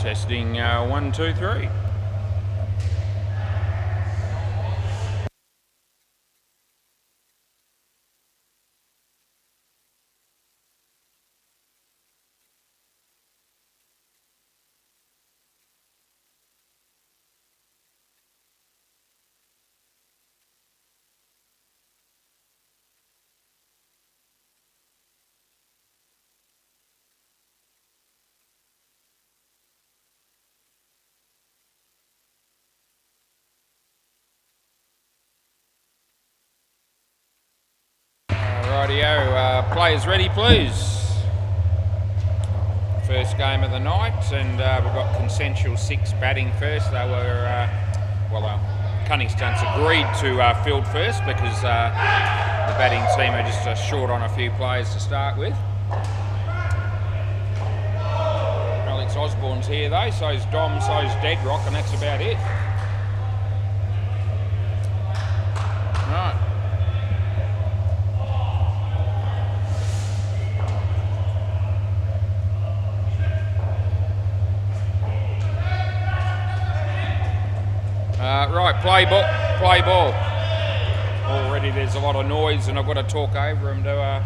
Testing 1, 2, 3. Rightio, players ready please. First game of the night, and we've got consensual 6 batting first. They were, Cunning Stunts agreed to field first because the batting team are just short on a few players to start with. Alex Osborne's here though, so's Dom, so's Deadrock, and that's about it. Right. Right, play ball. Already there's a lot of noise and I've got to talk over him to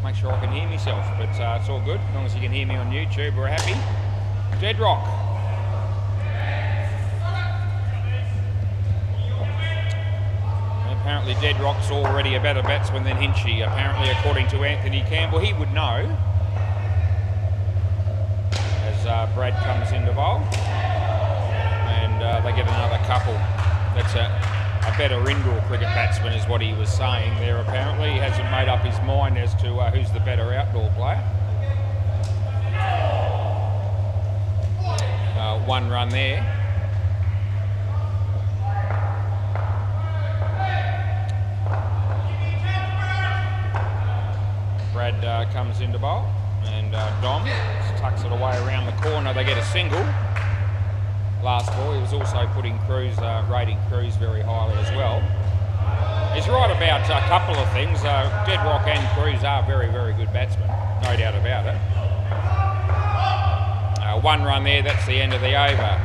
make sure I can hear myself, but it's all good. As long as you can hear me on YouTube, we're happy. Deadrock. Apparently Deadrock's already a better batsman than Hinchy, apparently according to Anthony Campbell. He would know as Brad comes into bowl. They get another couple. That's a better indoor cricket batsman is what he was saying there apparently. He hasn't made up his mind as to who's the better outdoor player. 1 run there. Brad comes into bowl and Dom tucks it away around the corner. They get a single. Last ball, he was also putting Cruz, rating Cruz very highly as well. He's right about a couple of things. Deadrock and Cruz are very, very good batsmen, no doubt about it. 1 run there, that's the end of the over.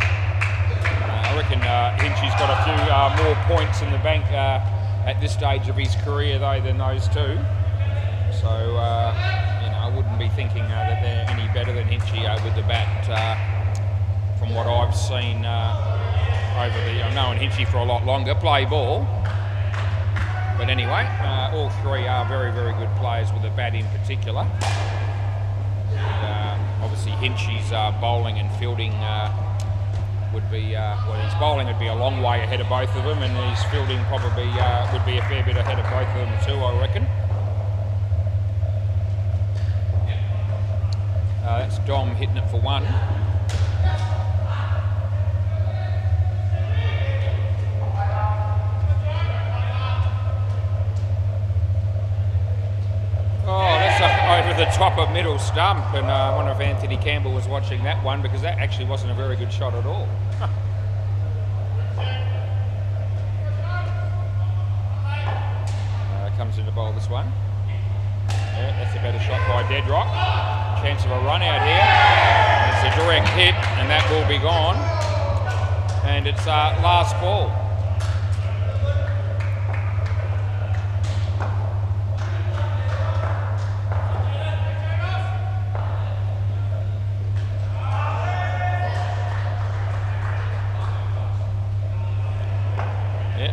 I reckon Hinchy's got a few more points in the bank at this stage of his career though than those two. So, I wouldn't be thinking that they're any better than Hinchy with the bat. From what I've seen I've known Hinchy for a lot longer, play ball. But anyway, all 3 are very, very good players with a bat in particular. And, obviously Hinchy's bowling and fielding would be, his bowling would be a long way ahead of both of them, and his fielding probably would be a fair bit ahead of both of them too, I reckon. That's Dom hitting it for 1. Over the top of middle stump, and I wonder if Anthony Campbell was watching that one because that actually wasn't a very good shot at all. Comes into bowl this one. Yeah, that's a better shot by Deadrock. Chance of a run out here. It's a direct hit, and that will be gone. And it's last ball.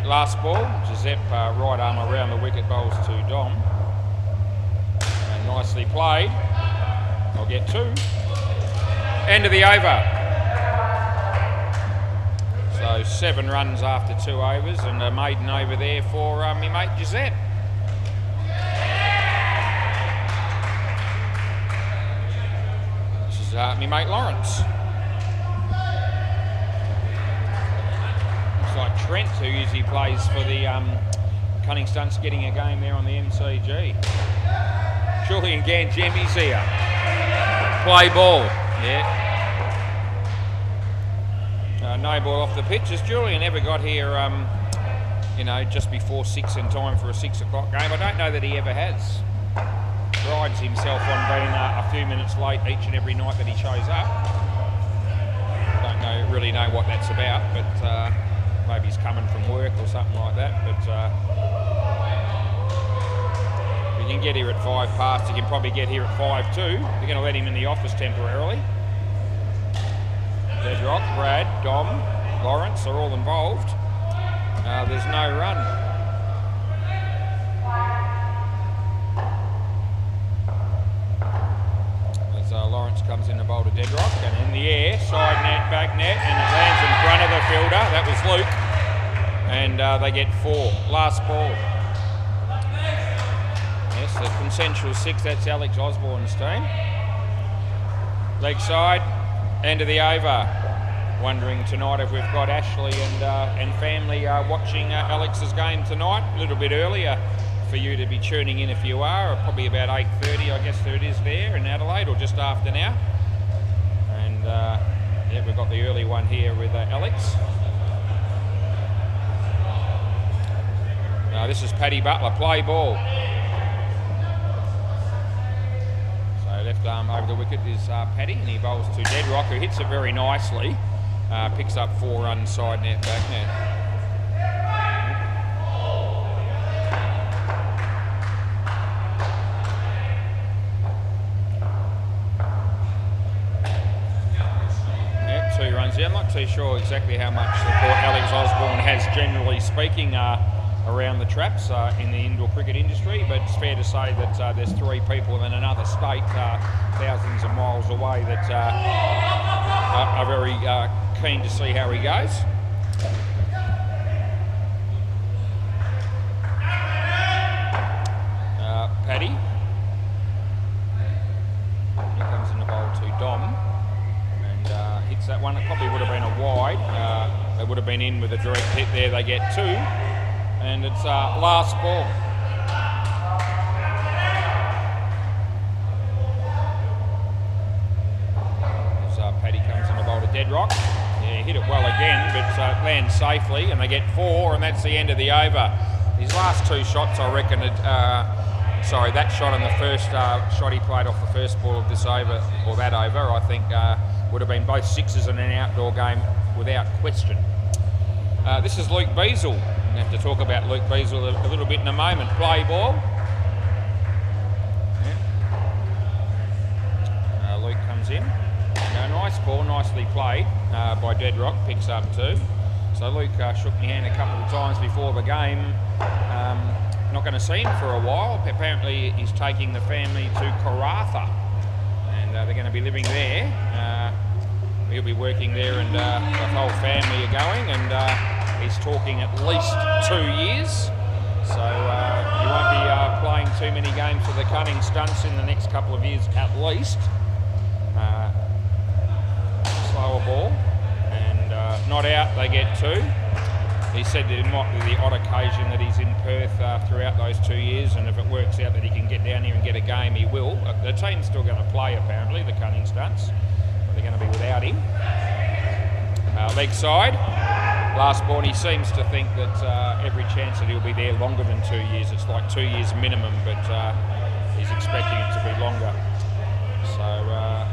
Last ball, Giuseppe right arm around the wicket, bowls to Dom. And nicely played. I'll get 2. End of the over. So 7 runs after 2 overs, and a maiden over there for me mate Giuseppe. This is me mate Lawrence. Like Trent, who usually plays for the Cunning Stunts, getting a game there on the MCG. Julian Ganjemi's here. Play ball. Yeah. No ball off the pitch. As Julian ever got here, just before 6 in time for a 6 o'clock game? I don't know that he ever has. Prides himself on being a few minutes late each and every night that he shows up. know what that's about, but maybe he's coming from work or something like that. But we can get here at 5 past. He can probably get here at 5 too. We're going to let him in the office temporarily. Deadrock, Brad, Dom, Lawrence are all involved. There's no run. As Lawrence comes in the bowl to Deadrock, and in the air, side net, back net, and it lands in front of the fielder. That was Luke. And they get 4. Last ball. Yes, the consensual 6, that's Alex Osborne's team. Leg side, end of the over. Wondering tonight if we've got Ashley and family watching Alex's game tonight. A little bit earlier for you to be tuning in if you are, or probably about 8:30, I guess it is there in Adelaide, or just after now. And yeah, we've got the early one here with Alex. This is Paddy Butler, play ball. So left arm over the wicket is Paddy, and he bowls to Deadrock, who hits it very nicely. Picks up 4 runs, side net, back net. Yep, 2 runs. Yeah, I'm not too sure exactly how much support Alex Osborne has, generally speaking, around the traps in the indoor cricket industry, but it's fair to say that there's 3 people in another state, thousands of miles away, that are very keen to see how he goes. Paddy. He comes in the bowl to Dom and hits that one. It probably would have been a wide. They would have been in with a direct hit there. They get 2. And it's last ball. As Paddy comes in the bowl to Deadrock. Yeah, hit it well again, but lands safely, and they get 4, and that's the end of the over. His last 2 shots, I reckon, sorry, that shot and the first shot he played off the first ball of this over, or that over, I think would have been both 6s in an outdoor game without question. This is Luke Beazle. We'll have to talk about Luke Beazle a little bit in a moment. Play ball. Yeah. Luke comes in. Nice ball, nicely played by Deadrock, picks up 2. So Luke shook my hand a couple of times before the game. Not going to see him for a while. Apparently he's taking the family to Karratha, and they're going to be living there. He'll be working there, and the whole family are going, and he's talking at least 2 years. So he won't be playing too many games for the Cunning Stunts in the next couple of years at least. Slower ball, and not out, they get 2. He said that it might be the odd occasion that he's in Perth throughout those 2 years, and if it works out that he can get down here and get a game, he will. The team's still going to play, apparently, the Cunning Stunts, but they're going to be without him. Leg side, last ball. He seems to think that every chance that he'll be there longer than 2 years. It's like 2 years minimum, but he's expecting it to be longer. So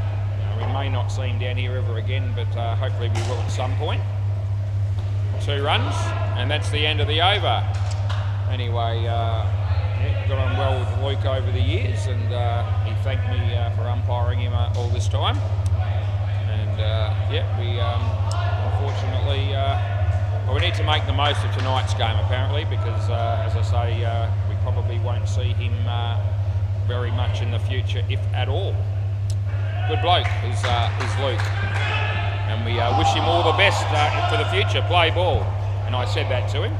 we may not see him down here ever again, but hopefully we will at some point. 2 runs, and that's the end of the over. Anyway, got on well with Luke over the years, and he thanked me for umpiring him all this time. And yeah, we unfortunately, well, we need to make the most of tonight's game apparently, because as I say, we probably won't see him very much in the future, if at all. Good bloke is Luke, and we wish him all the best for the future. Play ball, and I said that to him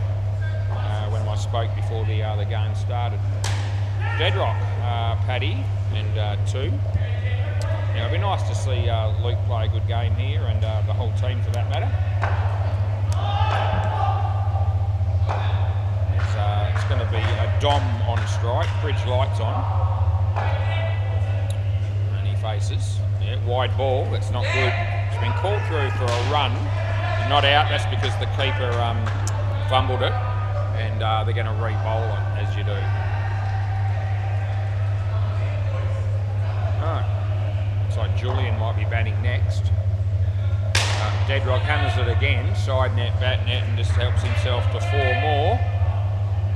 when I spoke before the game started. Deadrock, Paddy, and 2. Now it'd be nice to see Luke play a good game here, and the whole team for that matter. It's going to be a Dom on strike, bridge lights on. Faces. Yeah, wide ball, that's not good. It's been called through for a run, not out. That's because the keeper fumbled it, and they're going to re-bowl it, as you do. Alright, looks like Julian might be batting next. Deadrock hammers it again, side net, bat net, and just helps himself to 4 more.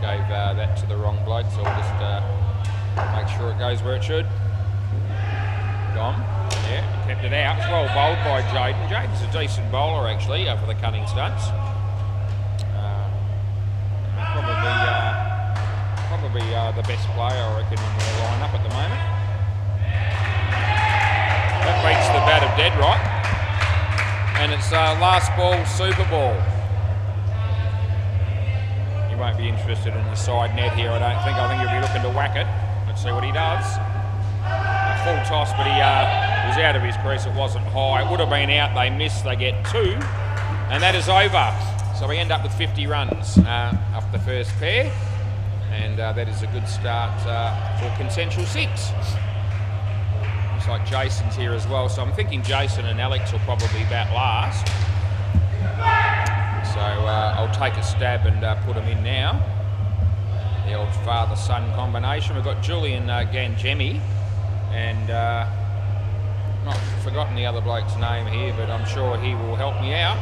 Gave that to the wrong bloke, so we'll just make sure it goes where it should. Gone. Yeah, kept it out. It's well bowled by Jaden. Jaden's a decent bowler actually for the cutting stunts. Probably the best player I reckon in the lineup at the moment. That beats the bat of Deadrock, and it's last ball Super Ball. He won't be interested in the side net here, I don't think. I think he'll be looking to whack it. Let's see what he does. Full toss, but he was out of his crease. It wasn't high. It would have been out. They missed. They get 2, and that is over. So we end up with 50 runs off the first pair, and that is a good start for consensual 6. Looks like Jason's here as well, so I'm thinking Jason and Alex will probably bat last. So I'll take a stab and put them in now. The old father-son combination. We've got Julian Gangemi, and not forgotten the other bloke's name here, but I'm sure he will help me out.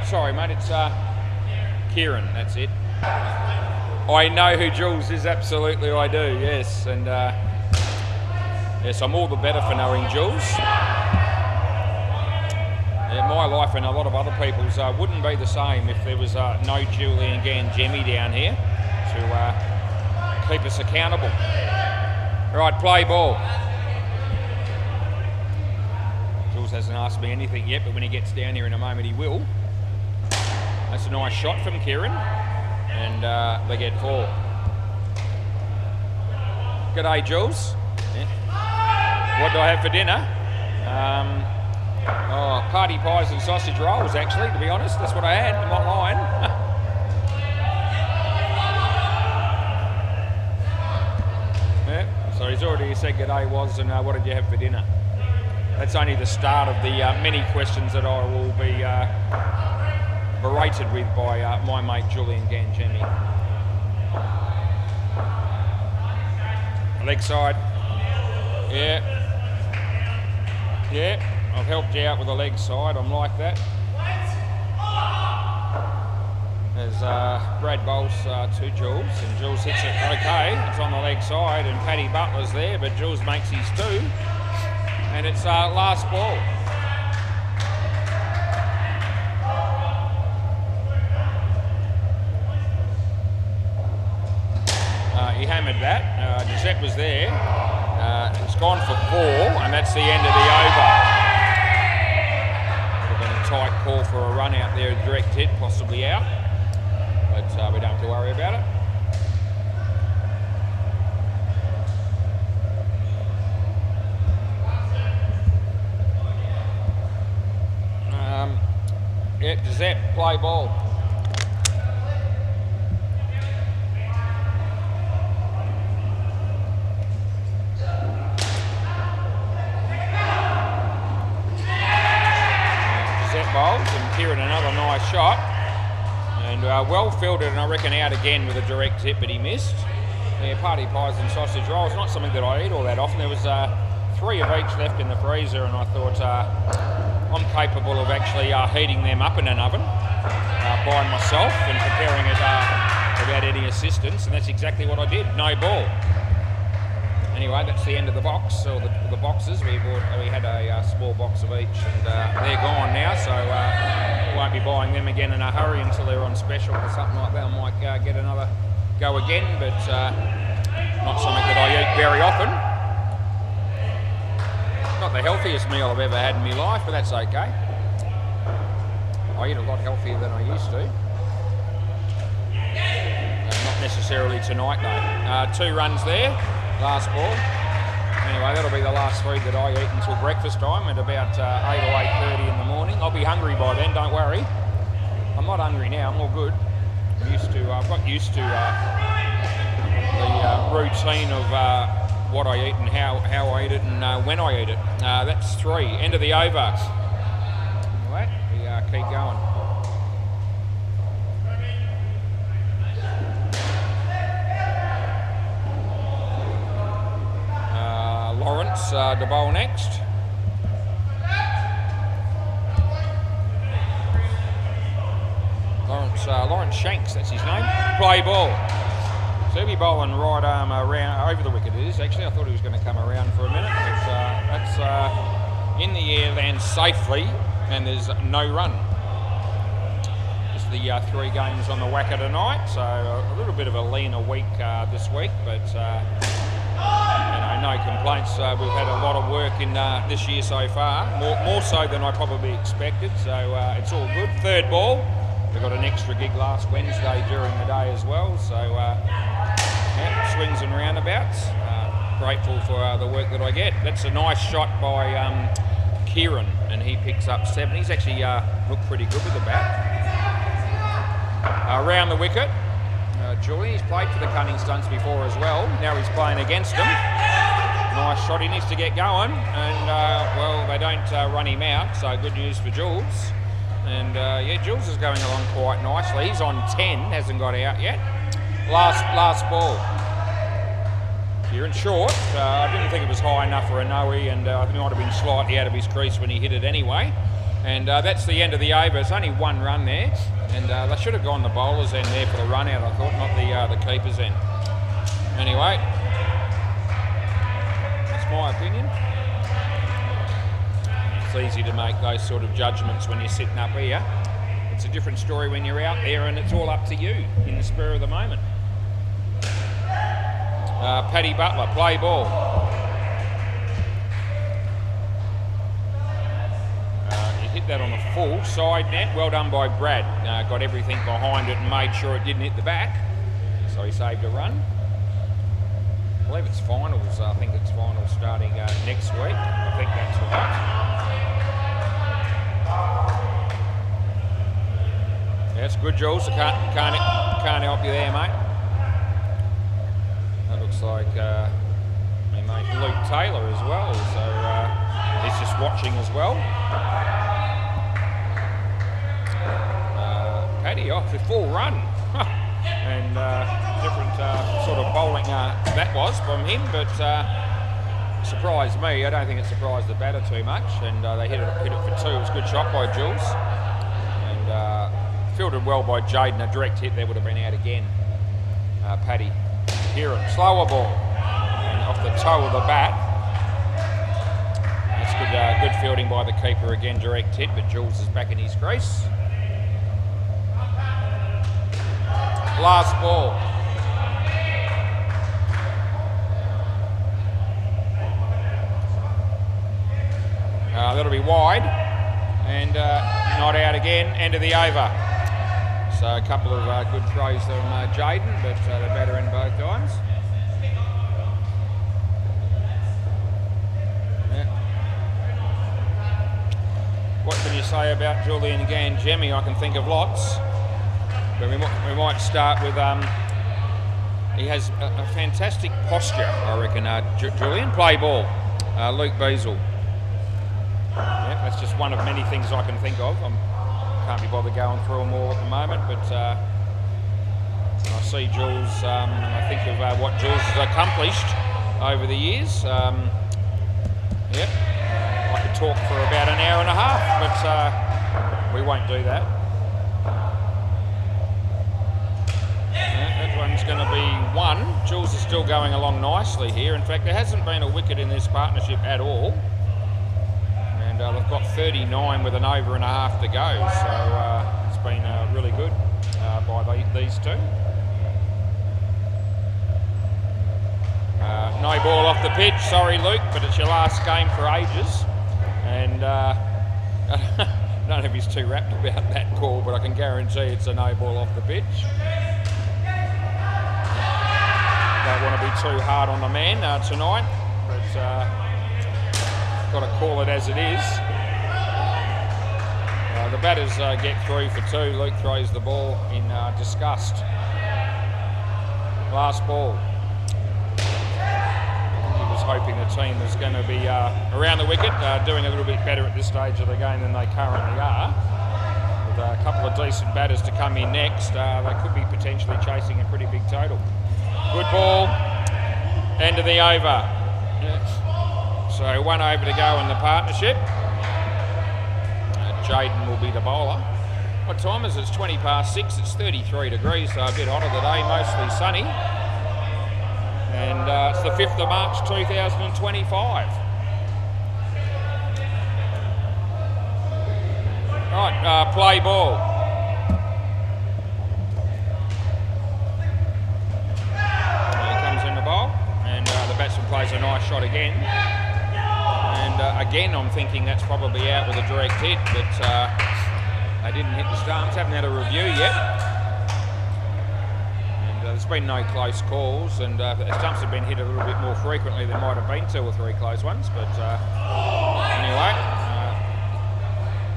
Sorry, mate, it's Kieran, that's it. I know who Jules is, absolutely I do, yes. And yes, I'm all the better for knowing Jules. Yeah, my life and a lot of other people's wouldn't be the same if there was no Julian Gangemi down here to keep us accountable. Right, play ball. Jules hasn't asked me anything yet, but when he gets down here in a moment he will. That's a nice shot from Kieran, and they get 4. G'day, Jules. Yeah. What do I have for dinner? Party pies and sausage rolls, actually, to be honest. That's what I had. I'm not lying. Yeah, so he's already said g'day was, and what did you have for dinner? That's only the start of the many questions that I will be berated with by my mate Julian Gangemi. Leg side. Yeah. Yeah, I've helped you out with the leg side. I'm like that. There's Brad bowls to Jules, and Jules hits it okay. It's on the leg side, and Paddy Butler's there, but Jules makes his 2. And it's last ball. He hammered that. Giuseppe was there. It's gone for 4, and that's the end of the over. Would have been a tight call for a run out there, a direct hit, possibly out. But we don't have to worry about it. Yeah, Giuseppe, play ball. Bowls, and Kieran another nice shot, and well fielded, and I reckon out again with a direct hit, but he missed. Yeah, party pies and sausage rolls, not something that I eat all that often. There was 3 of each left in the freezer, and I thought I'm capable of actually heating them up in an oven by myself and preparing it without any assistance, and that's exactly what I did. No ball. Anyway, that's the end of the box, or the boxes. We had a small box of each, and they're gone now, so we won't be buying them again in a hurry until they're on special or something like that. I might get another go again, but not something that I eat very often. Not the healthiest meal I've ever had in my life, but that's okay. I eat a lot healthier than I used to. Not necessarily tonight though. 2 runs there. Last ball. Anyway, that'll be the last food that I eat until breakfast time at about 8 or 8:30 in the morning. I'll be hungry by then, don't worry. I'm not hungry now, I'm all good. I've got used to the routine of what I eat and how I eat it and when I eat it. That's 3, end of the over. Anyway, we keep going. Lawrence to bowl next. Lawrence Shanks, that's his name. Play ball. So he'll be bowling right arm around, over the wicket it is actually. I thought he was going to come around for a minute. But that's in the air, lands safely, and there's no run. Just the 3 games on the WACA tonight, so a little bit of a leaner week this week, but no complaints. We've had a lot of work in this year so far, more so than I probably expected, so it's all good. 3rd ball. We got an extra gig last Wednesday during the day as well, so swings and roundabouts. Grateful for the work that I get. That's a nice shot by Kieran, and he picks up 7. He's actually looked pretty good with the bat. Around the wicket, Julian, he's played for the Cunning Stunts before as well. Now he's playing against them. Nice shot, he needs to get going, and well, they don't run him out, so good news for Jules. And yeah, Jules is going along quite nicely. He's on 10, hasn't got out yet. Last ball. Kieran short. I didn't think it was high enough for a no-y, and I think he might have been slightly out of his crease when he hit it anyway. And that's the end of the over. It's only 1 run there, and they should have gone the bowler's end there for the run out, I thought, not the keeper's end. Anyway, that's my opinion. It's easy to make those sort of judgments when you're sitting up here. It's a different story when you're out there, and it's all up to you in the spur of the moment. Paddy Butler, play ball. He hit that on the full side net. Well done by Brad. Got everything behind it and made sure it didn't hit the back. So he saved a run. I believe it's finals. I think it's finals starting next week. I think that's right. That's good, Jules. I can't help you there, mate. That looks like my mate Luke Taylor as well, so he's just watching as well. Paddy off the full run. And different sort of bowling that was from him, but surprised me. I don't think it surprised the batter too much, and they hit it for 2. It was a good shot by Jules, and fielded well by Jaden. A direct hit there would have been out again. Paddy. Kieran, slower ball, and off the toe of the bat. That's good fielding by the keeper again, direct hit, but Jules is back in his crease. Last ball. That'll be wide, and not out again, end of the over. So a couple of good throws from Jaden, but the batter in both times. Yeah. What can you say about Julian Gangemi? I can think of lots. But we might start with, he has a fantastic posture, I reckon, Julian. Play ball, Luke Beazle. Yeah, that's just one of many things I can think of. Can't be bothered going through them all at the moment, but I see Jules, and I think of what Jules has accomplished over the years. Yeah, I could talk for about an hour and a half, but we won't do that. That one's going to be 1. Jules is still going along nicely here. In fact, there hasn't been a wicket in this partnership at all. And they've got 39 with an over and a half to go. So it's been really good by these two. No ball off the pitch. Sorry, Luke, but it's your last game for ages. And I don't know if he's too rapt about that call, but I can guarantee it's a no ball off the pitch. Don't want to be too hard on the man tonight, but got to call it as it is. The batters get through for 2. Luke throws the ball in disgust. Last ball. He was hoping the team was going to be around the wicket, doing a little bit better at this stage of the game than they currently are. With a couple of decent batters to come in next, they could be potentially chasing a pretty big total. Good ball, end of the over. So 1 over to go in the partnership. Jaden will be the bowler. What time is it? It's 20 past 6. It's 33 degrees, so a bit hotter today, mostly sunny. And it's the 5th of March 2025. Right, play ball. He comes in the bowl, and the batsman plays a nice shot again. And again, I'm thinking that's probably out with a direct hit, but they didn't hit the stumps. Haven't had a review yet. And there's been no close calls, and if the stumps have been hit a little bit more frequently, there might have been 2 or 3 close ones. But anyway,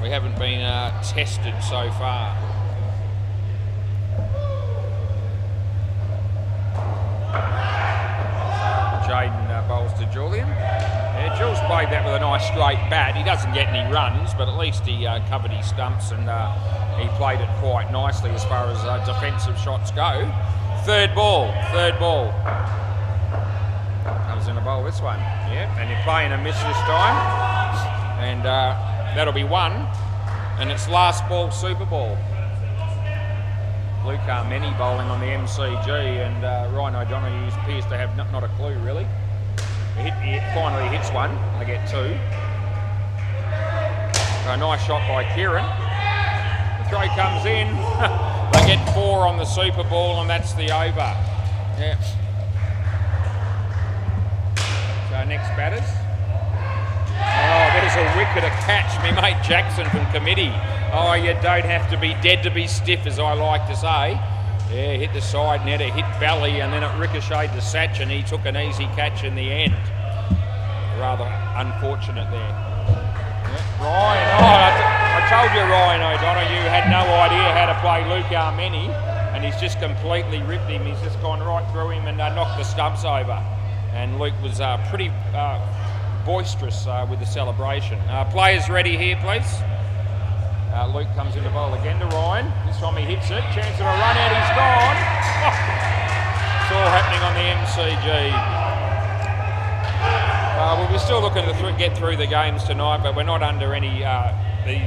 we haven't been tested so far. Jaden bowls to Julian. Yeah, Jules played that with a nice straight bat. He doesn't get any runs, but at least he covered his stumps, and he played it quite nicely as far as defensive shots go. Third ball. Comes in the bowl this one. Yeah, and you're playing a miss this time. And that'll be 1. And it's last ball Super Ball. Luke Armeni bowling on the MCG, and Ryan O'Donoghue appears to have not a clue really. He finally hits one. They get 2. A nice shot by Kieran. The throw comes in. They get 4 on the Super Ball, and that's the over. Yeah. So next batters. Oh, there's a wicket, a catch. Me mate Jackson from committee. Oh, you don't have to be dead to be stiff, as I like to say. Yeah, hit the side netter, hit belly, and then it ricocheted to Satch, and he took an easy catch in the end. Rather unfortunate there. Yeah. Ryan, I told you Ryan O'Donoghue had no idea how to play Luke Armeni, and he's just completely ripped him. He's just gone right through him and knocked the stumps over. And Luke was pretty boisterous with the celebration. Players ready here, please. Luke comes in to bowl again to Ryan. This time he hits it. Chance of a run out, he's gone. Oh, it's all happening on the MCG. We're still looking to get through the games tonight, but we're not under any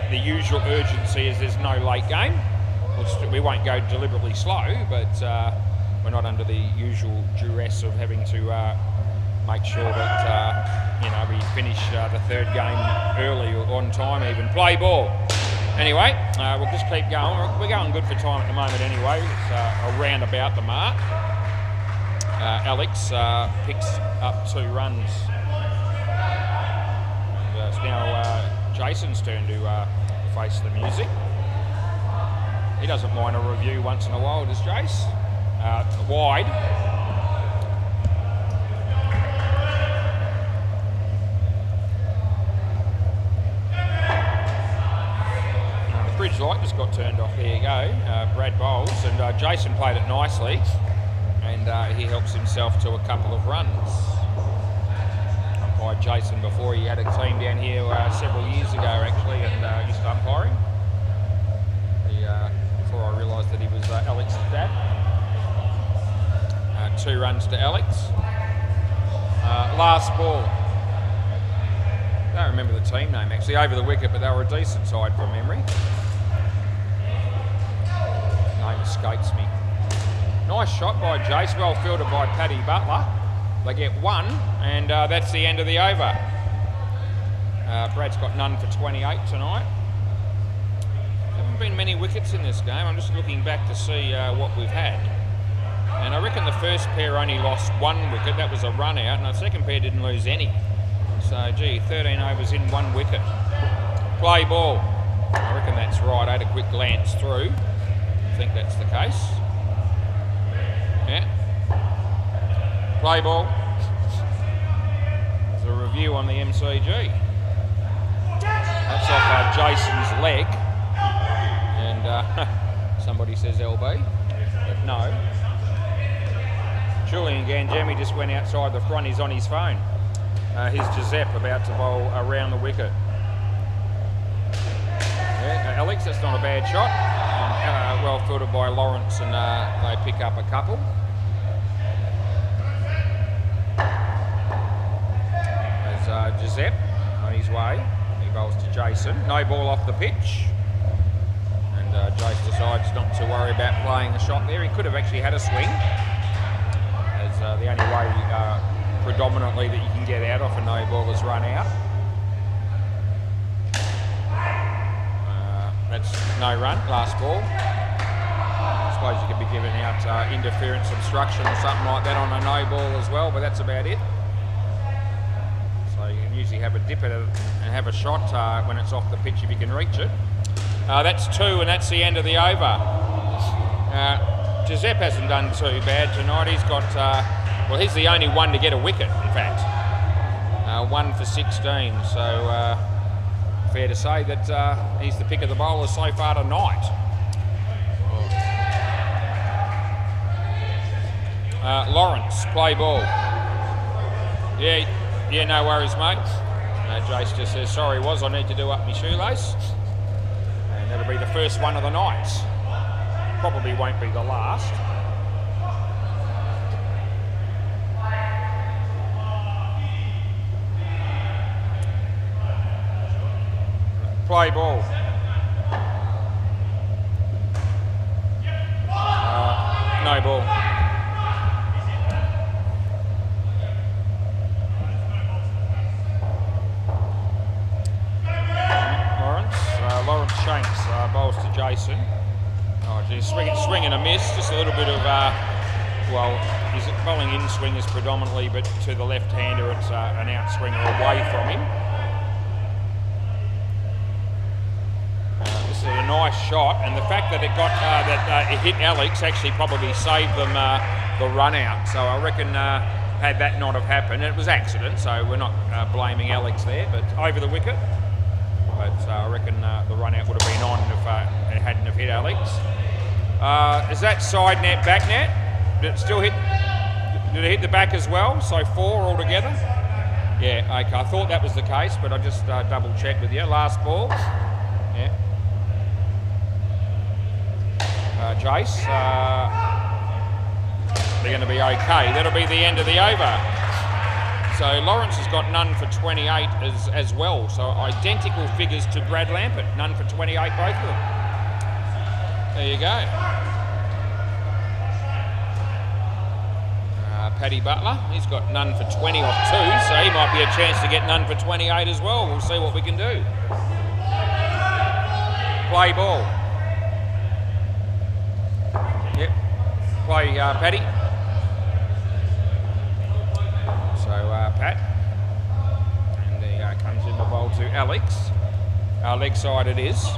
the usual urgency as there's no late game. We won't go deliberately slow, but we're not under the usual duress of having to make sure that we finish the 3rd game early or on time even. Play ball. Anyway, we'll just keep going. We're going good for time at the moment anyway. It's around about the mark. Alex picks up 2 runs. It's now Jason's turn to face the music. He doesn't mind a review once in a while, does Jace? Wide. Bridge light just got turned off. There you go. Brad bowls, and Jason played it nicely, and he helps himself to a couple of runs. Umpired Jason before. He had a team down here several years ago actually, and used to umpiring. Before I realised that he was Alex's dad. 2 runs to Alex. Last ball. I don't remember the team name actually over the wicket, but they were a decent side from memory. Name escapes me. Nice shot by Jace, well fielded by Paddy Butler. They get 1, and that's the end of the over. Brad's got none for 28 tonight. Haven't been many wickets in this game. I'm just looking back to see what we've had. And I reckon the first pair only lost 1 wicket. That was a run out, and the second pair didn't lose any. So, gee, 13 overs in 1 wicket. Play ball. I reckon that's right. I had a quick glance through. I think that's the case. Yeah. Play ball. There's a review on the MCG. That's off Jason's leg. And somebody says LB, but no. Julian Gangemi just went outside the front. He's on his phone. Here's Giuseppe about to bowl around the wicket. Yeah, Alex, that's not a bad shot. Well fielded by Lawrence, and they pick up a couple. There's Giuseppe on his way. He bowls to Jason. No ball off the pitch. And And Jace decides not to worry about playing a shot there. He could have actually had a swing, as the only way predominantly that you can get out off a no ball is run out. That's no run, last ball. I suppose you could be giving out interference, obstruction or something like that on a no ball as well, but that's about it. So you can usually have a dip at it and have a shot when it's off the pitch if you can reach it. That's 2 and that's the end of the over. Giuseppe hasn't done too bad tonight. He's got, well, he's the only one to get a wicket, in fact. 1 for 16, so fair to say that he's the pick of the bowlers so far tonight. Lawrence, play ball. Yeah, no worries, mate. Jace just says, sorry, I need to do up my shoelace. And that'll be the first one of the night. Probably won't be the last. Play ball. No ball. Lawrence Shanks bowls to Jason. Oh, geez, swing and a miss. Just a little bit of, well, his bowling in swing is predominantly, but to the left-hander it's an outswinger away from him. This is a nice shot, and the fact that it got it hit Alex actually probably saved them the run out. So I reckon had that not have happened, it was accident, so we're not blaming Alex there, but over the wicket. But I reckon the run out would have been on if it hadn't have hit Alex. Is that side net, back net? Did it still hit? Did it hit the back as well? So 4 altogether? Yeah, okay. I thought that was the case, but I just double checked with you. Last ball. Yeah. Jace. They're going to be okay. That'll be the end of the over. So Lawrence has got none for 28 as well. So identical figures to Brad Lampert. None for 28, both of them. There you go. Paddy Butler, he's got none for 20 off 2, so he might be a chance to get none for 28 as well. We'll see what we can do. Play ball. Yep. Play Paddy. Pat, and he comes in the bowl to Alex. Leg side it is.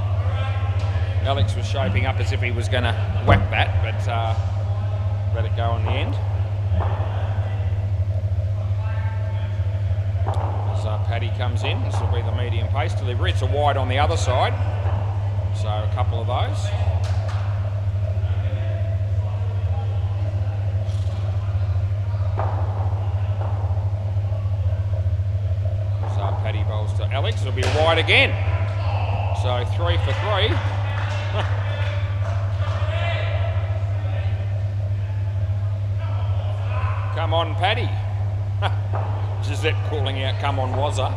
Alex was shaping up as if he was going to whack that, but let it go in the end. As Paddy comes in, this will be the medium pace delivery. It's a wide on the other side, so a couple of those. Paddy bowls to Alex. It'll be wide again. So 3 for 3. Come on, Paddy. Giuseppe calling out, come on, Wazza.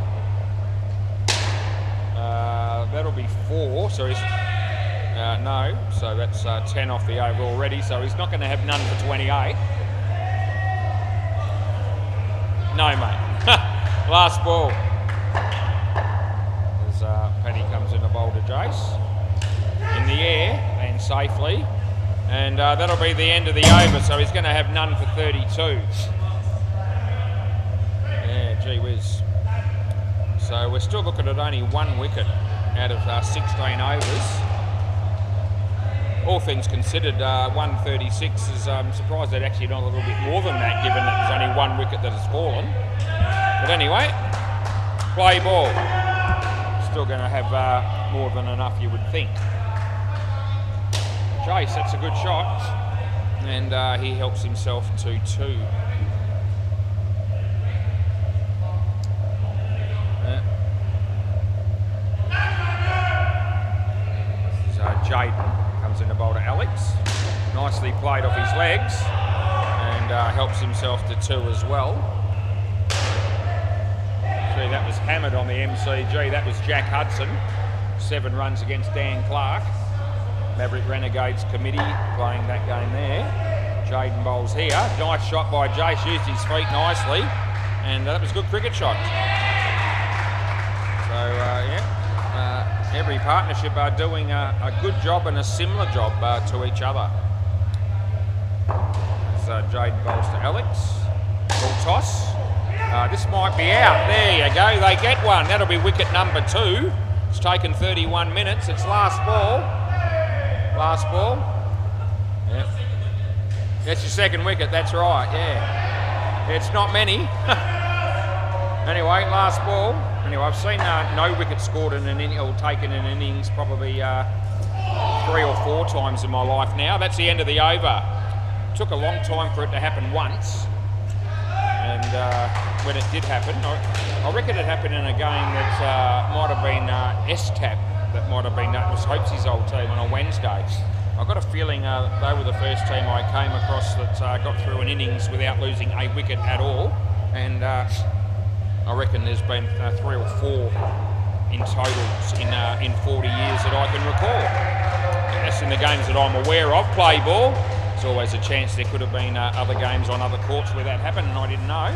That'll be 4. So he's no. So that's 10 off the over already. So he's not going to have none for 28. No, mate. Last ball. Paddy comes in the bowl to Jace. In the air and safely. And that'll be the end of the over, so he's going to have none for 32. Yeah, gee whiz. So we're still looking at only 1 wicket out of 16 overs. All things considered, 136 is surprised that actually not a little bit more than that, given that there's only 1 wicket that has fallen. But anyway, play ball. Still going to have more than enough, you would think. Jace, that's a good shot, and he helps himself to 2. So Jaden comes in the bowl to Alex. Nicely played off his legs, and helps himself to 2 as well. Gee, that was hammered on the MCG. That was Jack Hudson. 7 runs against Dan Clark. Maverick Renegades committee playing that game there. Jaden Bowles here. Nice shot by Jace, used his feet nicely, and that was a good cricket shot. So, every partnership are doing a good job and a similar job to each other. So, Jaden Bowles to Alex. Full toss. This might be out. There you go. They get one. That'll be wicket number 2. It's taken 31 minutes. It's last ball. Last ball. Yep. That's your second wicket. That's right. Yeah. It's not many. Anyway, last ball. Anyway, I've seen no wicket scored in an inning or taken in an innings probably 3 or 4 times in my life now. That's the end of the over. It took a long time for it to happen once. And when it did happen, I reckon it happened in a game that might have been S-Tap. That might have been, that was Hopesy's old team on a Wednesday. I've got a feeling they were the first team I came across that got through an innings without losing a wicket at all. And I reckon there's been 3 or 4 in totals in 40 years that I can recall. That's in the games that I'm aware of. Play ball. There's always a chance there could have been other games on other courts where that happened and I didn't know.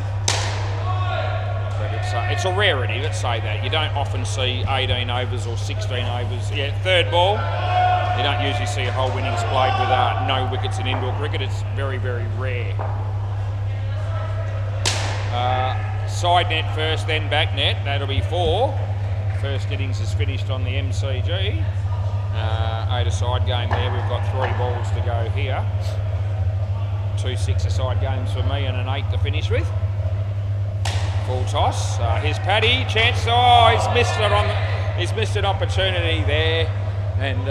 But it's a rarity, let's say that. You don't often see 18 overs or 16 overs. Yeah, third ball. You don't usually see a whole innings played with no wickets in indoor cricket. It's very, very rare. Side net first, then back net. That'll be 4. First innings is finished on the MCG. 8-a-side game there. We've got 3 balls to go here. 2 6-a-side games for me and an 8 to finish with. Full toss. Here's Paddy. Chance. Oh, he's missed an opportunity there, and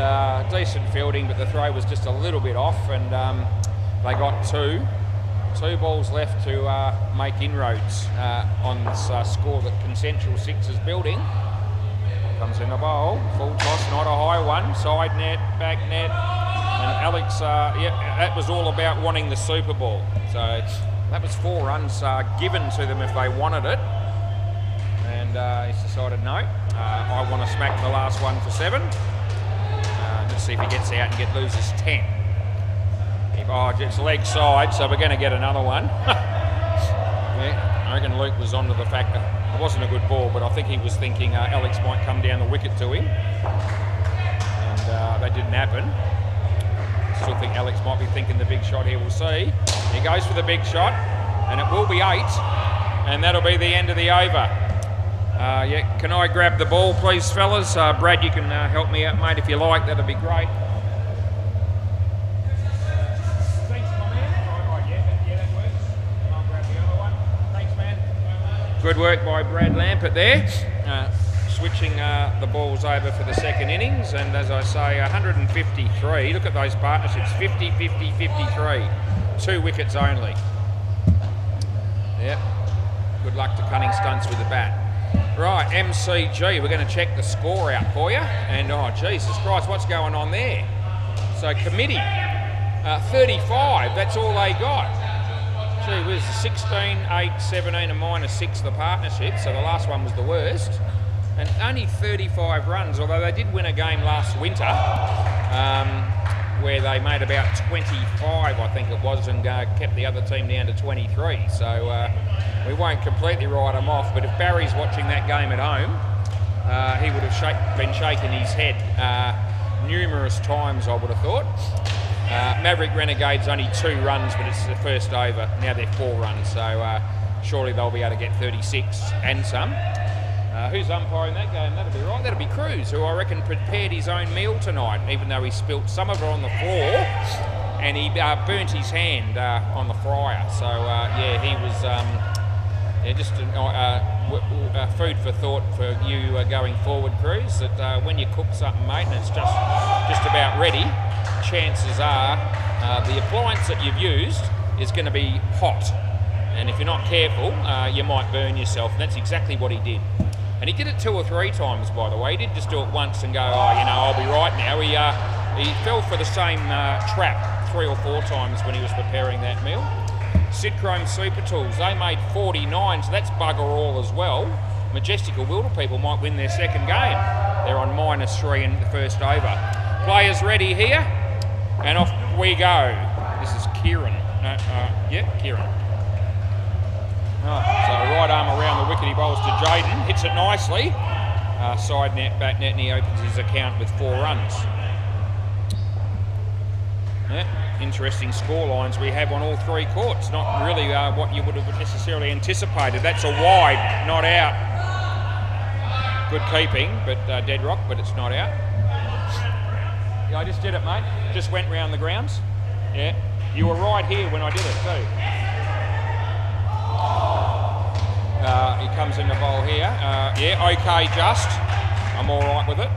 decent fielding, but the throw was just a little bit off, and they got 2 balls left to make inroads on this score that Consensual 6 is building. Comes in the bowl. Full toss, not a high one. Side net, back net, and Alex. That was all about wanting the Super Ball. So. That was 4 runs given to them if they wanted it, and he's decided no. I want to smack the last one for 7. Let's see if he gets out and loses 10. It's leg side, so we're going to get another one. Yeah, I reckon Luke was onto the fact that it wasn't a good ball, but I think he was thinking Alex might come down the wicket to him, and that didn't happen. Still think Alex might be thinking the big shot here. We'll see. He goes for the big shot, and it will be 8, and that'll be the end of the over. Can I grab the ball, please, fellas? Brad, you can help me out, mate, if you like. That'd be great. Thanks, my man. Yeah, that works. I'll grab the other one. Thanks, man. Good work by Brad Lampert there. Switching the balls over for the second innings, and as I say, 153. Look at those partnerships, 50, 50, 53. 2 wickets only. Yep. Good luck to Cunning Stunts with the bat. Right, MCG, we're going to check the score out for you. And oh, Jesus Christ, what's going on there? So committee, 35, that's all they got. Gee whiz, 16, 8, 17 and -6 the partnership, so the last one was the worst. And only 35 runs, although they did win a game last winter where they made about 25, I think it was, and kept the other team down to 23. So we won't completely write them off, but if Barry's watching that game at home, he would have been shaking his head numerous times, I would have thought. Maverick Renegades only 2 runs, but it's the first over. Now they're 4 runs, so surely they'll be able to get 36 and some. Who's umpiring that game? That'll be right. That'll be Cruz, who I reckon prepared his own meal tonight, even though he spilt some of it on the floor, and he burnt his hand on the fryer. So yeah, he was just food for thought for you going forward, Cruz. That when you cook something, mate, and it's just about ready, chances are the appliance that you've used is going to be hot, and if you're not careful, you might burn yourself. And that's exactly what he did. And he did it 2 or 3 times, by the way. He didn't just do it once and go, oh, you know, I'll be right now. He fell for the same trap 3 or 4 times when he was preparing that meal. Sidchrome Super Tools, they made 49, so that's bugger all as well. Majestical Wilder people might win their second game. They're on -3 in the first over. Players ready here, and off we go. This is Kieran. Kieran. So right arm around the wicket, he bowls to Jaden, hits it nicely. Side net, back net, and he opens his account with 4 runs. Yeah, interesting score lines we have on all 3 courts. Not really what you would have necessarily anticipated. That's a wide, not out. Good keeping, but dead rock, but it's not out. Yeah, I just did it, mate. Just went round the grounds. Yeah, you were right here when I did it too. He comes in the bowl here. Yeah, okay, just. I'm all right with it.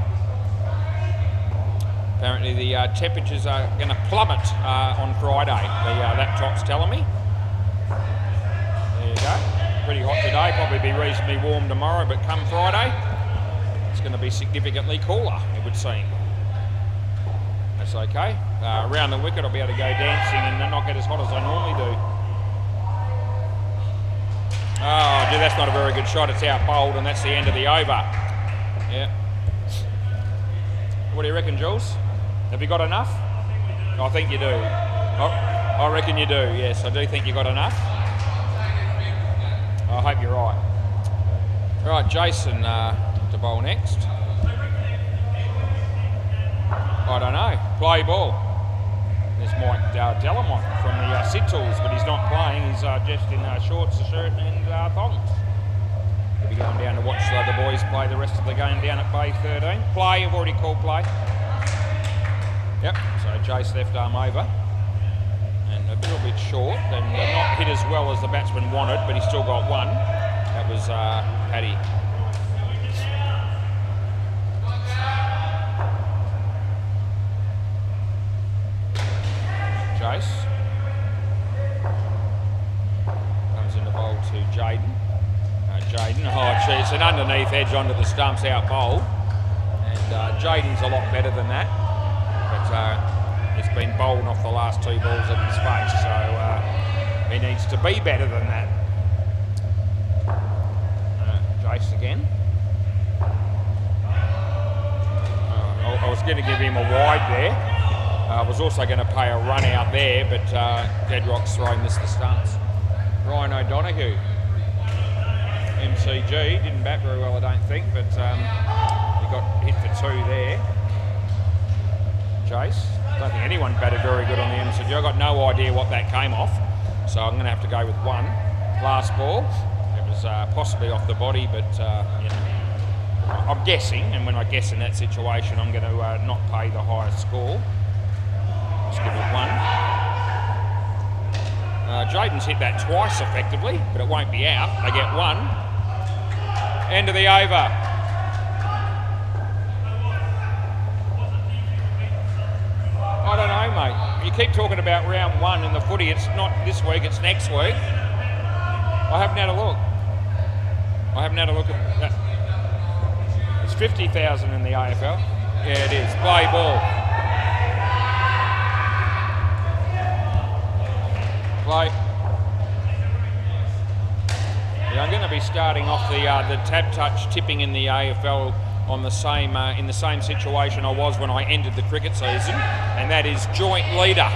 Apparently the temperatures are going to plummet on Friday. The laptop's telling me. There you go. Pretty hot today. Probably be reasonably warm tomorrow, but come Friday, it's going to be significantly cooler, it would seem. That's okay. Around the wicket, I'll be able to go dancing and not get as hot as I normally do. Oh, gee, that's not a very good shot. It's out bowled, and that's the end of the over. Yeah. What do you reckon, Jules? Have you got enough? I think you do. I reckon you do, yes. I do think you got enough. I hope you're right. Right, Jason to bowl next. I don't know. Play ball. There's Mike Delamont from the Sid Tools, but he's not playing. He's just in shorts, a shirt and thongs. He'll be going down to watch the boys play the rest of the game down at Bay 13. Play, I've already called play. Yep, so Jace left arm over. And a little bit short, and not hit as well as the batsman wanted, but he still got one. That was Paddy. Jace comes in the bowl to Jaden. Jaden, oh gee, it's an underneath edge onto the stumps, out bowl. And Jaden's a lot better than that, but it's been bowled off the last 2 balls at his face, so he needs to be better than that. Jace again. I was going to give him a wide there. I was also going to pay a run out there, but Deadrock's throw missed the stumps. Ryan O'Donoghue, MCG, didn't bat very well I don't think, but he got hit for 2 there. Jace, I don't think anyone batted very good on the MCG. I got no idea what that came off, so I'm going to have to go with 1. Last ball, it was possibly off the body, but you know, I'm guessing, and when I guess in that situation I'm going to not pay the highest score. Just give it 1. Jaden's hit that twice effectively, but it won't be out. They get 1. End of the over. I don't know, mate. You keep talking about round 1 in the footy. It's not this week, it's next week. I haven't had a look. At that. It's 50,000 in the AFL. Yeah, it is. Play ball. Play. Yeah, I'm going to be starting off the tab touch tipping in the AFL on the same in the same situation I was when I ended the cricket season, and that is joint leader.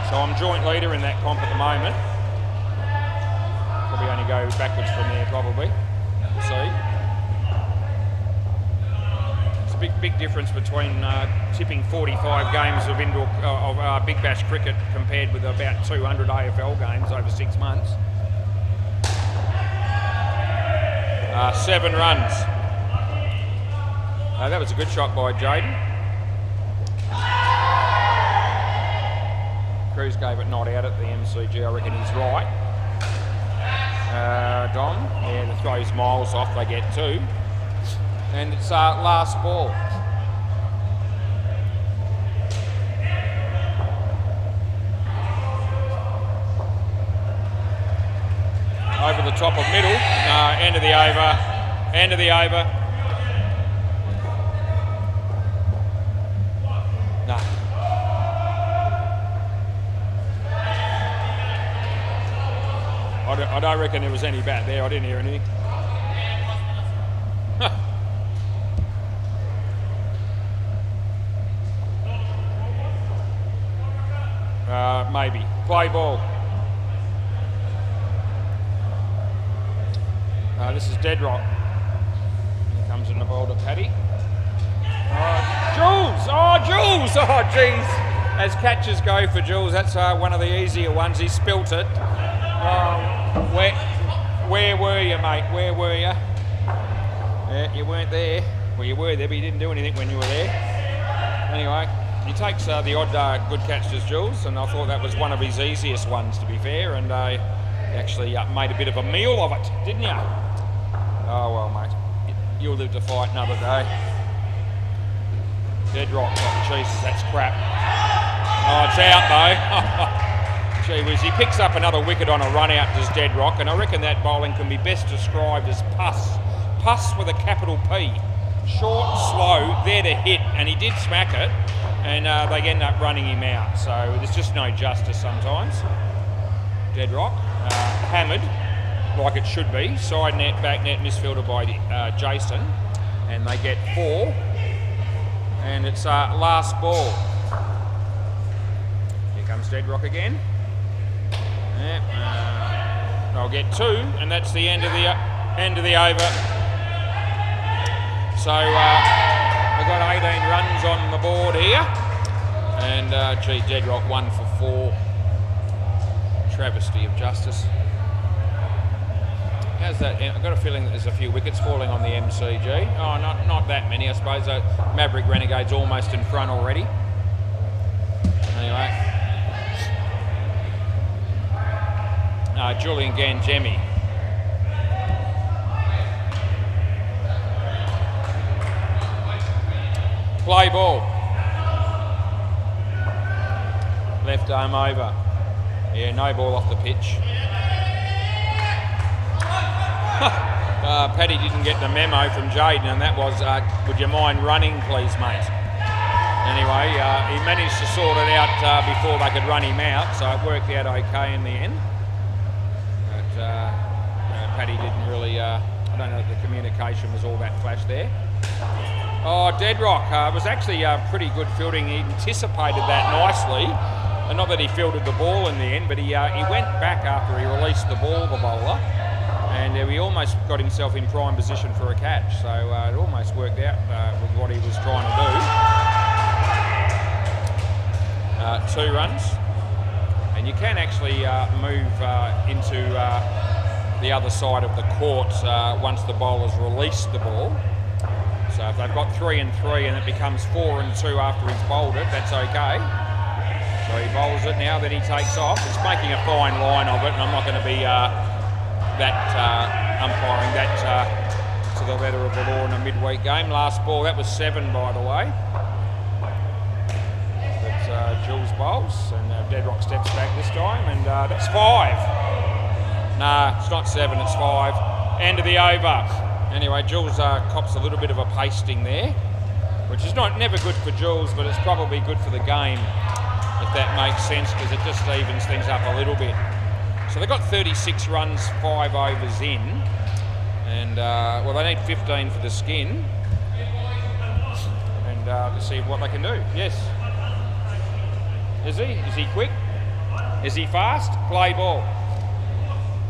So I'm joint leader in that comp at the moment. Probably only go backwards from there, probably. We'll see. Big difference between tipping 45 games of indoor Big Bash cricket compared with about 200 AFL games over 6 months. 7 runs. That was a good shot by Jaden. Cruz gave it not out at the MCG. I reckon he's right. Dom, yeah, the throw's miles off. They get 2. And it's last ball. Over the top of middle. End of the over. End of the over. No. I don't reckon there was any bat there. I didn't hear anything. Maybe. Play ball. This is Deadrock. Here comes in the ball to Paddy. Jules! Oh, Jules! Oh, jeez. As catches go for Jules, that's one of the easier ones. He spilt it. Where were you, mate? Where were you? Yeah, you weren't there. Well, you were there, but you didn't do anything when you were there. Anyway, he takes the odd good catch to Jules, and I thought that was one of his easiest ones, to be fair, and he actually made a bit of a meal of it, didn't you? Oh, well, mate. You'll live to fight another day. Deadrock. Oh, Jesus, that's crap. Oh, it's out, though. Gee whiz, he picks up another wicket on a run out, does Deadrock, and I reckon that bowling can be best described as puss. Puss with a capital P. Short, slow, there to hit, and he did smack it, and they end up running him out. So there's just no justice sometimes. Deadrock, hammered, like it should be. Side net, back net, misfielder by Jason, and they get 4. And it's last ball. Here comes Deadrock again. Yep, they'll get 2, and that's the end of the over. So we've got 18 runs on the board here, and gee, Deadrock 1 for 4. Travesty of justice. How's that? I've got a feeling that there's a few wickets falling on the MCG. Oh, not that many, I suppose. Maverick Renegade's almost in front already. Anyway. Julian Gangemi. Play ball. Left arm over. Yeah, no ball off the pitch. Paddy didn't get the memo from Jaden, and that was, would you mind running, please, mate? Anyway, he managed to sort it out before they could run him out, so it worked out okay in the end. But Paddy didn't really, I don't know if the communication was all that flash there. Oh, Deadrock was actually pretty good fielding. He anticipated that nicely. And not that he fielded the ball in the end, but he went back after he released the ball, the bowler. And he almost got himself in prime position for a catch. So it almost worked out with what he was trying to do. 2 runs. And you can actually move into the other side of the court once the bowler's released the ball. So if they've got 3 and 3 and it becomes 4 and 2 after he's bowled it, that's okay. So he bowls it now, then he takes off. It's making a fine line of it, and I'm not going to be umpiring that to the letter of the law in a midweek game. Last ball, that was 7, by the way. That's Jules bowls, and Deadrock steps back this time, and that's 5. Nah, it's not 7, it's 5. End of the over. Anyway, Jules cops a little bit of a pasting there, which is never good for Jules, but it's probably good for the game, if that makes sense, because it just evens things up a little bit. So they've got 36 runs, 5 overs in, and well, they need 15 for the skin, and to see what they can do. Yes. Is he? Is he quick? Is he fast? Play ball.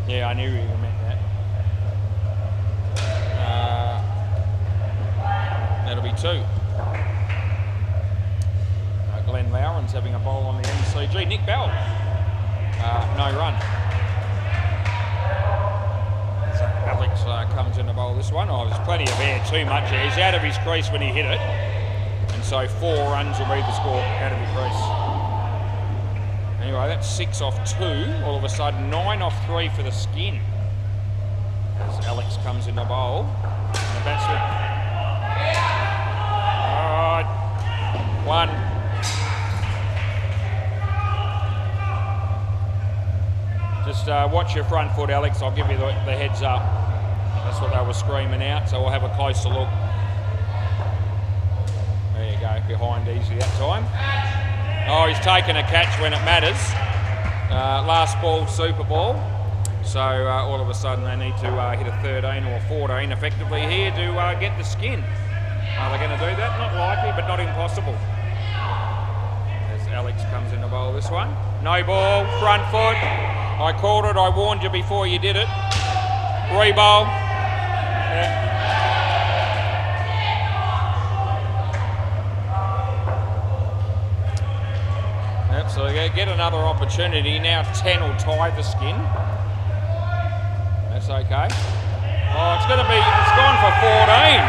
Yeah, I knew you meant that. That'll be 2. Glenn Lowen's having a bowl on the MCG. Nick Bell, no run. So Alex comes in to bowl this one. Oh, there's plenty of air, too much air. He's out of his crease when he hit it. And so 4 runs will be the score out of his crease. Anyway, that's 6 off 2. All of a sudden, 9 off 3 for the skin. As Alex comes in to bowl. The batsman. All right. 1. Just watch your front foot, Alex. I'll give you the heads up. That's what they were screaming out, so we'll have a closer look. There you go, behind easy that time. Oh, he's taken a catch when it matters. Last ball, super ball. So all of a sudden they need to hit a 13 or a 14 effectively here to get the skin. Are they going to do that? Not likely, but not impossible. As Alex comes in to bowl this one. No ball, front foot. I called it, I warned you before you did it. Re-bowl. Yeah. Yep, so they get another opportunity. Now 10 will tie the skin. That's okay. Oh, it's gone for 14.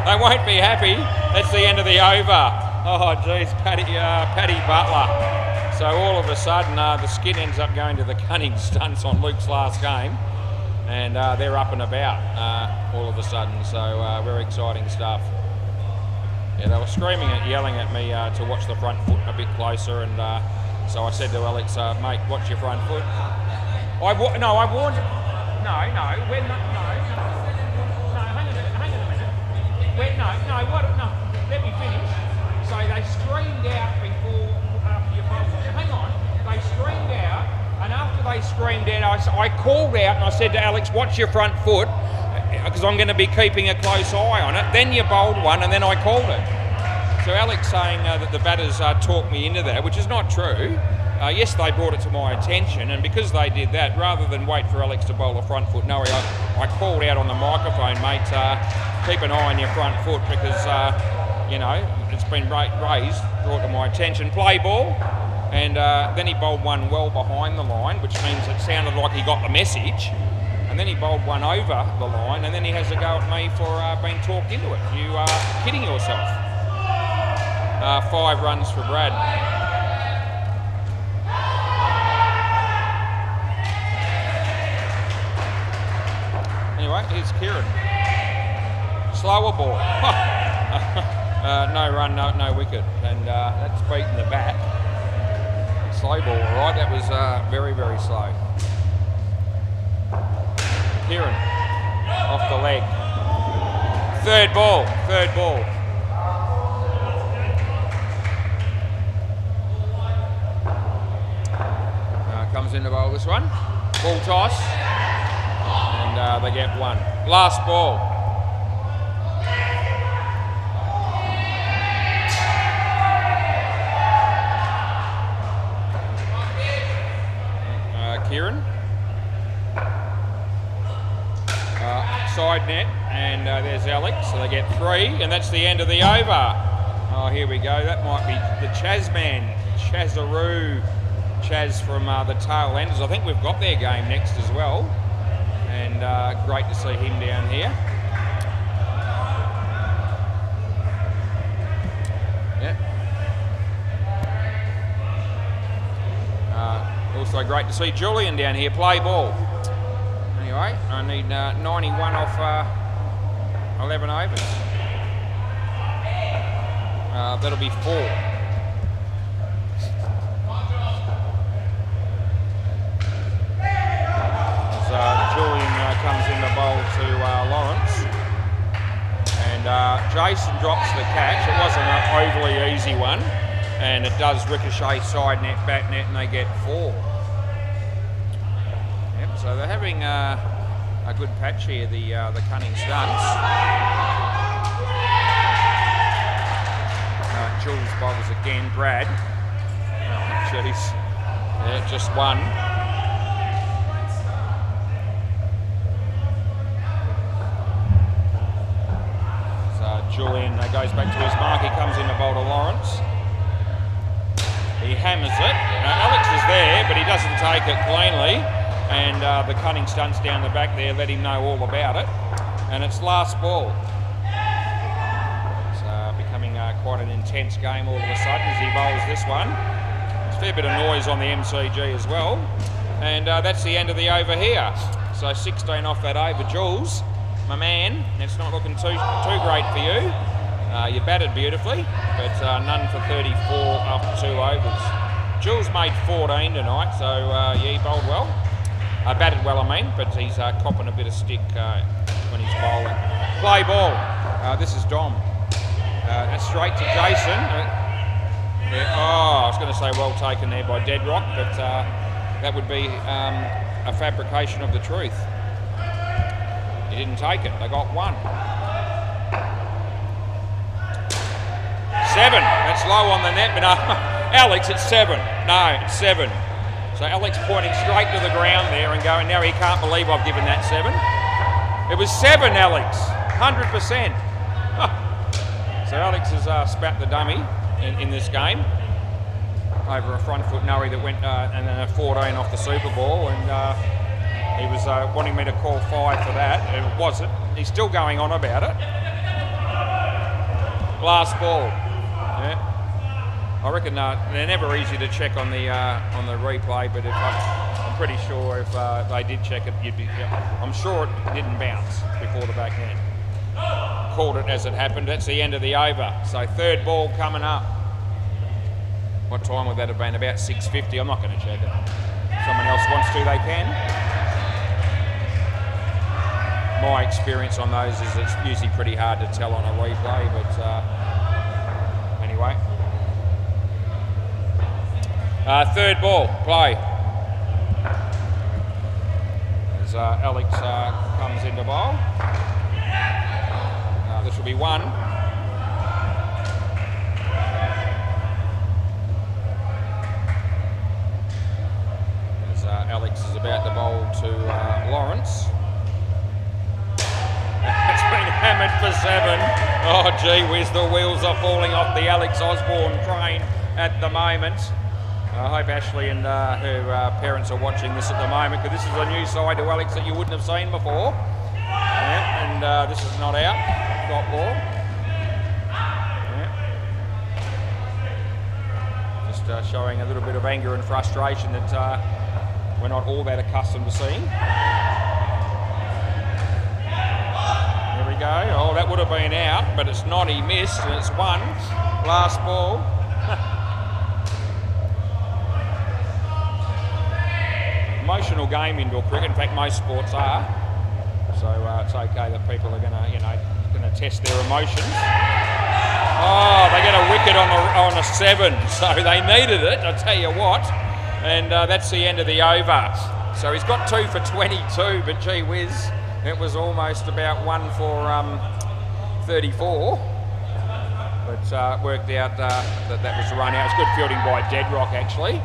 They won't be happy. That's the end of the over. Oh, geez, Paddy Butler. So all of a sudden, the skin ends up going to the cunning stunts on Luke's last game. And they're up and about all of a sudden. So very exciting stuff. Yeah, they were screaming and yelling at me to watch the front foot a bit closer. And so I said to Alex, mate, watch your front foot. I warned... No, hang on a minute. Let me finish. So they screamed out after you bowled. Hang on, they screamed out, and after they screamed out, I called out and I said to Alex, watch your front foot, because I'm going to be keeping a close eye on it. Then you bowled one, and then I called it. So Alex saying that the batters talked me into that, which is not true. Yes, they brought it to my attention, and because they did that, rather than wait for Alex to bowl the front foot, no, I called out on the microphone, mate, keep an eye on your front foot because, you know, it's been raised, brought to my attention. Play ball, and then he bowled one well behind the line, which means it sounded like he got the message, and then he bowled one over the line, and then he has a go at me for being talked into it. You are kidding yourself. 5 runs for Brad. Anyway, here's Kieran. Slower ball. No run, no wicket. And that's beaten the bat. Slow ball, all right. That was very, very slow. Kieran, off the leg. Third ball. Comes in to bowl this one. Ball toss. And they get 1. Last ball. Kieran. Side net, and there's Alex, so they get 3, and that's the end of the over. Oh, here we go. That might be the Chaz man, Chazaroo, Chaz from the tail enders. I think we've got their game next as well. And great to see him down here. Yeah. Also great to see Julian down here play ball. Anyway, I need 91 off 11 overs. That'll be 4. Julian comes in the bowl to Lawrence, and Jason drops the catch. It wasn't an overly easy one, and it does ricochet side net, back net, and they get 4. Yep, so they're having a good patch here, the cunning stunts. Jules bowls again, Brad. Oh, jeez. Yeah, just 1. Julian goes back to his mark. He comes in to bowl to Lawrence. He hammers it. Alex is there, but he doesn't take it cleanly. And the cunning stunts down the back there let him know all about it. And it's last ball. It's becoming quite an intense game all of a sudden as he bowls this one. There's a fair bit of noise on the MCG as well. And that's the end of the over here. So 16 off that over, Jules. My man, it's not looking too great for you. You batted beautifully, but none for 34 after 2 overs. Jules made 14 tonight, so yeah, he bowled well. Batted well, I mean, but he's copping a bit of stick when he's bowling. Play ball. This is Dom. That's straight to Jason. I was going to say well taken there by Deadrock, but that would be a fabrication of the truth. He didn't take it. They got 1. 7. 7. That's low on the net, but Alex, it's 7. No, it's 7. So Alex pointing straight to the ground there and going, now he can't believe I've given that 7. It was 7, Alex, 100%. So Alex has spat the dummy in this game over a front foot Noe that went and then a 14 off the Super Ball, and he was wanting me to call 5 for that. It wasn't. He's still going on about it. Last ball. Yeah. I reckon they're never easy to check on the replay, but I'm pretty sure if they did check it, I'm sure it didn't bounce before the backhand. Called it as it happened. That's the end of the over. So third ball coming up. What time would that have been? About 6:50. I'm not going to check it. If someone else wants to, they can. My experience on those is it's usually pretty hard to tell on a replay, but anyway. Third ball, play. As Alex comes into bowl. This will be 1. As Alex is about to bowl to Lawrence. It's been hammered for 7. Oh, gee whiz, the wheels are falling off the Alex Osborne train at the moment. I hope Ashley and her parents are watching this at the moment, because this is a new side to Alex that you wouldn't have seen before. Yeah, and this is not out. Got ball. Yeah. Just showing a little bit of anger and frustration that we're not all that accustomed to seeing. There we go. Oh, that would have been out, but it's not. He missed, and it's 1. Last ball. Emotional game, indoor cricket. In fact, most sports are. So it's okay that people are going to, going to test their emotions. Oh, they get a wicket on a 7, so they needed it. I tell you what, and that's the end of the over. So he's got 2 for 22, but gee whiz, it was almost about 1 for 34. But worked out that was the run out. It's good fielding by Deadrock, actually.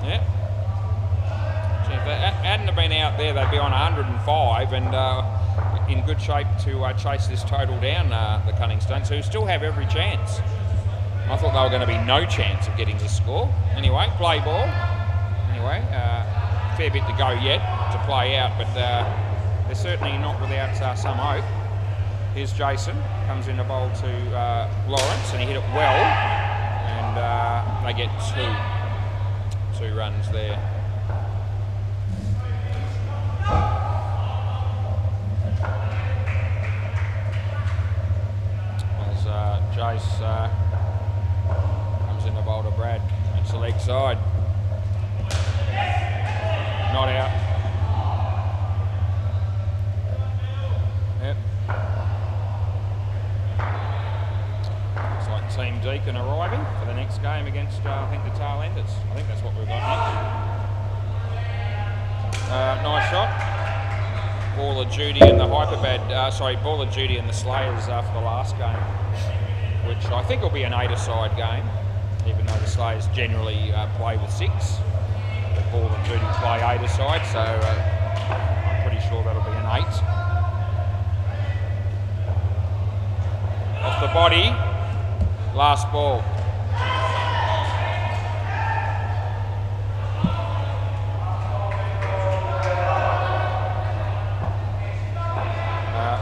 Yeah. If they hadn't have been out there, they'd be on 105 and in good shape to chase this total down, the Cunningstones, who still have every chance. I thought they were going to be no chance of getting this score. Anyway, play ball. Anyway, fair bit to go yet to play out, but they're certainly not without some hope. Here's Jason, comes in the bowl to Lawrence, and he hit it well, and they get two runs there. As Jace comes in the bowl to Brad, it's the leg side. Not out. Yep. Looks like Team Deacon arriving for the next game against, I think, the Tailenders. I think that's what we've got next. Nice shot. Ball of Judy and the Hyperbad, Ball of Judy and the Slayers for the last game, which I think will be an 8-a-side game, even though the Slayers generally play with 6. But Ball and Judy play 8-a-side, so I'm pretty sure that'll be an 8. Off the body, last ball.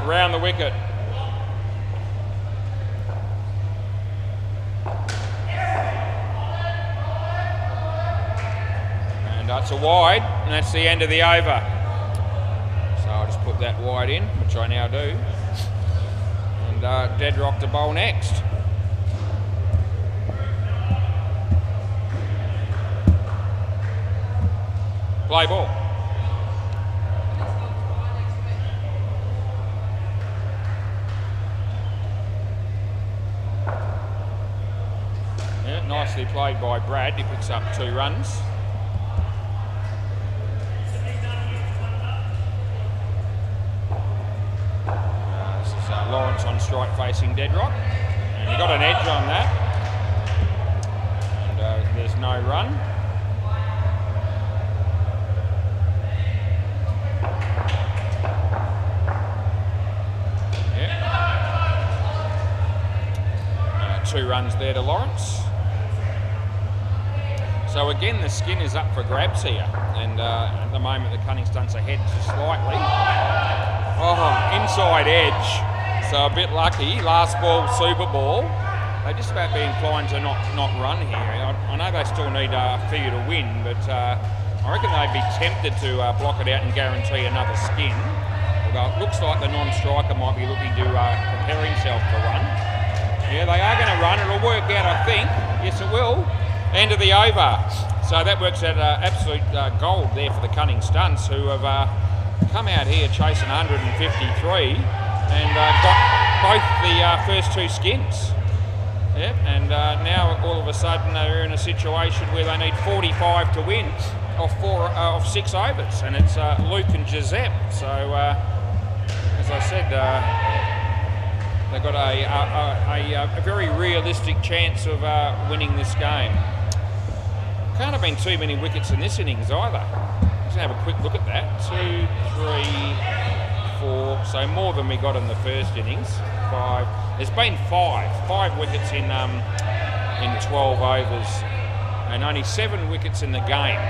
Round the wicket. And that's a wide, and that's the end of the over. So I'll just put that wide in, which I now do. And Deadrock to bowl next. Play ball. Nicely played by Brad. He picks up 2 runs. This is Lawrence on strike facing Deadrock, And he got an edge on that. And there's no run. Yeah. 2 runs there to Lawrence. So again, the skin is up for grabs here, and at the moment the Cunning Stunts ahead just slightly. Oh, inside edge, so a bit lucky. Last ball, super ball. They just about be inclined to not run here. I know they still need a few to win, but I reckon they'd be tempted to block it out and guarantee another skin. Although it looks like the non-striker might be looking to prepare himself to run. Yeah, they are going to run. It'll work out, I think. Yes, it will. End of the over. So that works out absolute gold there for the Cunning Stunts, who have come out here chasing 153 and got both the first 2 skins. Yep, and now all of a sudden they're in a situation where they need 45 to win off 6 overs, and it's Luke and Giuseppe. So as I said, they've got a very realistic chance of winning this game. Can't have been too many wickets in this innings either. Let's have a quick look at that. 2, 3, 4. So more than we got in the first innings. 5. There's been 5 wickets in 12 overs, and only 7 wickets in the game.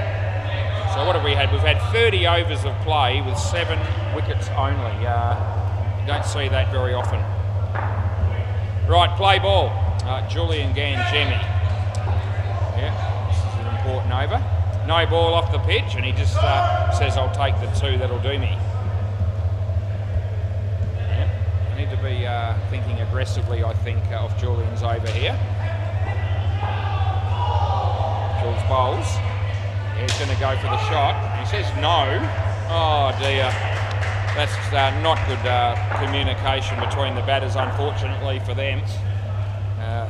So what have we had? We've had 30 overs of play with 7 wickets only. You don't see that very often. Right, play ball. Julian Gangemi. Yeah. Important over. No ball off the pitch, and he just says, I'll take the 2, that'll do me. Yeah. I need to be thinking aggressively, I think, of Julian's over here. Jules bowls. Yeah, he's going to go for the shot. He says no. Oh dear. That's not good communication between the batters, unfortunately for them.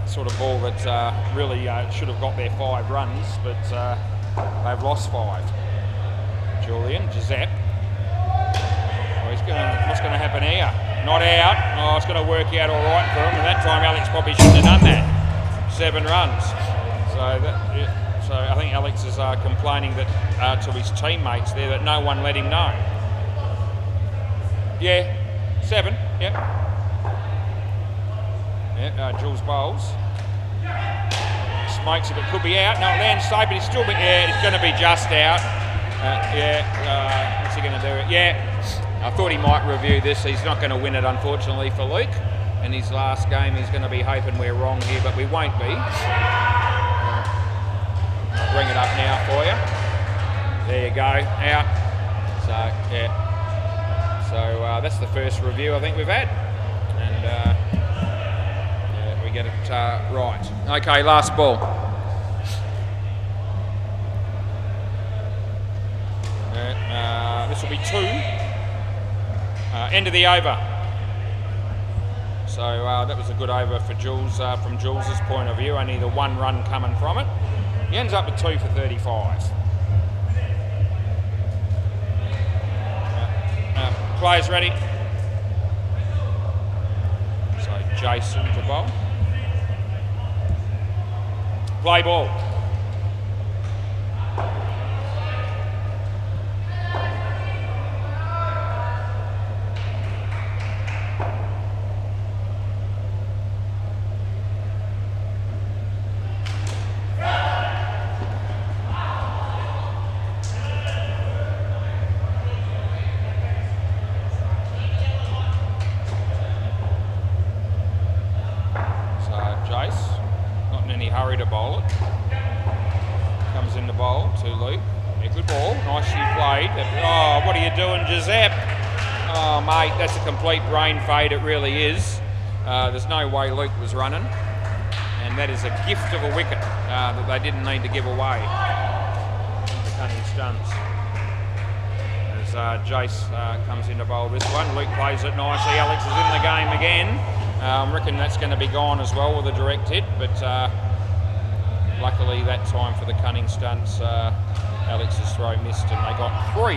Sort of ball that really should have got their 5 runs, but they've lost 5. Julian, Giuseppe. Oh, what's going to happen here? Not out. Oh, it's going to work out all right for him, and that time Alex probably shouldn't have done that. 7 runs. So I think Alex is complaining that to his teammates there that no one let him know. Yeah, 7. Yep. Yeah, Jules bowls. Smokes it, but could be out. No, it lands safe, but he's still. Yeah, it's going to be just out. What's he going to do? Yeah, I thought he might review this. He's not going to win it, unfortunately, for Luke. In his last game, he's going to be hoping we're wrong here, but we won't be. I'll bring it up now for you. There you go, out. So yeah. So that's the first review I think we've had, and. Get it right. Okay, last ball. This will be 2. End of the over. So that was a good over for Jules from Jules's point of view. Only the 1 run coming from it. He ends up with 2 for 35. Players ready. So Jason to bowl. Play ball. Hurry to bowl it. Comes in the bowl to Luke. Yeah, good ball. Nicely played. Oh, what are you doing, Giuseppe? Oh, mate, that's a complete brain fade. It really is. There's no way Luke was running. And that is a gift of a wicket that they didn't need to give away. The Cunning Stunts. As Jace comes in to bowl this one. Luke plays it nicely. Alex is in the game again. I reckon that's going to be gone as well with a direct hit, but luckily that time for the Cunning Stunts, Alex's throw missed and they got 3.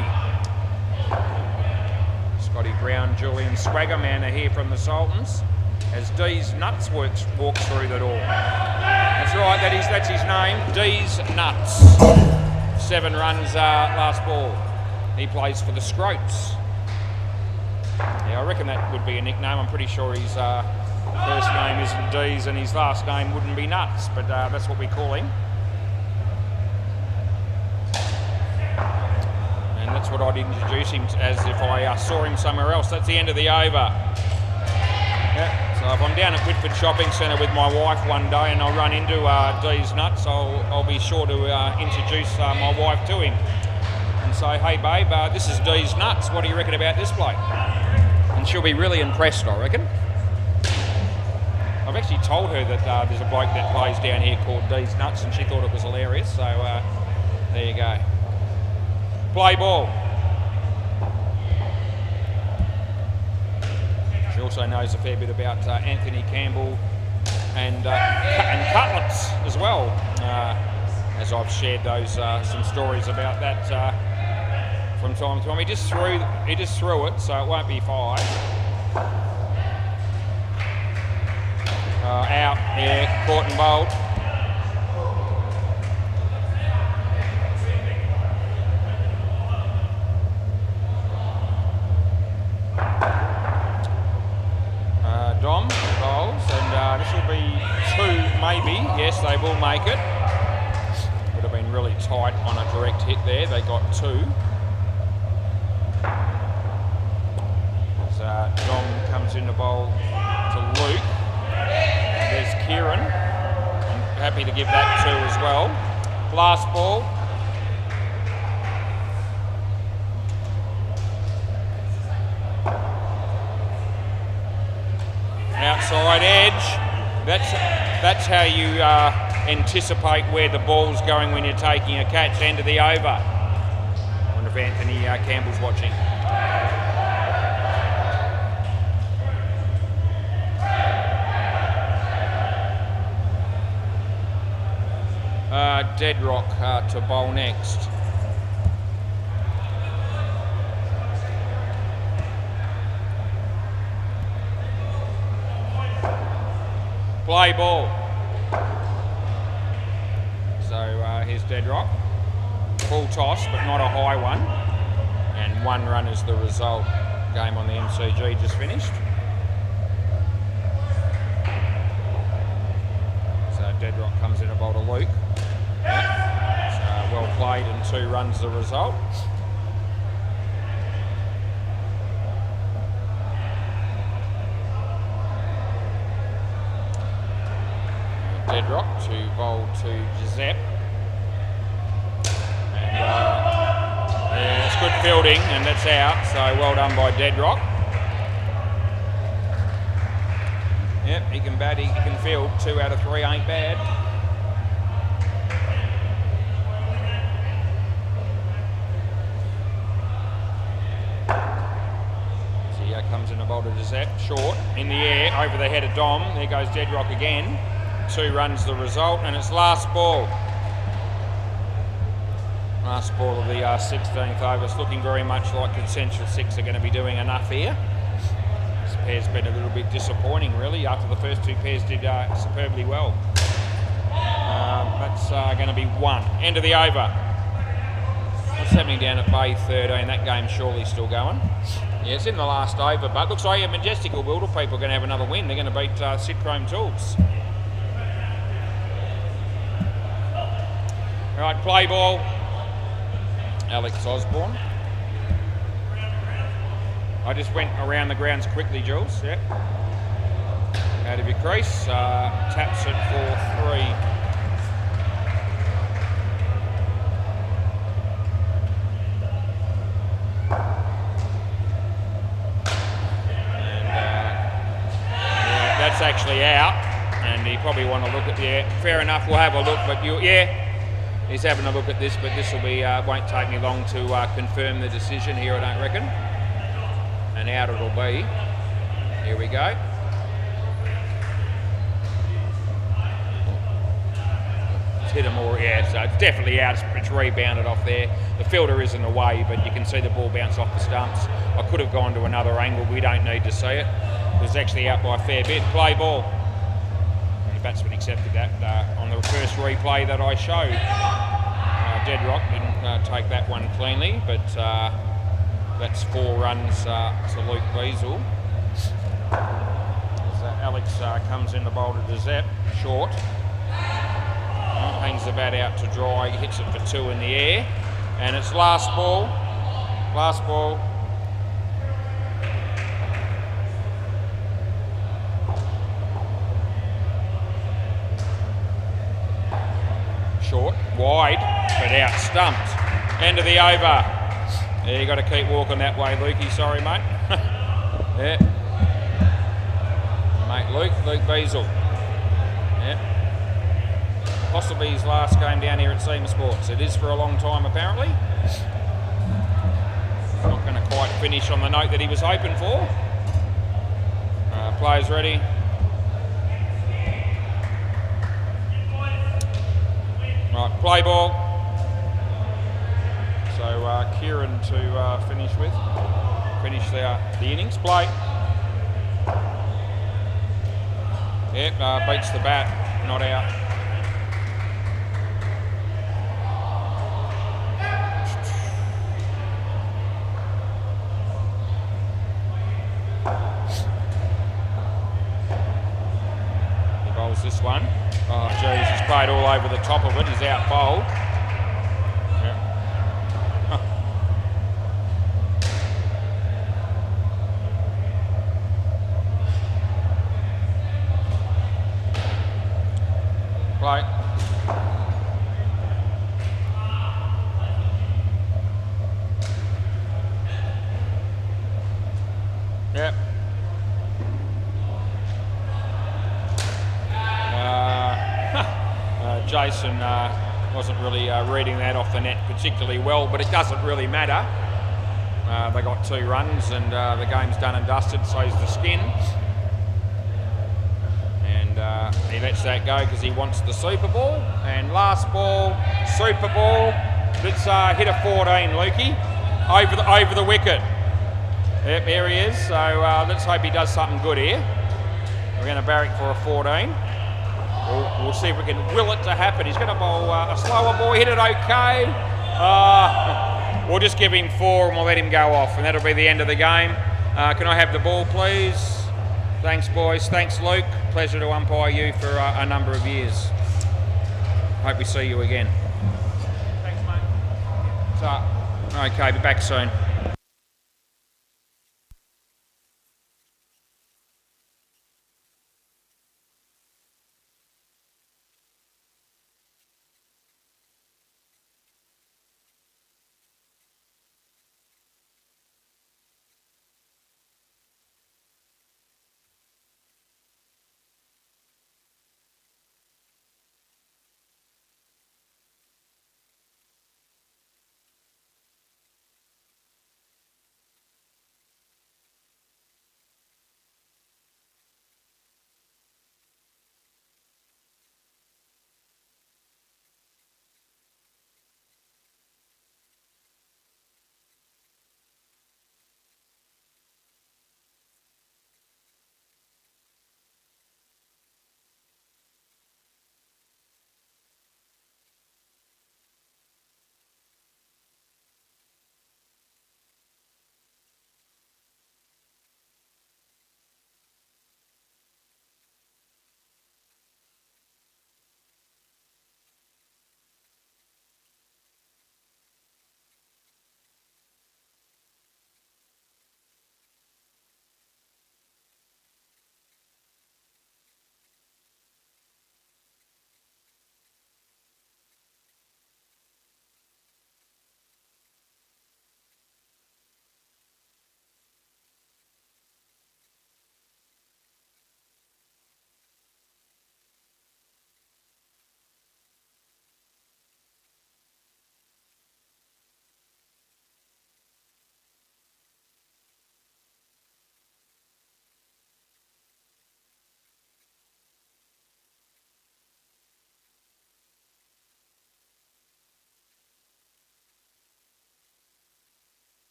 Scotty Brown, Julian Swaggerman are here from the Sultans. as D's Nuts walks through the door. That's right, that's his name, D's Nuts. 7 runs last ball. He plays for the Scroats. Yeah, I reckon that would be a nickname. I'm pretty sure his first name isn't D's and his last name wouldn't be Nuts, but that's what we call him. And that's what I'd introduce him as if I saw him somewhere else. That's the end of the over. Yeah, so if I'm down at Whitford Shopping Centre with my wife one day and I run into D's Nuts, I'll be sure to introduce my wife to him and say, hey babe, this is D's Nuts. What do you reckon about this bloke? And she'll be really impressed, I reckon. I've actually told her that there's a bloke that plays down here called D's Nuts and she thought it was hilarious, so there you go. Play ball. She also knows a fair bit about Anthony Campbell and cutlets as well, as I've shared those some stories about that from time to time. He just threw it, so it won't be 5. Out, yeah, caught and bowled. Dom bowls, and this will be 2 maybe. Yes, they will make it. Would have been really tight on a direct hit there. They got 2. So Dom comes in to bowl to Luke. There's Kieran. I'm happy to give that 2 as well. Last ball. Outside edge. That's how you anticipate where the ball's going when you're taking a catch. End of the over. I wonder if Anthony Campbell's watching. Deadrock to bowl next. Play ball. So here's Deadrock. Full toss, but not a high one. And 1 run is the result. Game on the MCG just finished. So Deadrock comes in to bowl to Luke. So well played and 2 runs the result. Deadrock to bowl to Giuseppe. And yeah, it's good fielding and that's out, so well done by Deadrock. Yep, he can bat, he can field. 2 out of 3 ain't bad. So here comes in the bowl to Giuseppe, short, in the air, over the head of Dom. There goes Deadrock again. 2 runs the result, and it's last ball. Last ball of the 16th over. It's looking very much like consensus 6 are going to be doing enough here. This pair's been a little bit disappointing, really, after the first 2 pairs did superbly well. That's going to be 1. End of the over. What's happening down at Bay 13? That game's surely still going. Yeah, it's in the last over, but looks like Majestical Wilder people are going to have another win. They're going to beat Sidchrome Tools. Right, play ball. Alex Osborne. I just went around the grounds quickly, Jules. Yep. Out of your crease. Taps it for 3. And yeah, that's actually out. And you probably want to look at fair enough. We'll have a look, but he's having a look at this, but this will be won't take me long to confirm the decision here, I don't reckon. And out it'll be. Here we go. It's hit him all, yeah, so it's definitely out. It's rebounded off there. The fielder isn't away, but you can see the ball bounce off the stumps. I could have gone to another angle. We don't need to see it. was actually out by a fair bit. Play ball. And the batsman accepted that on the first replay that I showed. Deadrock didn't take that one cleanly, but that's 4 runs to Luke Beazle. As Alex comes in the boulder to Zep, short. Hangs the bat out to dry, hits it for 2 in the air. And it's last ball. Last ball. Short, wide, but out, stumped. End of the over. Yeah, you got to keep walking that way, Lukey. Sorry, mate. Yeah. Mate, Luke Beazle. Yeah. Possibly his last game down here at SEMA Sports. It is for a long time, apparently. Not going to quite finish on the note that he was hoping for. Players ready. Right, play ball. So Kieran to finish the innings. Play. Yep, beats the bat, not out. He bowls this one. Oh, geez, he's played all over the top of it. He's out bowled. Yeah. Play. Yep. Jason wasn't really reading that off the net particularly well, but it doesn't really matter. They got 2 runs and the game's done and dusted, so's the skin. And he lets that go because he wants the Super Ball. And last ball, Super Ball. Let's hit a 14, Lukey. Over the wicket. Yep, there he is. So let's hope he does something good here. We're going to barrack for a 14. We'll see if we can will it to happen. He's going to bowl a slower ball, hit it okay. We'll just give him 4 and we'll let him go off, and that'll be the end of the game. Can I have the ball, please? Thanks, boys. Thanks, Luke. Pleasure to umpire you for a number of years. Hope we see you again. Thanks, mate. So, okay, be back soon.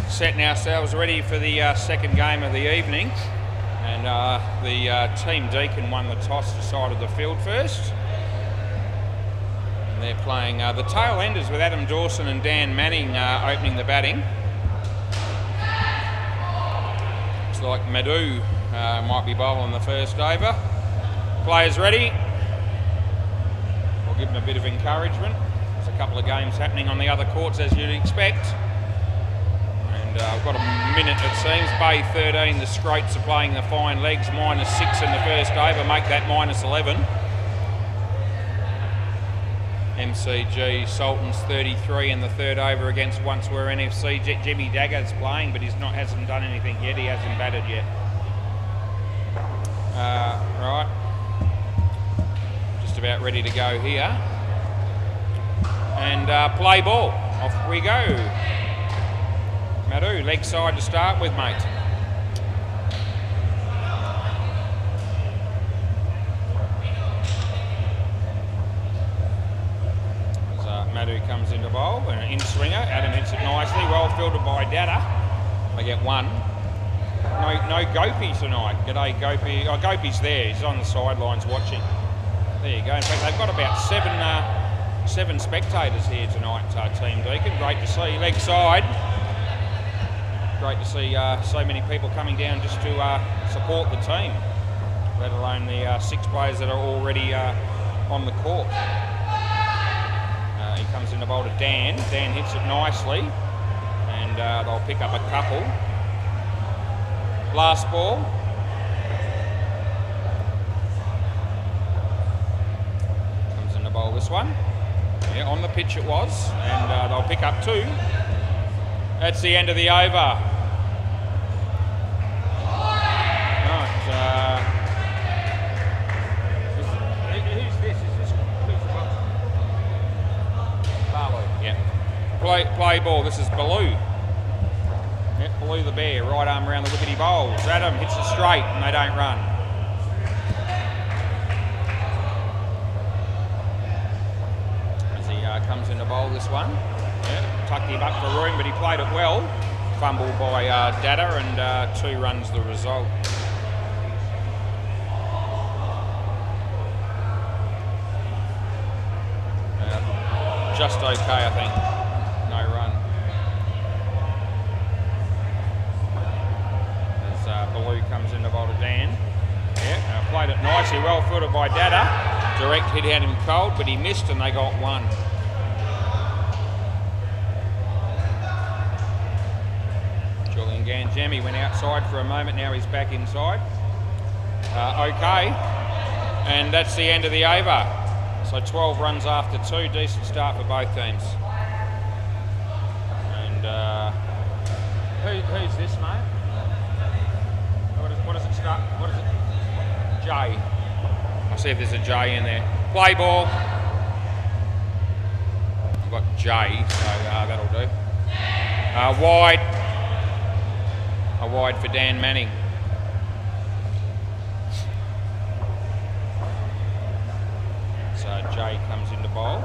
setting ourselves ready for the second game of the evening, and the Team Deacon won the toss, decided the field first. And they're playing the tail enders with Adam Dawson and Dan Manning opening the batting. Looks like Madhu might be bowling the first over. Players ready. We'll give them a bit of encouragement. There's a couple of games happening on the other courts as you'd expect. And we've got a minute it seems. Bay 13, the Scrates are playing the fine legs, -6 in the first over, make that -11. MCG Sultan's 33 in the third over against once were NFC. Jimmy Dagger's playing, but hasn't done anything yet. He hasn't batted yet. Right, just about ready to go here. And play ball. Off we go. Madhu, leg side to start with, mate. Madhu comes into bowl, and an in-swinger. Adam hits it nicely, well fielded by Dada. They get one. No Gopi tonight. G'day Gopi. Oh, Gopi's there. He's on the sidelines watching. There you go. In fact, they've got about seven spectators here tonight, Team Deacon. Great to see. Leg side. Great to see so many people coming down just to support the team, let alone the 6 players that are already on the court. He comes in the bowl to Dan. Dan hits it nicely, and they'll pick up a couple. Last ball. Comes in the bowl this one. Yeah, on the pitch it was, and they'll pick up 2. That's the end of the over. Right. Who's this? Who's the box? Barlow. Yeah. Play ball. This is Baloo. Yep, Baloo the bear. Right arm around the wickety bowls. Adam hits it straight, and they don't run. As he comes in the bowl, this one. Yeah, tucked him up for room, but he played it well. Fumble by Dada, and 2 runs the result. Just okay, I think. No run. As Baloo comes in the bowl to Dan. Yeah, played it nicely, well footed by Dada. Direct hit had him cold, but he missed, and they got 1. Julian Ganjami went outside for a moment, now he's back inside. Okay, and that's the end of the over. So 12 runs after 2, decent start for both teams. And who's this, mate? What does it start? What is it? J. I'll see if there's a J in there. Play ball. I've got J, so that'll do. Wide. A wide for Dan Manning. Jay comes into bowl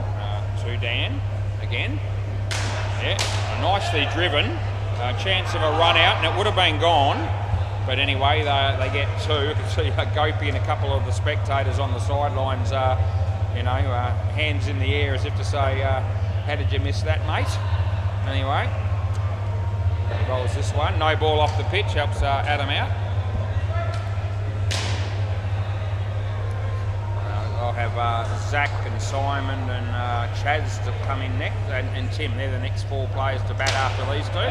to Dan again. Yeah, nicely driven. Chance of a run out, and it would have been gone. But anyway, they get 2. You can see Gopi and a couple of the spectators on the sidelines, hands in the air as if to say, how did you miss that, mate? Anyway, he bowls this one. No ball off the pitch, helps Adam out. I'll have Zach and Simon and Chaz to come in next, and Tim. They're the next 4 players to bat after these 2.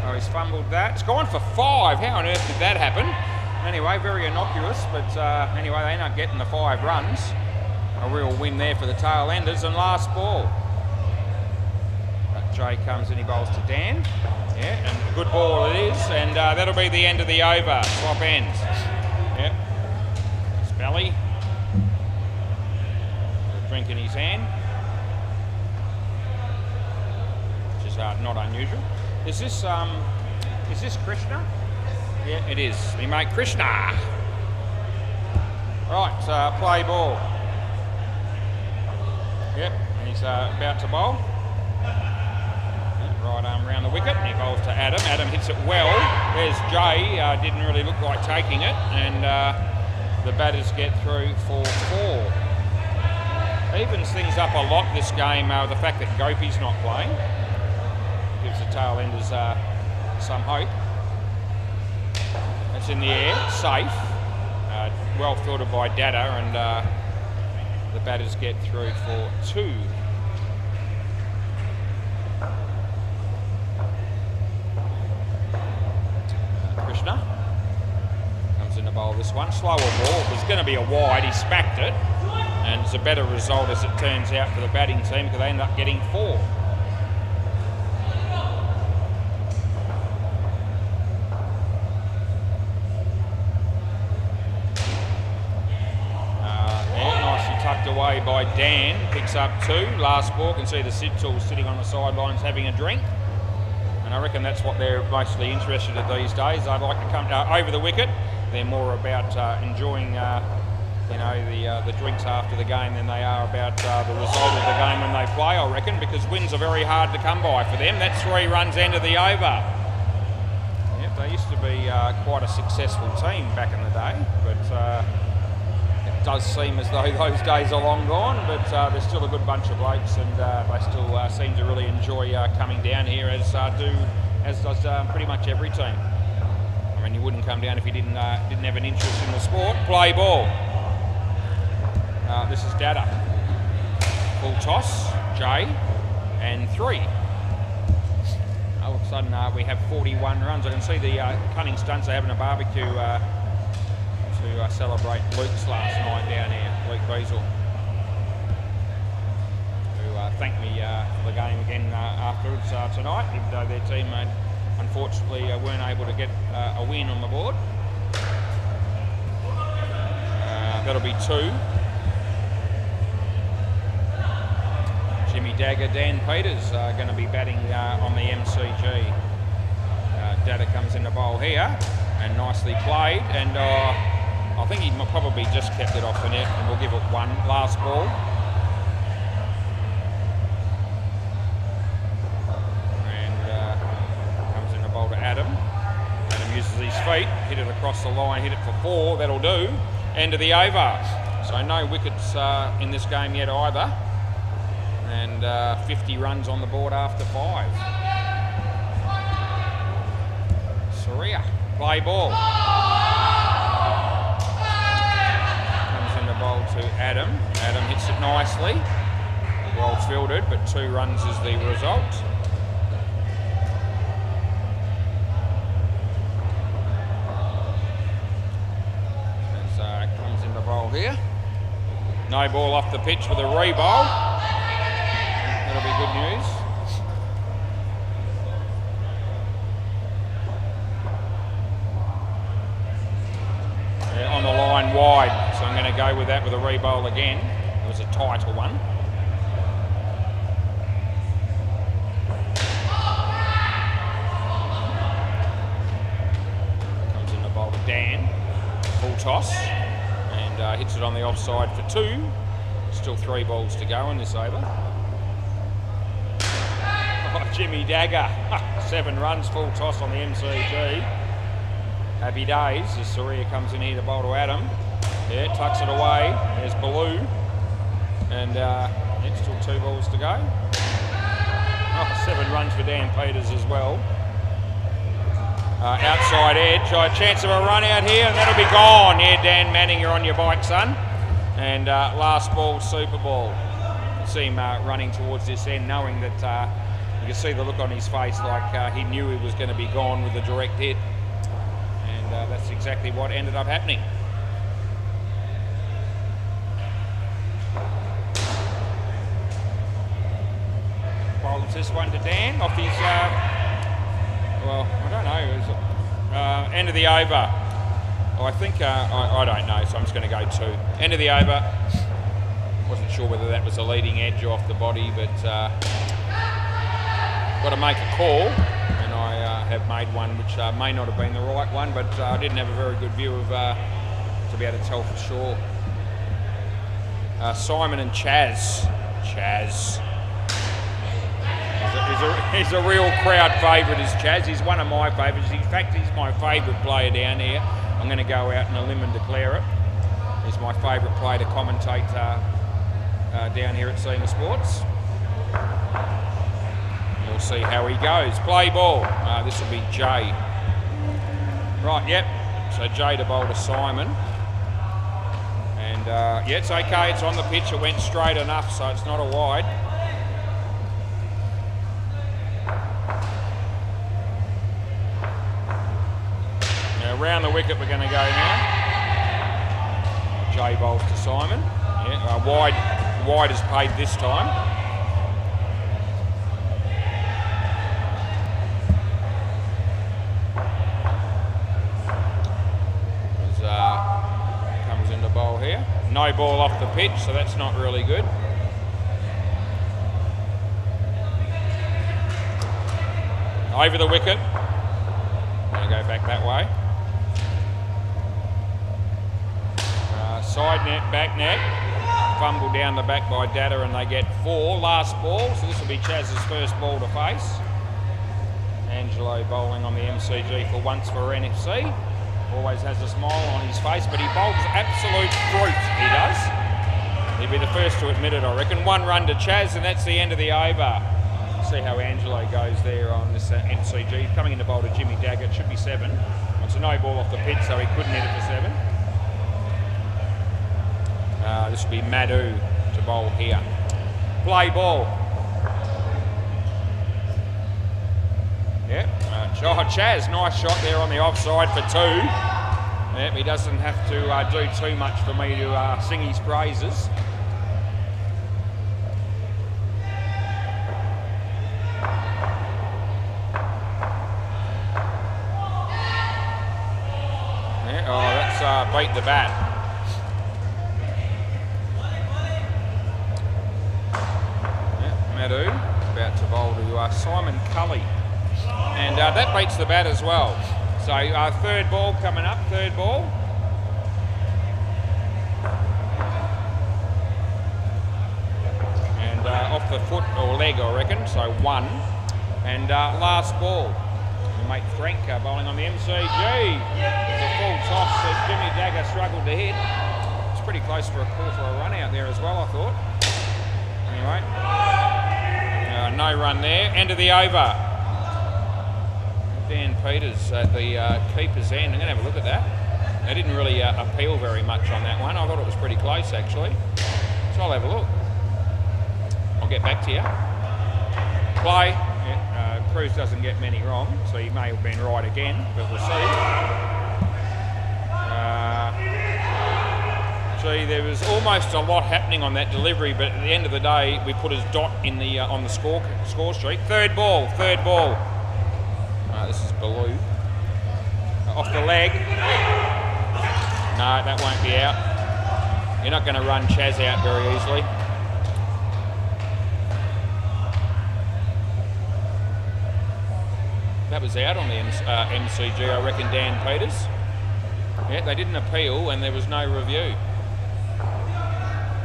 Oh, he's fumbled that. It's gone for 5. How on earth did that happen? Anyway, very innocuous, but anyway, they end up getting the 5 runs. A real win there for the tail enders. And last ball. Jay comes in, he bowls to Dan. Yeah, and a good ball it is, and that'll be the end of the over. Swap ends. Yep. Spelly. Drink in his hand, which is not unusual. Is this Krishna? Yeah, it is. We make Krishna. Right, play ball. Yep, and he's about to bowl. Yeah, right arm round the wicket, and he bowls to Adam. Adam hits it well. There's Jay, didn't really look like taking it, and the batters get through for 4. Evens things up a lot this game, the fact that Gopi's not playing. Gives the tail enders some hope. It's in the air, safe. Well fielded by Dada, and the batters get through for 2. Krishna comes in to bowl this one. Slower ball. It was going to be a wide. He smacked it. And it's a better result, as it turns out, for the batting team, because they end up getting 4. Nicely tucked away by Dan. Picks up 2. Last ball. Can see the Sidtools sitting on the sidelines having a drink. And I reckon that's what they're mostly interested in these days. They'd like to come over the wicket. They're more about enjoying the drinks after the game than they are about the result of the game when they play, I reckon, because wins are very hard to come by for them. That's 3 runs end of the over. Yep, they used to be quite a successful team back in the day, but it does seem as though those days are long gone, but they're still a good bunch of blokes, and they still seem to really enjoy coming down here, as does pretty much every team. I mean, you wouldn't come down if you didn't have an interest in the sport. Play ball. This is Dada. Full toss, Jay, and 3. All of a sudden we have 41 runs. I can see the Cunning Stunts are having a barbecue to celebrate Luke's last night down here, Luke Beazle, who thanked me for the game again afterwards tonight, even though their team unfortunately weren't able to get a win on the board. That'll be 2. Jimmy Dagger, Dan Peters are going to be batting on the MCG. Dada comes in the bowl here, and nicely played, and I think he probably just kept it off the net, and we'll give it 1. Last ball. And comes in the bowl to Adam. Adam uses his feet, hit it across the line, hit it for 4, that'll do. End of the over. So no wickets in this game yet either. And 50 runs on the board after 5. Surya, play ball. Comes in the bowl to Adam. Adam hits it nicely. Well fielded, but 2 runs is the result. As comes in the bowl here. No ball off the pitch with a re-bowl. That'll be good news. Yeah, on the line wide, so I'm going to go with that with a re-bowl again. It was a tighter one. Comes in the bowl to Dan. Full toss. And hits it on the offside for 2. Still 3 balls to go in this over. Jimmy Dagger, 7 runs, full toss on the MCG. Happy days as Surya comes in here to bowl to Adam. Yeah, tucks it away. There's Baloo. And it's still 2 balls to go. 7 runs for Dan Peters as well. Outside edge, a chance of a run out here, and that'll be gone. Yeah, Dan Manning, you're on your bike, son. And last ball, super ball. You see him running towards this end, knowing that you can see the look on his face like he knew he was going to be gone with a direct hit. And that's exactly what ended up happening. Bowls this one to Dan off his, well, I don't know, it was, end of the over. I think, I don't know, so I'm just going to go 2. End of the over. Wasn't sure whether that was a leading edge off the body, but got to make a call, and I have made one which may not have been the right one, but I didn't have a very good view of to be able to tell for sure. Simon and Chaz. Chaz. He's a real crowd favourite, is Chaz. He's one of my favourites. In fact, he's my favourite player down here. I'm going to go out on a limb and declare it. He's my favourite player to commentate down here at Seymour Sports. We'll see how he goes. Play ball. This will be Jay. Right, yep. So Jay to bowl to Simon. And yeah, it's okay. It's on the pitch. It went straight enough, so it's not a wide. Now, around the wicket we're going to go now. Jay bowls to Simon. Yeah, wide is paid this time. Comes into bowl here. No ball off the pitch, so that's not really good. Over the wicket. Going to go back that way. Side net, back net. Fumble down the back by Data and they get 4. Last ball, so this will be Chaz's first ball to face. Angelo bowling on the MCG for once for NFC. Always has a smile on his face, but he bowls absolute fruit, he does. He'll be the first to admit it, I reckon. 1 run to Chaz, and that's the end of the over. See how Angelo goes there on this MCG. Coming in to bowl to Jimmy Daggett, should be 7. It's a no ball off the pitch, so he couldn't hit it for 7. This will be Madhu to bowl here. Play ball. Yep. Chaz, nice shot there on the offside for 2. Yep, he doesn't have to do too much for me to sing his praises. Yeah, oh, that's beat the bat. Madhu about to bowl to Simon Cully. And that beats the bat as well. So third ball coming up, third ball. And off the foot or leg, I reckon, so 1. And last ball. My mate Frank bowling on the MCG. It's a full toss that Jimmy Dagger struggled to hit. It's pretty close for a call for a run out there as well, I thought. Anyway, no run there. End of the over. Dan Peters at the keeper's end. I'm going to have a look at that. They didn't really appeal very much on that one. I thought it was pretty close, actually. So I'll have a look. I'll get back to you. Play. Yeah, Cruz doesn't get many wrong, so he may have been right again, but we'll see. Gee, there was almost a lot happening on that delivery, but at the end of the day, we put his dot in the on the score sheet. Third ball. This is Baloo. Off the leg. No, that won't be out. You're not going to run Chaz out very easily. That was out on the MCG, I reckon, Dan Peters. Yeah, they didn't appeal and there was no review.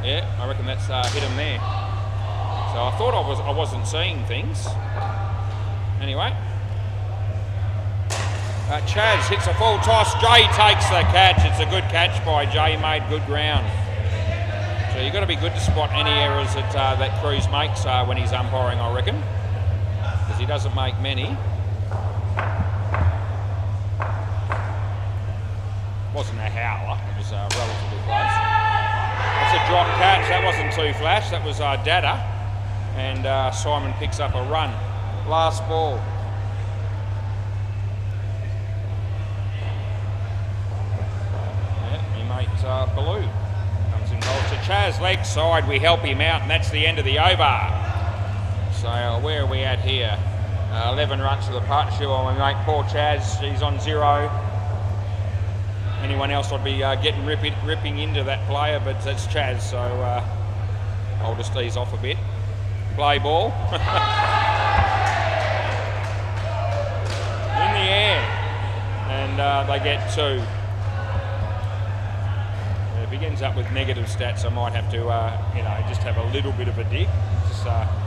Yeah, I reckon that's hit him there. So I thought I wasn't seeing things. Anyway. Chaz hits a full toss. Jay takes the catch. It's a good catch by Jay. Made good ground. So you've got to be good to spot any errors that Cruz makes when he's umpiring, I reckon, because he doesn't make many. Wasn't a howler. It was relatively close. That's a drop catch. That wasn't too flash. That was Dada, and Simon picks up a run. Last ball. Baloo comes in goal to Chaz, leg side. We help him out, and that's the end of the over. So where are we at here? 11 runs to the partnership on my mate Paul Chaz. He's on 0. Anyone else I'd be getting ripping into that player, but that's Chaz, so I'll just ease off a bit. Play ball. In the air, and they get 2. If he ends up with negative stats, I might have to, just have a little bit of a dig. Just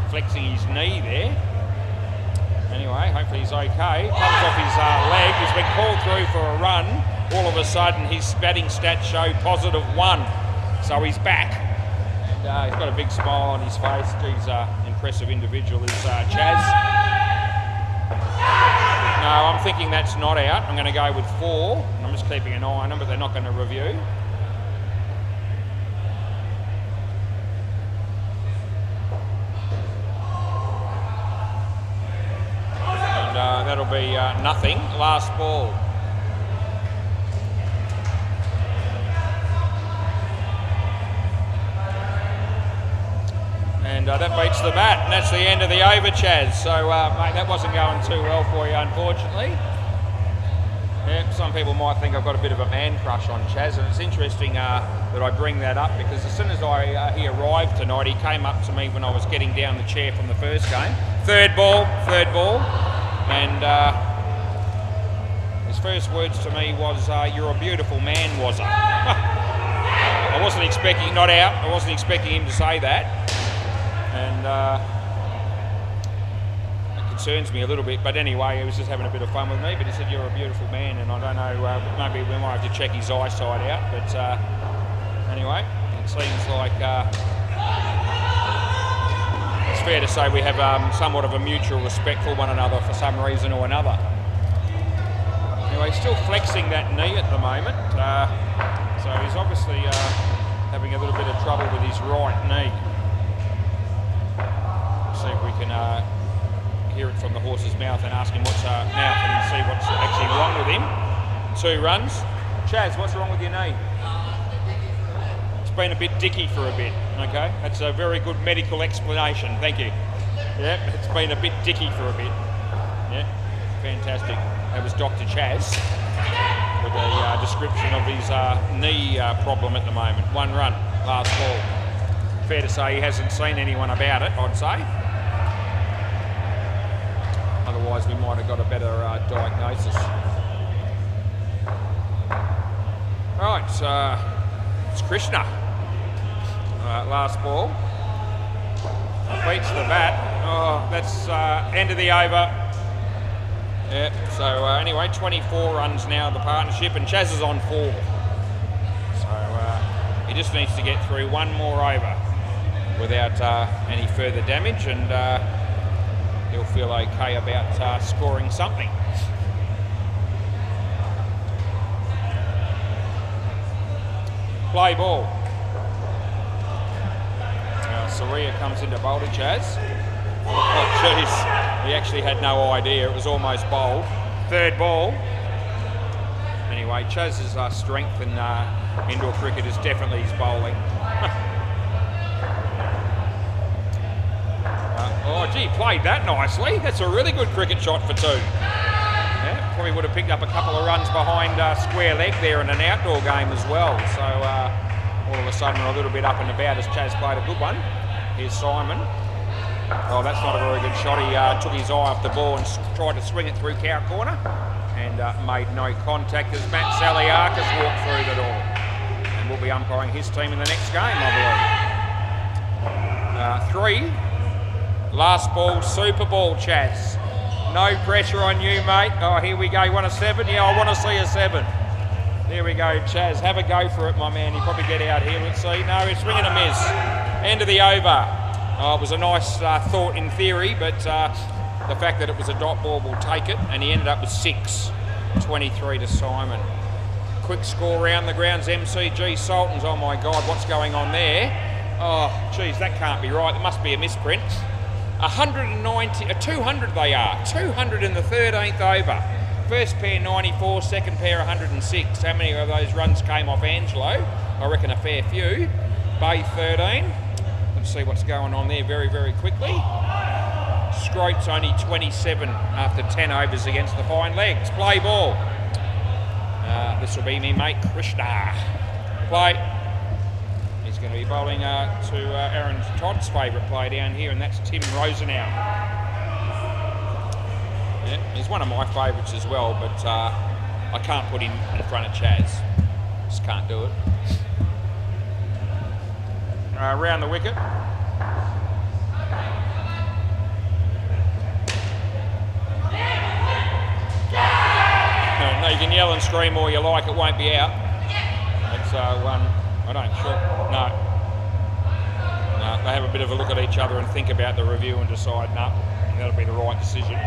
flexing his knee there. Anyway, hopefully he's okay. Comes off his leg. He's been called through for a run. All of a sudden, his batting stats show +1. So he's back. And he's got a big smile on his face. He's an impressive individual, is Chaz. No, I'm thinking that's not out. I'm going to go with 4. I'm just keeping an eye on them, but they're not going to review. That'll be nothing. Last ball. And that beats the bat, and that's the end of the over, Chaz. So, mate, that wasn't going too well for you, unfortunately. Yeah, some people might think I've got a bit of a man crush on Chaz, and it's interesting that I bring that up because as soon as he arrived tonight, he came up to me when I was getting down the chair from the first game. Third ball. And his first words to me was, "You're a beautiful man, was I?" I wasn't expecting, not out, I wasn't expecting him to say that. And it concerns me a little bit. But anyway, he was just having a bit of fun with me. But he said, "You're a beautiful man," and I don't know, maybe we might have to check his eyesight out. But anyway, it seems like it's fair to say we have somewhat of a mutual respect for one another for some reason or another. Anyway, still flexing that knee at the moment, so he's obviously having a little bit of trouble with his right knee. See if we can hear it from the horse's mouth and ask him what's and see what's actually wrong with him. 2 runs. Chaz, what's wrong with your knee? Been a bit dicky for a bit. Okay, that's a very good medical explanation. Thank you. Yeah, it's been a bit dicky for a bit. Yeah, fantastic. That was Dr. Chaz with a description of his knee problem at the moment. 1 run, last ball. Fair to say he hasn't seen anyone about it, I'd say. Otherwise, we might have got a better diagnosis. Right, it's Krishna. Last ball. Beats the bat. Oh, that's end of the over. Yeah, so anyway, 24 runs now the partnership, and Chaz is on 4. So he just needs to get through 1 more over without any further damage, and he'll feel okay about scoring something. Play ball. Saria comes into bowler, Chaz. Oh, jeez. He actually had no idea. It was almost bowled. 3rd ball. Anyway, Chaz's strength in indoor cricket is definitely his bowling. Oh, gee, played that nicely. That's a really good cricket shot for 2. Yeah, probably would have picked up a couple of runs behind square leg there in an outdoor game as well. So all of a sudden we're a little bit up and about as Chaz played a good one. Here's Simon. Oh, that's not a very good shot. He took his eye off the ball and tried to swing it through cow corner and made no contact as Matt Saliakis walked through the door. And we'll be umpiring his team in the next game, I believe. 3. Last ball, Super Ball, Chaz. No pressure on you, mate. Oh, here we go. You want a 7? Yeah, I want to see a 7. There we go, Chaz. Have a go for it, my man. He'll probably get out here. Let's see. No, it's swing and a miss. End of the over. Oh, it was a nice thought in theory, but the fact that it was a dot ball will take it, and he ended up with 6. 23 to Simon. Quick score round the grounds, MCG Sultans. Oh my God, what's going on there? Oh, geez, that can't be right. It must be a misprint. 190, 200 they are. 200 in the 13th over. First pair 94, second pair 106. How many of those runs came off Angelo? I reckon a fair few. Bay 13. Let's see what's going on there very, very quickly. Scrope's only 27 after 10 overs against the fine legs. Play ball. This will be me mate Krishna. Play. He's going to be bowling to Aaron Todd's favourite player down here, and that's Tim Rosenau. Yeah, he's one of my favourites as well, but I can't put him in front of Chaz. Just can't do it. Round the wicket. and scream all you like, it won't be out. It's one, I don't, sure, no. No, they have a bit of a look at each other and think about the review and decide, no, that'll be the right decision.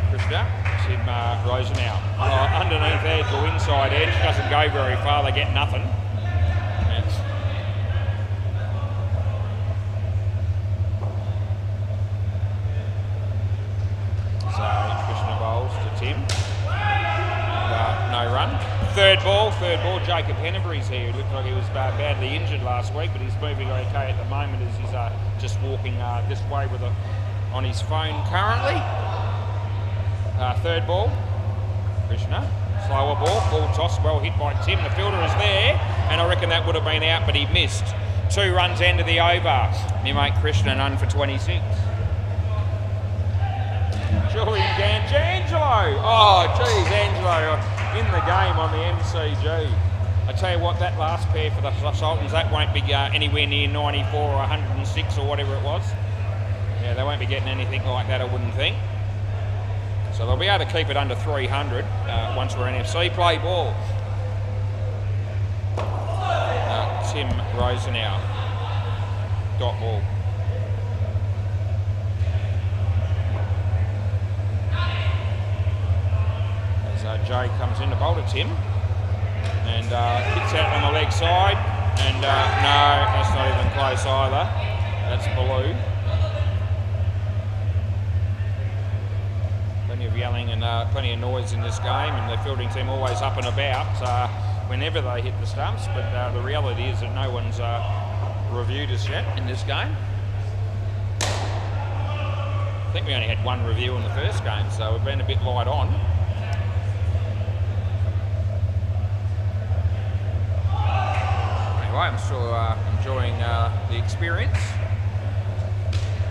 Krishna, Tim Rosenau. Underneath edge or inside edge, doesn't go very far, they get nothing. So Krishna bowls to Tim. And, no run. Third ball, Jacob Henneberry's here. It looked like he was badly injured last week, but he's moving okay at the moment as he's just walking this way with on his phone currently. Third ball, Krishna. Slower ball, full toss, well hit by Tim. The fielder is there, and I reckon that would have been out, but he missed. 2 runs end of the over. New mate Krishna, none for 26. Julian Angelo. Oh, geez, Angelo in the game on the MCG. I tell you what, that last pair for the Sultans, that won't be anywhere near 94 or 106 or whatever it was. Yeah, they won't be getting anything like that, I wouldn't think. So they'll be able to keep it under 300 once we're NFC. Play ball. Tim Rosenau. Dot ball. Jay comes in to bowl to Tim and hits out on the leg side, and no, that's not even close either. That's blue. Plenty of yelling and plenty of noise in this game, and the fielding team always up and about whenever they hit the stumps, but the reality is that no one's reviewed us yet in this game. I think we only had 1 review in the first game, so we've been a bit light on. I'm still enjoying the experience.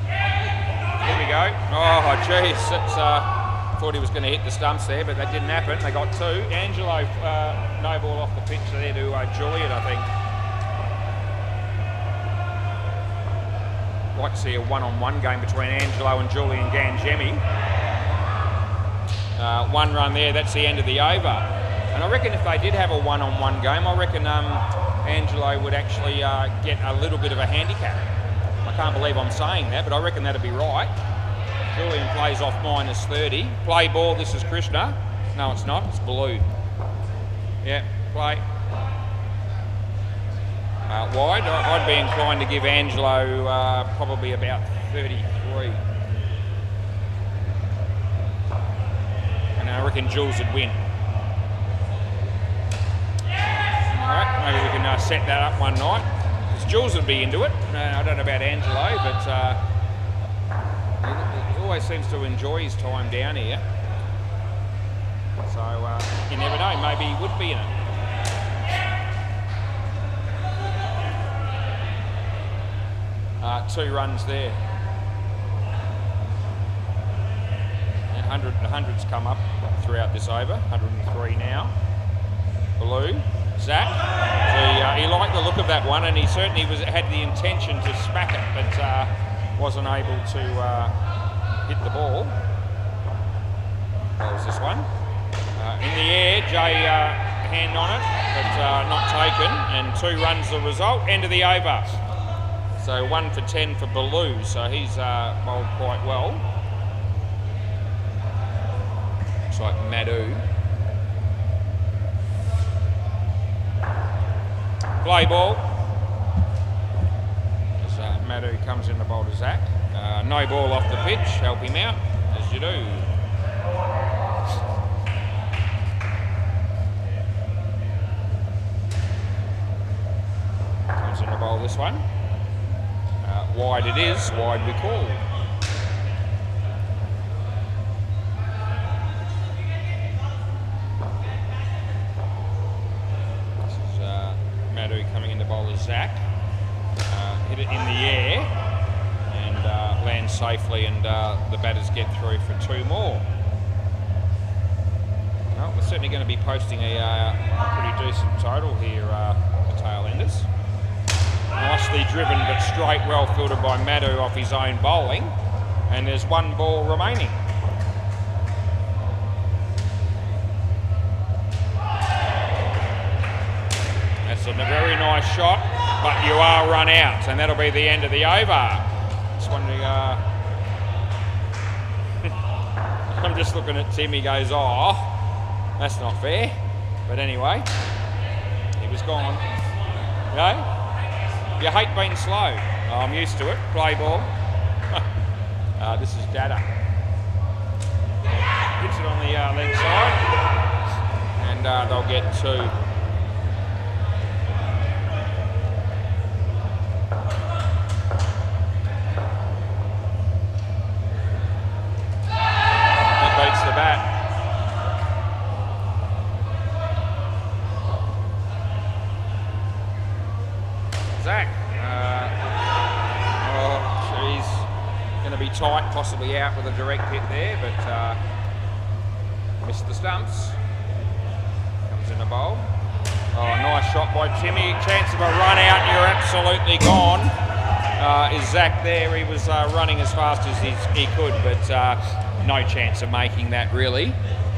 Here we go. Oh, jeez. Thought he was going to hit the stumps there, but that didn't happen. They got 2. Angelo, no ball off the pitch there to Julian, I think. Like to see a one-on-one game between Angelo and Julian Gangemi. 1 run there, that's the end of the over. And I reckon if they did have a one-on-one game, I reckon Angelo would actually get a little bit of a handicap. I can't believe I'm saying that, but I reckon that'd be right. Julian plays off -30. Play ball, this is Krishna. No, it's not, it's blue. Yeah, play. Wide, I'd be inclined to give Angelo probably about 33. And I reckon Jules would win. Alright, maybe we can set that up one night, because Jules would be into it. I don't know about Angelo, but he always seems to enjoy his time down here. So you never know, maybe he would be in it. Two runs there. And the hundreds come up throughout this over, 103 now. Blue. Zach, he liked the look of that one, and he certainly had the intention to smack it, but wasn't able to hit the ball. That was this one. In the air, Jay hand on it, but not taken, and 2 runs the result. End of the over. So 1 for 10 for Baloo, so he's bowled quite well. Looks like Madhu. Play ball. As Madhu comes in the bowl to Zach. No ball off the pitch, help him out, as you do. Comes in the bowl this one. Wide it is, wide we call. Coming in to bowl is Zach. Hit it in the air and lands safely, and the batters get through for 2 more. Well, we're certainly going to be posting a pretty decent total here, the tail enders. Nicely driven but straight, well fielded by Madhu off his own bowling, and there's 1 ball remaining. nice shot, but you are run out, and that'll be the end of the over. Just wondering, I'm just looking at Tim, he goes, oh, that's not fair. But anyway, he was gone. You know, you hate being slow. Oh, I'm used to it. Play ball. This is Data. Hits it on the left side, and they'll get 2. That beats the bat. Zach. Oh, geez. Going to be tight, possibly out with a direct hit there, but missed the stumps. Comes in the bowl. Oh, nice shot by Timmy. Chance of a run out, you're absolutely gone. Is Zach there? He was running as fast as he could, but no chance of making that really.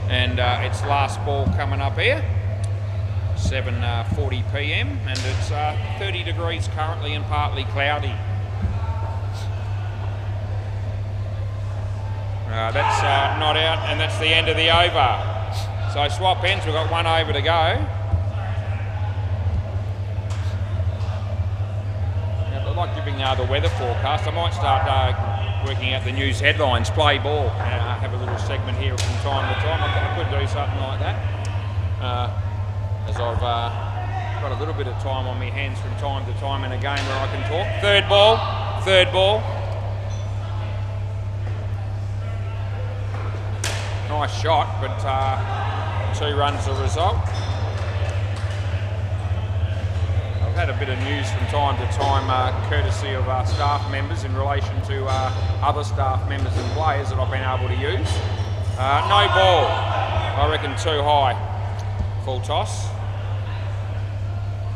And it's last ball coming up here. 7:40 p.m. and it's 30 degrees currently and partly cloudy. That's not out, and that's the end of the over. So swap ends, we've got 1 over to go. Now, I like giving the weather forecast. I might start working out the news headlines, play ball, have a little segment here from time to time. I could do something like that. As I've got a little bit of time on my hands from time to time in a game where I can talk. Third ball. Nice shot, but 2 runs the result. I've had a bit of news from time to time, courtesy of staff members in relation to other staff members and players that I've been able to use. No ball, I reckon too high. Full toss.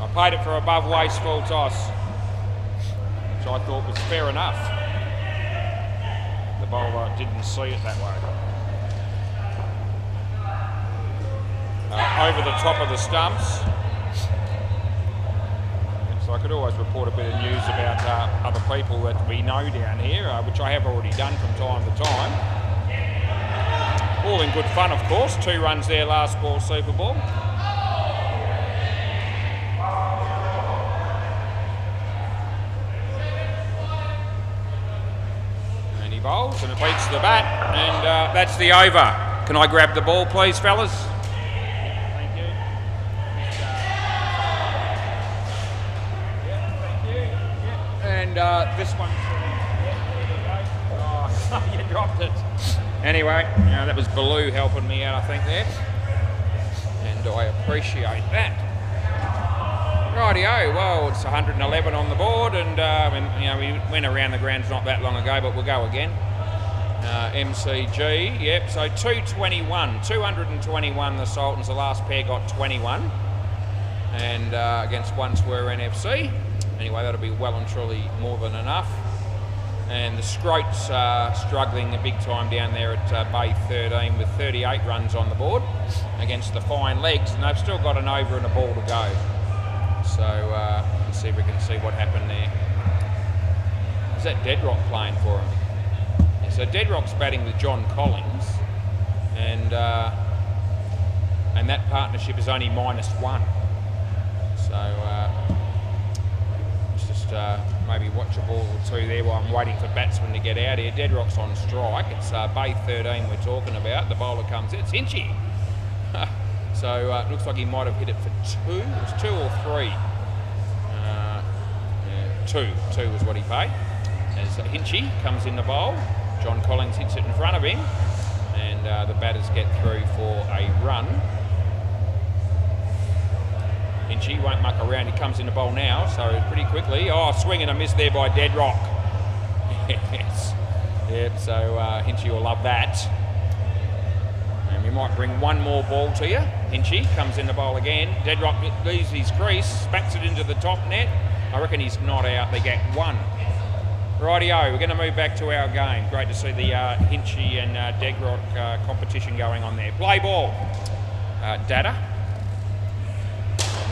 I paid it for above waist full toss, which I thought was fair enough. The bowler didn't see it that way. Over the top of the stumps. So I could always report a bit of news about other people that we know down here, which I have already done from time to time. All in good fun, of course. 2 runs there, last ball, super ball. And he bowls, and it beats the bat, and that's the over. Can I grab the ball, please, fellas? This one, oh, you dropped it. Anyway, that was Baloo helping me out, I think, there. And I appreciate that. Rightio, well, it's 111 on the board, and we went around the grounds not that long ago, but we'll go again. MCG, yep, so 221 the Sultans, the last pair got 21. And against Wandsworth NFC. Anyway, that'll be well and truly more than enough. And the Scroats struggling a big time down there at Bay 13 with 38 runs on the board against the Fine Legs, and they've still got an over and a ball to go. So let's see if we can see what happened there. Is that Deadrock playing for him? Yeah, so Deadrock's batting with John Collins, and that partnership is only -1. So maybe watch a ball or 2 there while I'm waiting for batsmen to get out here. Deadrock's on strike. It's Bay 13 we're talking about. The bowler comes in. It's Hinchy. So it looks like he might have hit it for 2. It was 2 or 3. Yeah, 2. 2 was what he paid. As Hinchy comes in the bowl, John Collins hits it in front of him, and the batters get through for a run. Hinchy won't muck around, he comes in the bowl now, so pretty quickly. Oh, swing and a miss there by Deadrock. Yes. Yep, so Hinchy will love that. And we might bring one more ball to you. Hinchy comes in the bowl again. Deadrock leaves his crease, smacks it into the top net. I reckon he's not out, they get 1. Rightio, we're going to move back to our game. Great to see the Hinchy and Deadrock competition going on there. Play ball. Data.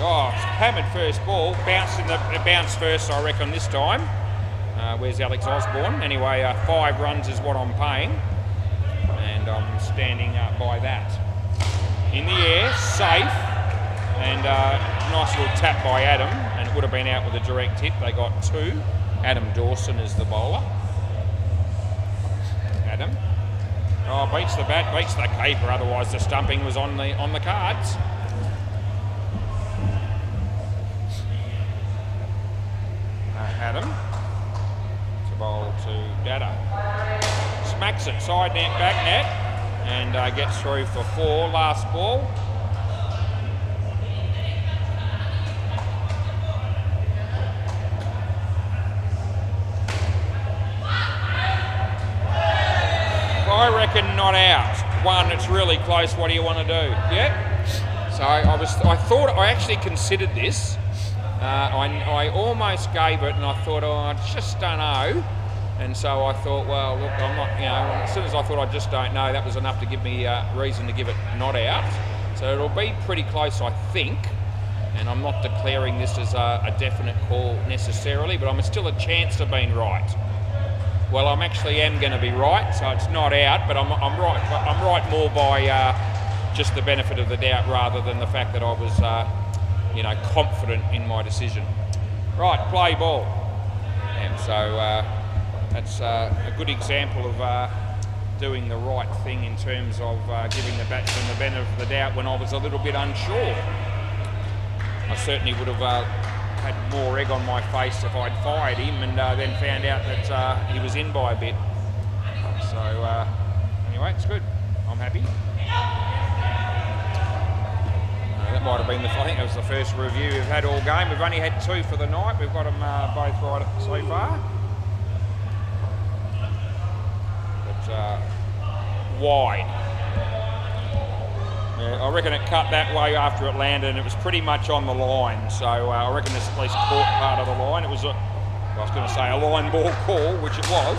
Oh, hammered first ball. Bounced first, I reckon, this time. Where's Alex Osborne? Anyway, 5 runs is what I'm paying. And I'm standing by that. In the air, safe. And nice little tap by Adam. And it would have been out with a direct hit. They got 2. Adam Dawson is the bowler. Adam. Oh, beats the bat, beats the keeper. Otherwise, the stumping was on the cards. Adam. It's a bowl to Dada. Smacks it, side net, back net, and gets through for 4. Last ball. I reckon not out. 1, it's really close. What do you want to do? Yeah. So I actually considered this. I almost gave it, and I thought, I just don't know. And so I thought, well, look, I'm not, as soon as I thought I just don't know, that was enough to give me reason to give it not out. So it'll be pretty close, I think. And I'm not declaring this as a definite call necessarily, but I'm still a chance of being right. Well, I'm actually going to be right, so it's not out, but I'm right. I'm right more by just the benefit of the doubt rather than the fact that I was, confident in my decision. Right, play ball. And so that's a good example of doing the right thing in terms of giving the batsman the benefit of the doubt when I was a little bit unsure. I certainly would have had more egg on my face if I'd fired him and then found out that he was in by a bit. So anyway, it's good. I'm happy. That might have been I think that was the first review we've had all game. We've only had 2 for the night. We've got them both right so far. But wide. Yeah, I reckon it cut that way after it landed, and it was pretty much on the line. So I reckon this at least caught part of the line. It was I was going to say a line ball call, which it was.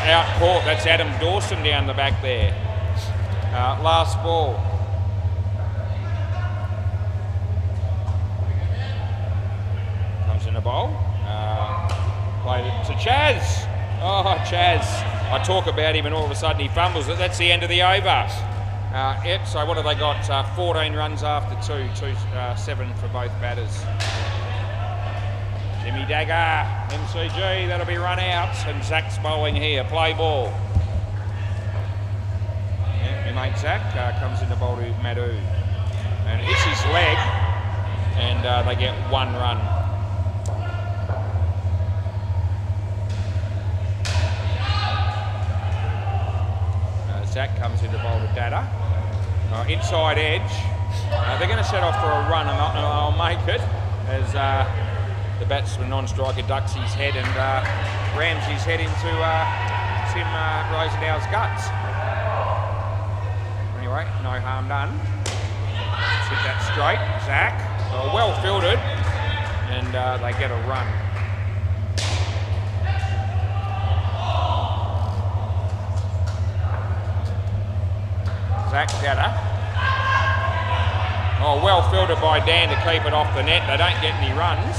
Out caught. That's Adam Dawson down the back there. Last ball. Comes in a bowl. Played it to Chaz. Oh, Chaz. I talk about him and all of a sudden he fumbles it. That's the end of the over. Yep, so what have they got? 14 runs after 7 for both batters. Jimmy Dagger, MCG, that'll be run out, and Zach's bowling here, play ball. Yeah, my mate Zach comes in to bowl to Madhu. And it's his leg, and they get 1 run. Zach comes in to bowl to Dada. Inside edge. They're going to set off for a run, and I'll make it as the batsman non-striker ducks his head and rams his head into Tim Rosendale's guts. Anyway, no harm done. Let's hit that straight. Zach, well fielded, and they get a run. Zach Dada. Oh, well fielded by Dan to keep it off the net. They don't get any runs.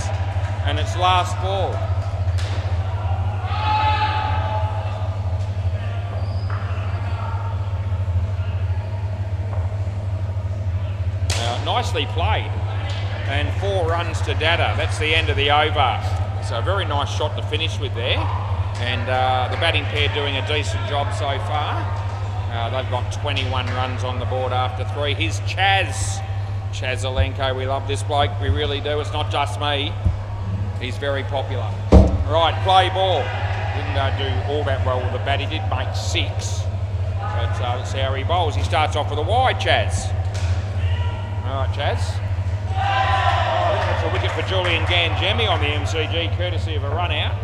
And it's last ball. Nicely played. And 4 runs to Dada. That's the end of the over. So a very nice shot to finish with there. And the batting pair doing a decent job so far. They've got 21 runs on the board after 3. Here's Chaz Alenko. We love this bloke. We really do. It's not just me. He's very popular. Right, play ball. Didn't do all that well with the bat. He did make 6. But that's how he bowls. He starts off with a wide, Chaz. All right, Chaz. Oh, that's a wicket for Julian Ganjemi on the MCG, courtesy of a run out.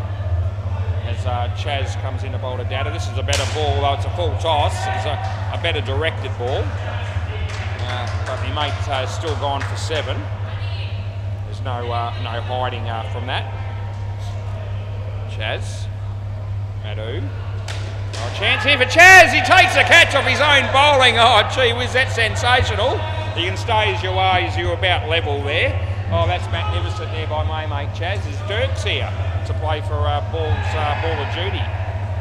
As Chaz comes in to bowl to Dada. This is a better ball, though it's a full toss. It's a better directed ball. But my mate still gone for 7. There's no hiding from that. Chaz. Madhu. Oh, chance here for Chaz. He takes a catch off his own bowling. Oh, gee whiz, that's sensational. You can stay as you are, as you're about level there. Oh, that's magnificent there by my mate Chaz. There's Dirk's here to play for Ball of Duty.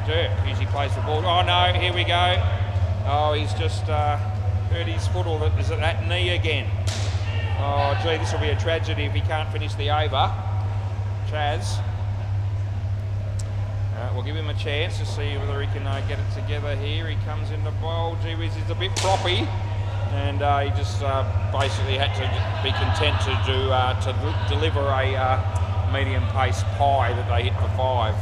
Dirk usually plays for Ball. Oh no, here we go. Oh, he's just hurt his foot, or is it that knee again? Oh gee, this will be a tragedy if he can't finish the over. Chaz. We'll give him a chance to see whether he can get it together here. He comes in the bowl. Gee whiz, he's a bit proppy. And he just basically had to be content to deliver a medium pace pie that they hit for 5.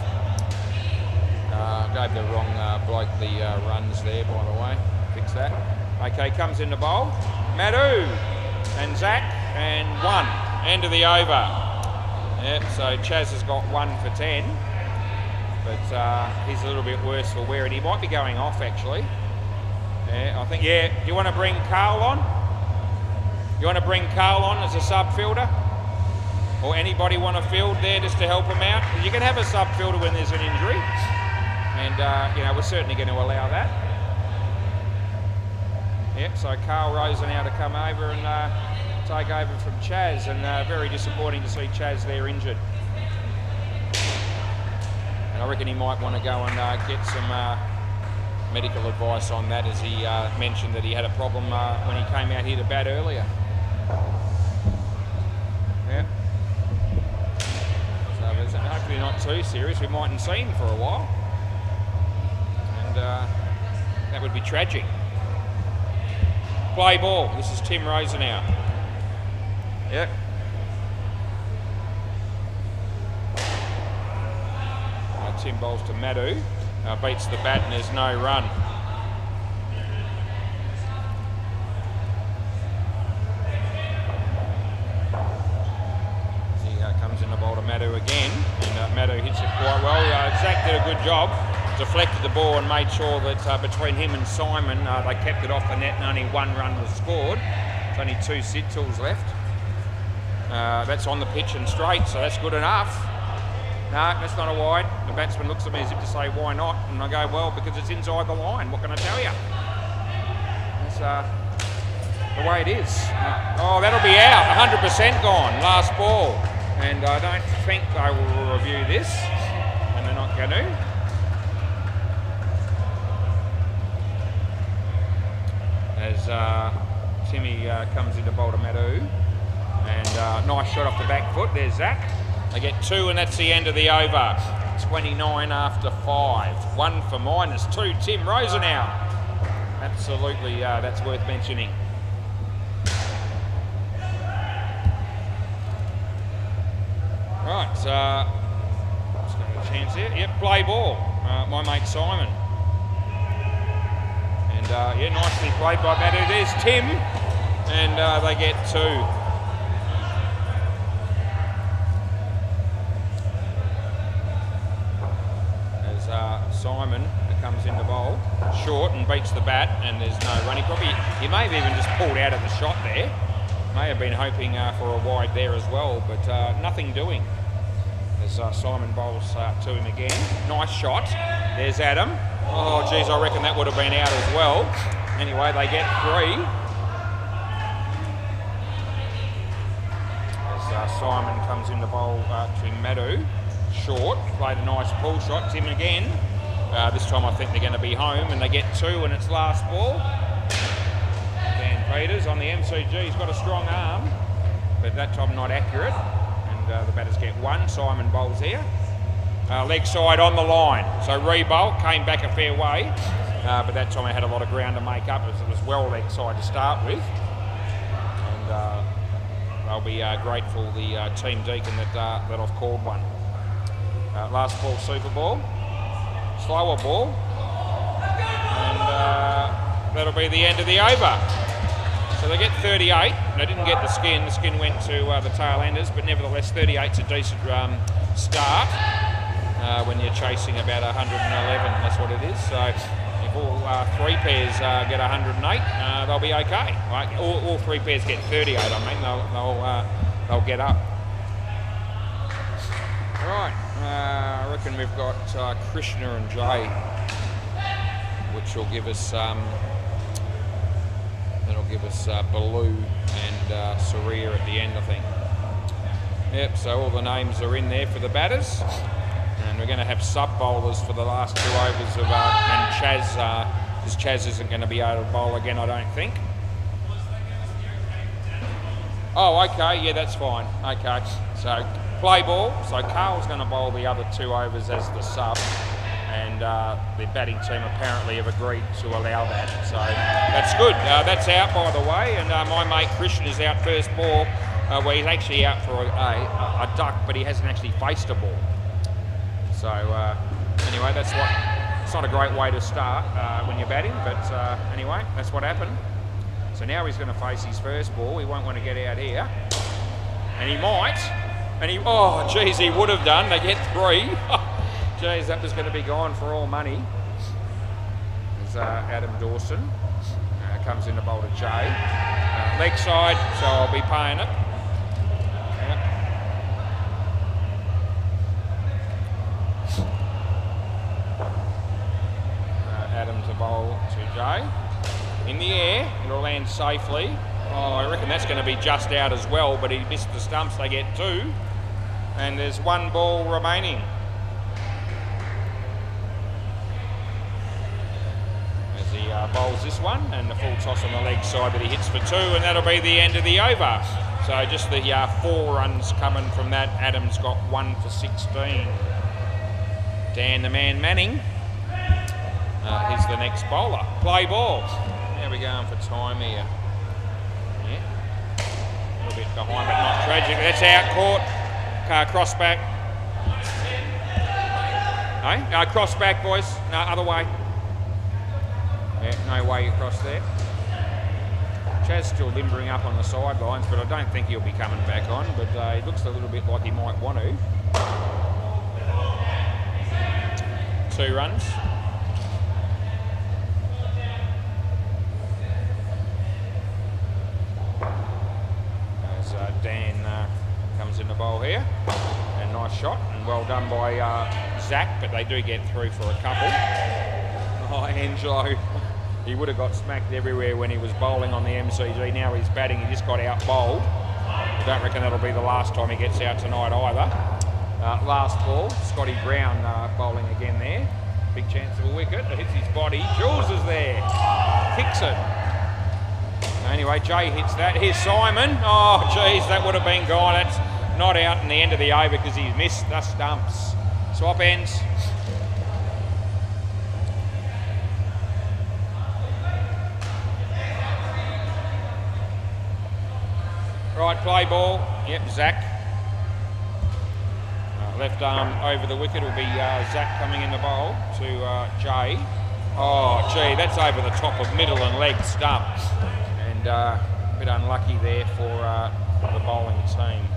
Gave the wrong bloke the runs there, by the way. Fix that. Okay, comes in the bowl. Madhu and Zach, and 1. End of the over. Yep, so Chaz has got 1 for 10. But he's a little bit worse for wear, and he might be going off actually. Yeah, I think, yeah. Do you want to bring Carl on? You want to bring Carl on as a sub fielder? Or anybody want to field there just to help him out? You can have a sub fielder when there's an injury. And, you know, we're certainly going to allow that. Yep, so Carl Rosen now to come over and take over from Chaz. And very disappointing to see Chaz there injured. And I reckon he might want to go and get some medical advice on that, as he mentioned that he had a problem when he came out here to bat earlier. Yeah. So it's hopefully not too serious. We mightn't see him for a while. And that would be tragic. Play ball. This is Tim Rosenau. Yep. Tim bowls to Madhu. Beats the bat and there's no run. He comes in the bowl to Madhu again, and Madhu hits it quite well. Zach did a good job, deflected the ball and made sure that between him and Simon they kept it off the net and only 1 run was scored. There's only 2 sit tools left. That's on the pitch and straight, so that's good enough. No, that's not a wide. The batsman looks at me as if to say, why not? And I go, well, because it's inside the line. What can I tell you? It's the way it is. Oh, that'll be out. 100% gone. Last ball. And I don't think they will review this. And they're not going to. As Timmy comes into bowl to Madhu. And nice shot off the back foot. There's Zach. They get 2 and that's the end of the over. 29 after 5. 1 for -2. Tim Rosenau. Absolutely, that's worth mentioning. Right, let's give him a chance here. Yep, play ball. My mate Simon. And yeah, nicely played by Madhu. There's Tim. And they get 2. Simon comes in the bowl, short and beats the bat, and there's no run. He may have even just pulled out of the shot there. May have been hoping for a wide there as well, but nothing doing. As Simon bowls to him again. Nice shot. There's Adam. Oh, geez, I reckon that would have been out as well. Anyway, they get 3. As Simon comes in the bowl to Madhu. Short, played a nice pull shot. Tim again. This time I think they're going to be home, and they get 2 and it's last ball. Dan Peters on the MCG. He's got a strong arm, but that time not accurate. And the batters get 1. Simon bowls here. Leg side on the line. So re-bowl, came back a fair way, but that time I had a lot of ground to make up as it was well leg side to start with. And they'll be grateful, the team Deacon, that I've called one. Last ball, super ball. Slower ball. And that'll be the end of the over. So they get 38. They didn't get the skin. The skin went to the tail enders, but nevertheless 38's a decent start when you're chasing about 111. That's what it is. So if all 3 pairs get 108, they'll be okay. Right? All 3 pairs get 38. I mean, they'll get up. Right. I reckon we've got Krishna and Jay, which will give us give us Baloo and Saria at the end, I think. Yep, so all the names are in there for the batters. And we're going to have sub-bowlers for the last 2 overs of and Chaz, because Chaz isn't going to be able to bowl again, I don't think. Oh, okay, yeah, that's fine. Okay, so play ball. So Carl's going to bowl the other 2 overs as the sub. And the batting team apparently have agreed to allow that. So that's good. That's out, by the way. And my mate Christian is out first ball, where he's actually out for a duck, but he hasn't actually faced a ball. So anyway, that's what. It's not a great way to start when you're batting, but anyway, that's what happened. So now he's going to face his first ball. He won't want to get out here, and he might. And he, oh, geez, he would have done. They get 3. Geez, that was going to be gone for all money. There's Adam Dawson comes in to bowl to Jay. Leg side, so I'll be paying it. Adam to bowl to Jay. In the air, it'll land safely. Oh, I reckon that's going to be just out as well, but he missed the stumps. They get 2. And there's 1 ball remaining. As he bowls this one, and the full toss on the leg side, but he hits for 2, and that'll be the end of the over. So just the 4 runs coming from that. Adam's got 1 for 16. Dan the Man Manning. He's the next bowler. Play ball. How are we going for time here? Yeah. A little bit behind, but not tragic. That's out, Court. Cross back. Hey? Cross back, boys. No, other way. Yeah, no way across there. Chaz still limbering up on the sidelines, but I don't think he'll be coming back on. But it looks a little bit like he might want to. 2 runs. Dan comes in the bowl here, and nice shot, and well done by Zach, but they do get through for a couple. Oh, Angelo, he would have got smacked everywhere when he was bowling on the MCG. Now he's batting, he just got out bowled. I don't reckon that'll be the last time he gets out tonight either. Last ball, Scotty Brown bowling again there. Big chance of a wicket. It hits his body. Jules is there. Kicks it. Anyway, Jay hits that. Here's Simon. Oh, geez, that would have been gone. It's not out in the end of the over because he missed the stumps. Swap ends. Right, play ball. Yep, Zach. Left arm over the wicket will be Zach coming in the bowl to Jay. Oh, gee, that's over the top of middle and leg stump. And a bit unlucky there for the bowling team.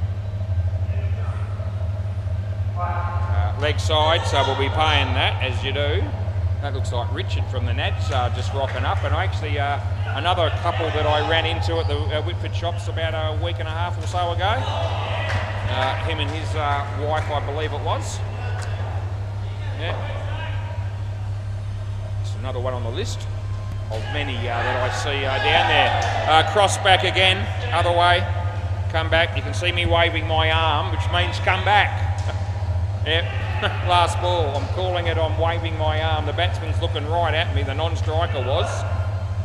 Leg side, so we'll be paying that, as you do. That looks like Richard from the Nats just rocking up. And actually another couple that I ran into at the Whitford shops about a week and a half or so ago. Him and his wife, I believe it was. Yeah. Just another one on the list of many that I see down there. Cross back again, other way. Come back. You can see me waving my arm, which means come back. Yep. Last ball. I'm calling it. I'm waving my arm. The batsman's looking right at me. The non-striker was,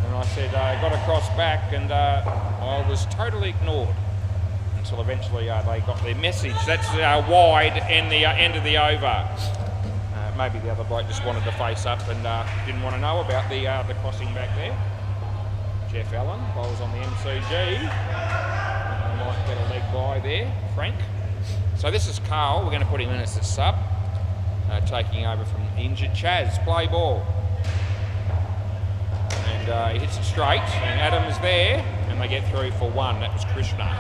and I said, "Got to cross back," and I was totally ignored until eventually they got their message. That's wide in the end of the over. Maybe the other bloke just wanted to face up and didn't want to know about the crossing back there. Jeff Allen bowls on the MCG. Might get a leg by there. Frank. So this is Carl. We're going to put him in as a sub, taking over from injured Chaz. Play ball. And he hits it straight. And Adam's there. And they get through for 1. That was Krishna.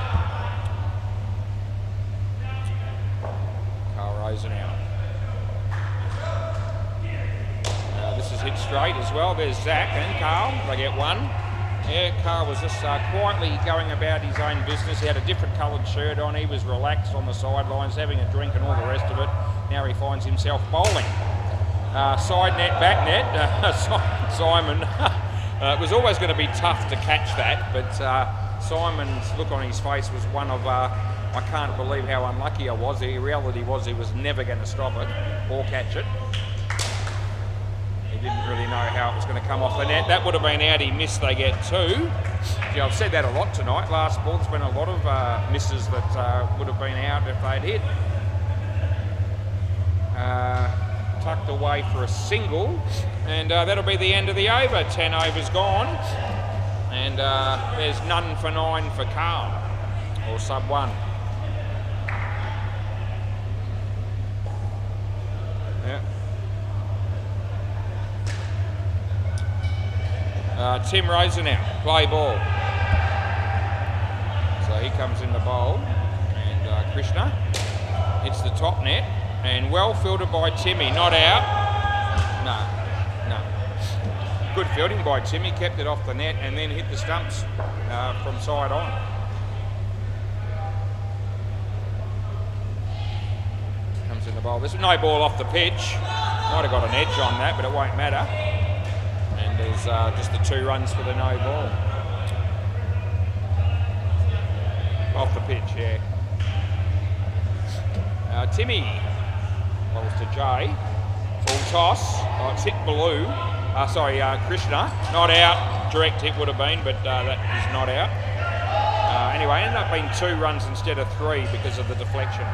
Carl Rosen out. This is hit straight as well. There's Zach and Carl. They get 1. Yeah, Carl was just quietly going about his own business. He had a different coloured shirt on. He was relaxed on the sidelines, having a drink and all the rest of it. Now he finds himself bowling. Side net, back net. Simon It was always going to be tough to catch that, but Simon's look on his face was one of, I can't believe how unlucky I was. The reality was he was never going to stop it or catch it. He didn't really know how it was going to come off the net. That would have been out. He missed, they get 2. Yeah, I've said that a lot tonight. Last ball, there's been a lot of misses that would have been out if they'd hit. Tucked away for a single, and that'll be the end of the over. 10 overs gone, and there's none for 9 for Carl, or sub 1. Yeah. Tim Rosenau, play ball. So he comes in the bowl, and Krishna hits the top net, and well fielded by Timmy, not out. No. Good fielding by Timmy, kept it off the net and then hit the stumps from side on. Comes in the bowl. There's no ball off the pitch. Might have got an edge on that, but it won't matter. And there's just the 2 runs for the no ball. Off the pitch, yeah. Timmy balls to Jay. Full toss. Oh, it's hit Blue. Krishna. Not out. Direct hit would have been, but that is not out. Anyway, ended up being 2 runs instead of 3 because of the deflection.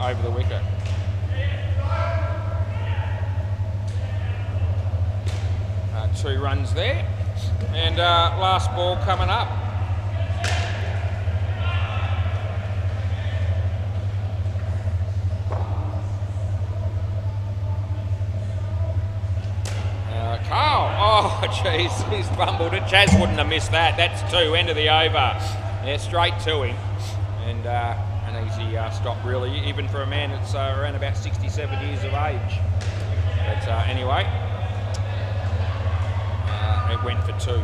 Over the wicket. 2 runs there, and last ball coming up. Carl, oh jeez, he's bumbled it. Chaz wouldn't have missed that. That's 2, end of the over. Yeah, straight to him, and an easy stop really, even for a man that's around about 67 years of age. But anyway. It went for 2.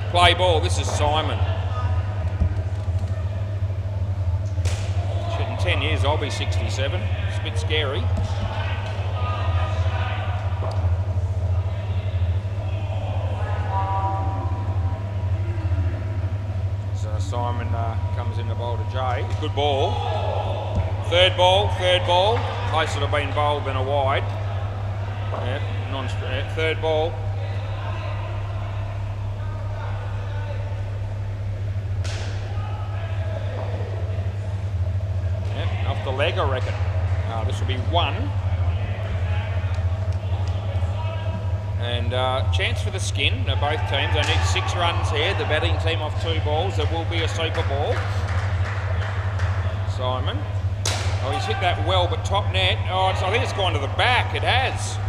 Play ball, this is Simon. In 10 years I'll be 67. It's a bit scary. So Simon comes in the bowl to Jay. Good ball. Third ball. Closer to being bowled than a wide. Yeah, third ball. The leg, I reckon. This will be 1. And chance for the skin. Both teams, they need 6 runs here. The batting team off 2 balls. There will be a super ball. Simon. Oh, he's hit that well, but top net. Oh, I think it's gone to the back. It has.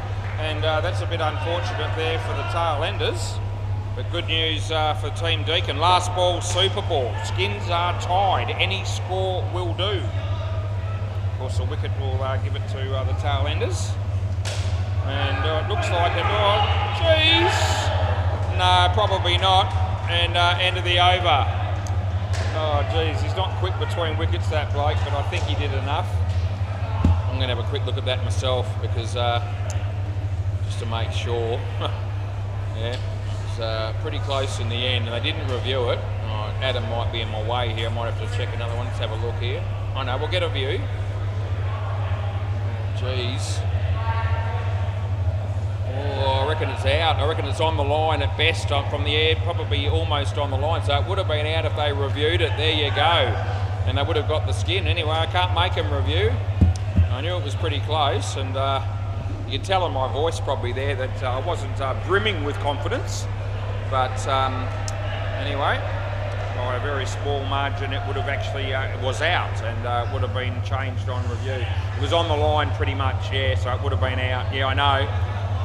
And that's a bit unfortunate there for the tail enders. But good news for Team Deakin. Last ball, super ball. Skins are tied. Any score will do. Of course, the wicket will give it to the tail enders. And it looks like it. Oh, jeez. No, probably not. And end of the over. Oh, jeez. He's not quick between wickets, that bloke, but I think he did enough. I'm going to have a quick look at that myself because just to make sure. Yeah, it's pretty close in the end, and they didn't review it. Oh, Adam might be in my way here. I might have to check another one. Let's have a look here. I know, we'll get a view. Jeez. Oh, I reckon it's out. I reckon it's on the line at best from the air, probably almost on the line. So it would have been out if they reviewed it. There you go. And they would have got the skin. Anyway, I can't make them review. I knew it was pretty close, and you can tell in my voice probably there that I wasn't brimming with confidence. But anyway, by a very small margin, it would have actually, it was out and would have been changed on review. It was on the line pretty much, yeah, so it would have been out. Yeah, I know.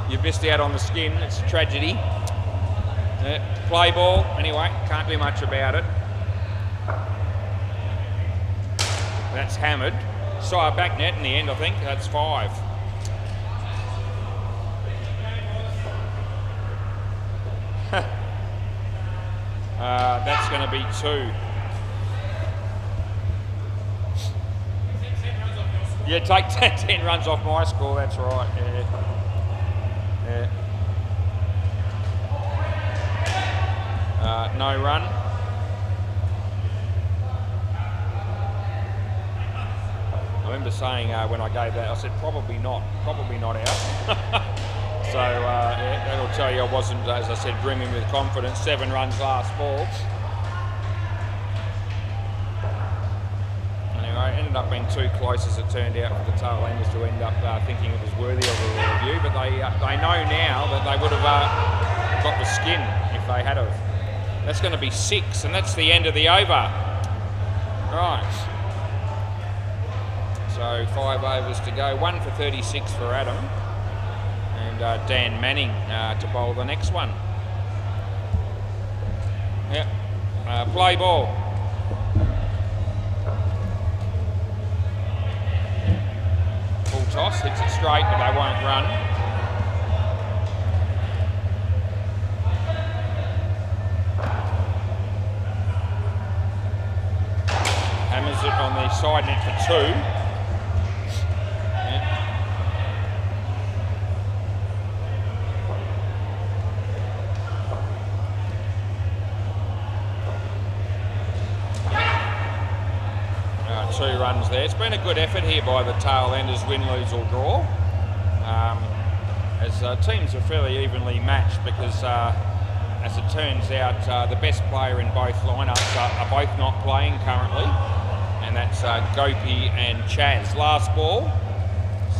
You've missed out on the skin. It's a tragedy. Play ball. Anyway, can't do much about it. That's hammered. So back net in the end, I think. That's 5. That's going to be 2. Yeah, take 10 runs off my score, that's right. Yeah. No run. I remember saying when I gave that, I said probably not out. So yeah, that'll tell you I wasn't, as I said, brimming with confidence. 7 runs last ball. Anyway, it ended up being too close as it turned out for the tail-enders to end up thinking it was worthy of a review, but they know now that they would have got the skin if they had have. That's going to be 6, and that's the end of the over. Right. So 5 overs to go. 1 for 36 for Adam, and Dan Manning to bowl the next one. Yep. Play ball. Full toss, hits it straight, but they won't run. Hammers it on the side net for 2. Runs there. It's been a good effort here by the tail-enders, win, lose or draw. As teams are fairly evenly matched because, as it turns out, the best player in both lineups are both not playing currently, and that's Gopi and Chaz. Last ball.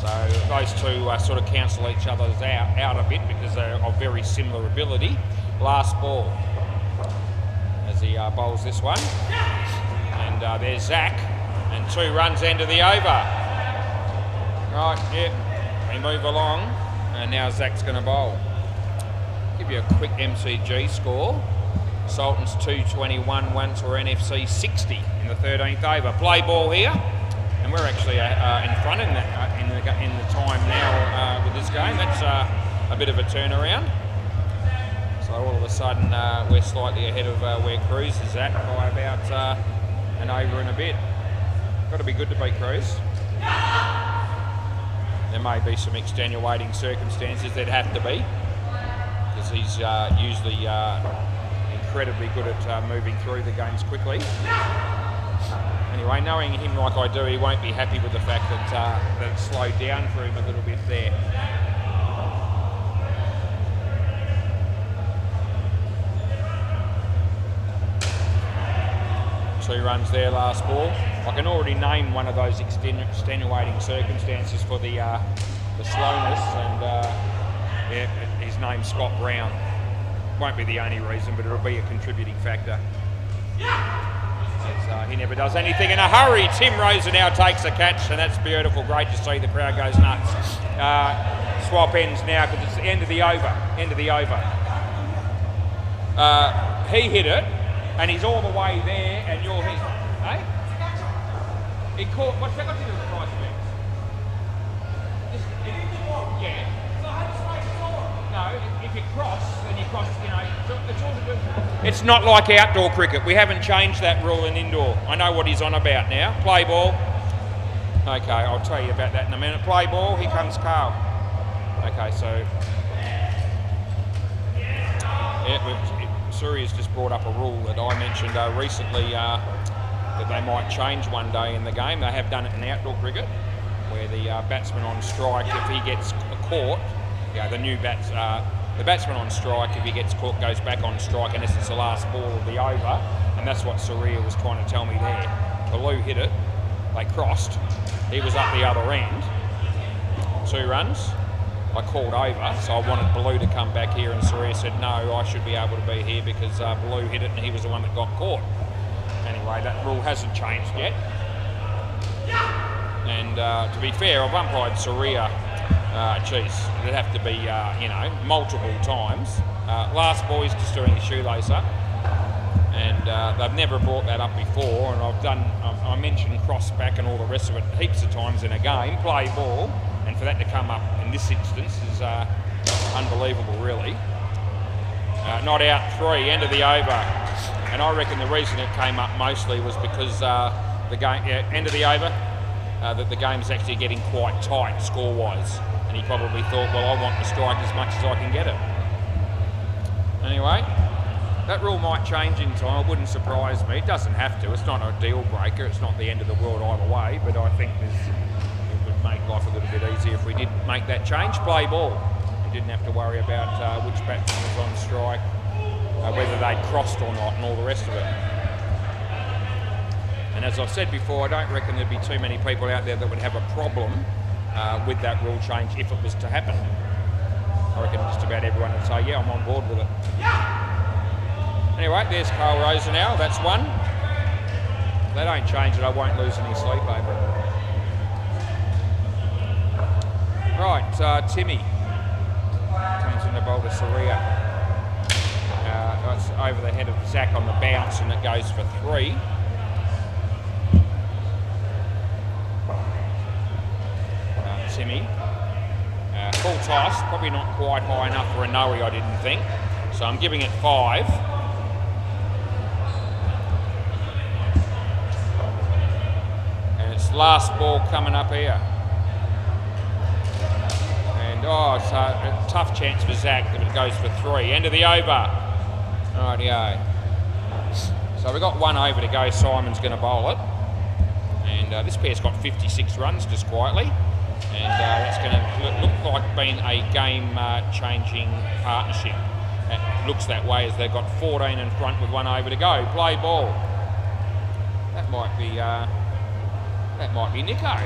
So those two sort of cancel each other's out a bit because they're of very similar ability. Last ball as he bowls this one. And there's Zach. And 2 runs end of the over. Right, yep, we move along, and now Zach's going to bowl. Give you a quick MCG score. Sultan's 221, Wantor NFC 60 in the 13th over. Play ball here, and we're actually in front in the time now with this game. That's a bit of a turnaround. So all of a sudden we're slightly ahead of where Cruz is at by about an over and a bit. Got to be good to beat Cruz. There may be some extenuating circumstances. There'd have to be, because he's usually incredibly good at moving through the games quickly. Anyway, knowing him like I do, he won't be happy with the fact that it slowed down for him a little bit there. Two runs there, last ball. I can already name one of those extenuating circumstances for the slowness, and yeah, his name's Scott Brown. Won't be the only reason, but it'll be a contributing factor. As, he never does anything in a hurry. Tim Rosa now takes a catch, and that's beautiful. Great to see. The crowd goes nuts. Swap ends now because it's the end of the over. End of the over. He hit it, and he's all the way there, and you're hit. Hey? He caught. What's that got to do with the price mix? Yeah. No, if you cross, then you cross, you know, it's all to do. It's not like outdoor cricket. We haven't changed that rule in indoor. I know what he's on about now. Play ball. Okay, I'll tell you about that in a minute. Play ball, here comes Carl. Okay, so... Yeah, Surya's just brought up a rule that I mentioned recently that they might change one day in the game. They have done it in outdoor cricket, where the batsman on strike, if he gets caught, the new the batsman on strike, if he gets caught, goes back on strike, and this is the last ball of the over, and that's what Surya was trying to tell me there. Baloo hit it, they crossed, he was up the other end, 2 runs. I called over, so I wanted Baloo to come back here, and Surya said, no, I should be able to be here because Baloo hit it and he was the one that got caught. Anyway, that rule hasn't changed yet. And to be fair, I've umpired Surya, it'd have to be, multiple times. Last ball, he's just doing a shoelacer. And they've never brought that up before, and I mentioned cross back and all the rest of it heaps of times in a game, play ball. And for that to come up in this instance is unbelievable, really. Not out 3, end of the over. And I reckon the reason it came up mostly was because the game, end of the over. that the game's actually getting quite tight score-wise. And he probably thought, well, I want to strike as much as I can get it. Anyway, that rule might change in time. It wouldn't surprise me. It doesn't have to. It's not a deal breaker. It's not the end of the world either way. But I think it would make life a little bit easier if we did make that change. Play ball. We didn't have to worry about which batsman was on strike, whether they'd crossed or not, and all the rest of it. And as I've said before, I don't reckon there'd be too many people out there that would have a problem with that rule change if it was to happen. I reckon just about everyone would say, yeah, I'm on board with it. Anyway, there's Carl Rosenau. That's one. If they don't change it, I won't lose any sleep over it. Right, Timmy comes in the bowl to Saria. It's over the head of Zach on the bounce, and it goes for 3. Timmy. Full toss, probably not quite high enough for a no-y, I didn't think. So I'm giving it 5. And it's last ball coming up here. And it's a tough chance for Zach that it goes for 3. End of the over. Rightio. So we've got 1 over to go. Simon's going to bowl it. And this pair's got 56 runs just quietly. And that's going to look like being a game-changing partnership. It looks that way as they've got 14 in front with 1 over to go. Play ball. That might be Nico.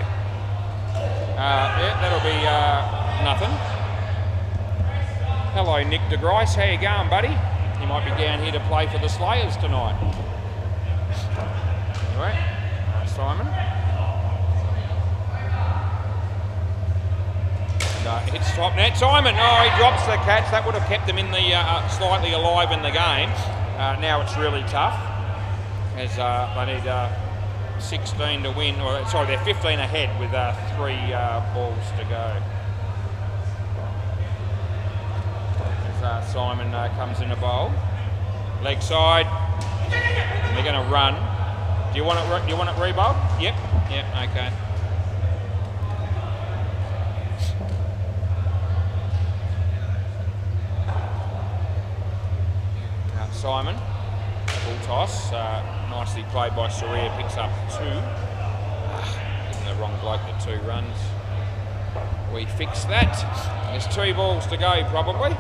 Yeah, that'll be nothing. Hello, Nick de Grice. How you going, buddy? You might be down here to play for the Slayers tonight. Anyway, Simon. Hits top net. Simon, he drops the catch. That would have kept them in the slightly alive in the game. Now it's really tough as they need 16 to win. Sorry, they're 15 ahead with 3 balls to go. As Simon comes in the bowl, leg side. And they're going to run. Do you want it re-bowled? Yep. Okay. Simon, full toss, nicely played by Saria, picks up 2. Giving the wrong bloke the 2 runs. We fix that. There's 2 balls to go probably.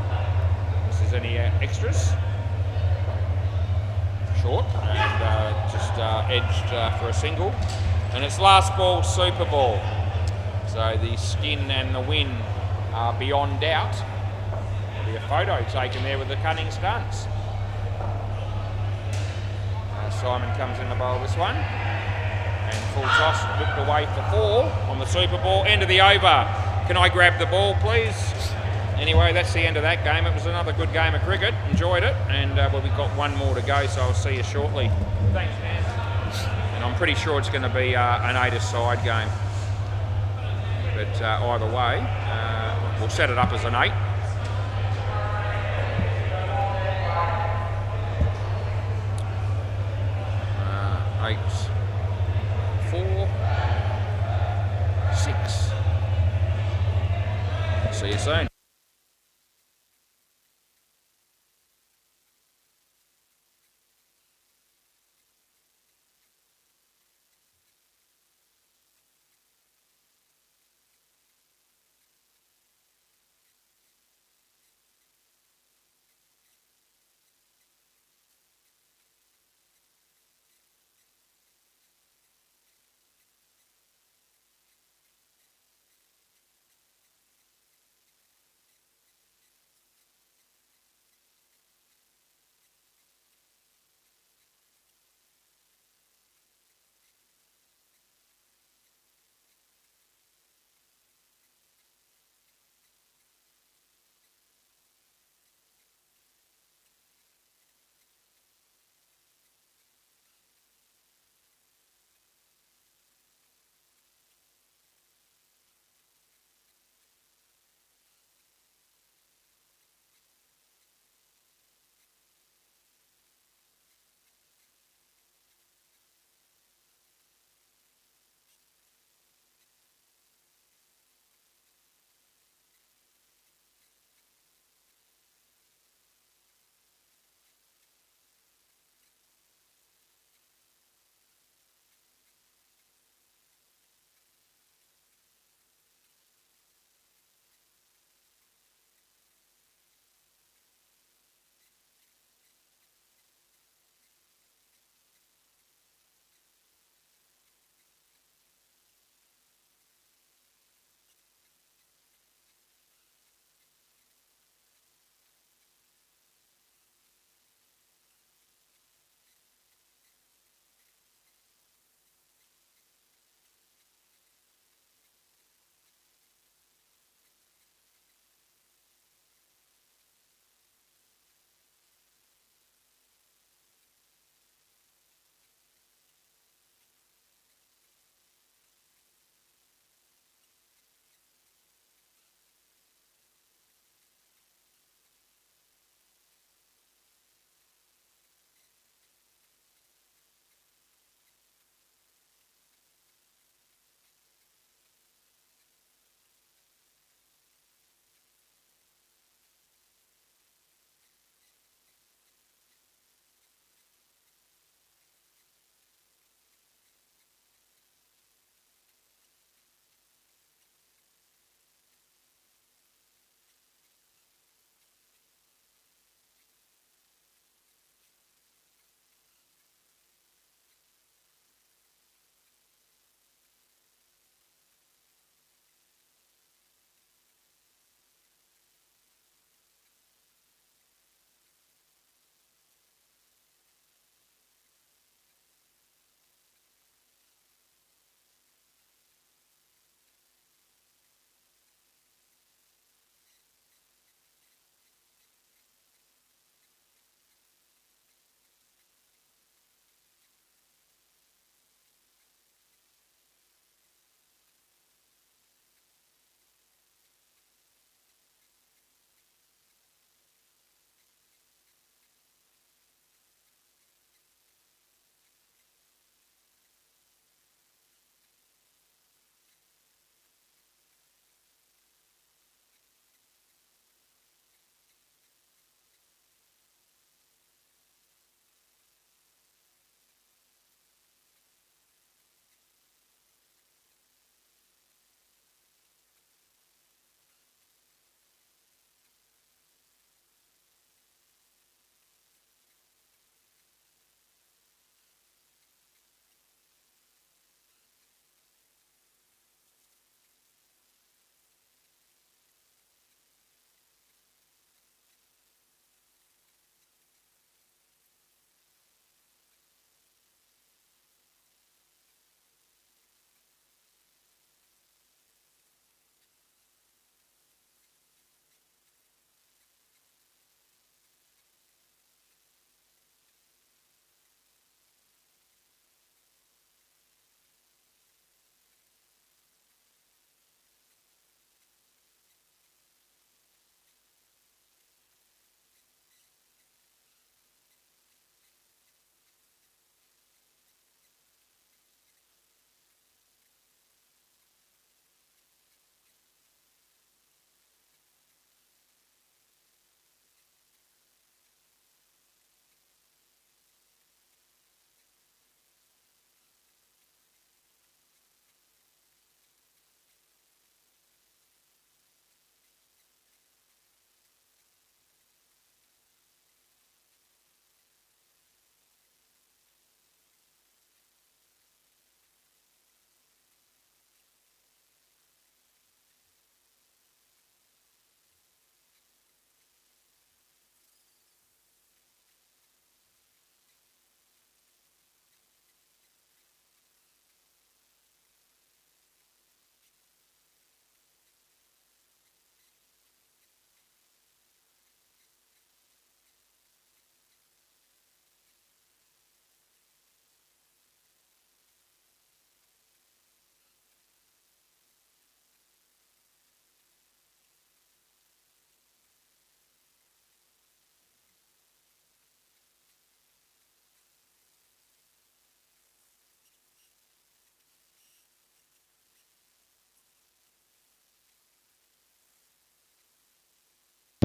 If there's any extras. Short and just edged for a single. And it's last ball, super ball. So the skin and the win are beyond doubt. There'll be a photo taken there with the cunning stunts. Simon comes in the bowl this one. And full toss, whipped away for 4 on the super ball. End of the over. Can I grab the ball, please? Anyway, that's the end of that game. It was another good game of cricket. Enjoyed it. And we've got 1 more to go, so I'll see you shortly. Thanks, man. And I'm pretty sure it's going to be an 8-a-side game. But either way, we'll set it up as an 8. 8, 4, 6. See you soon.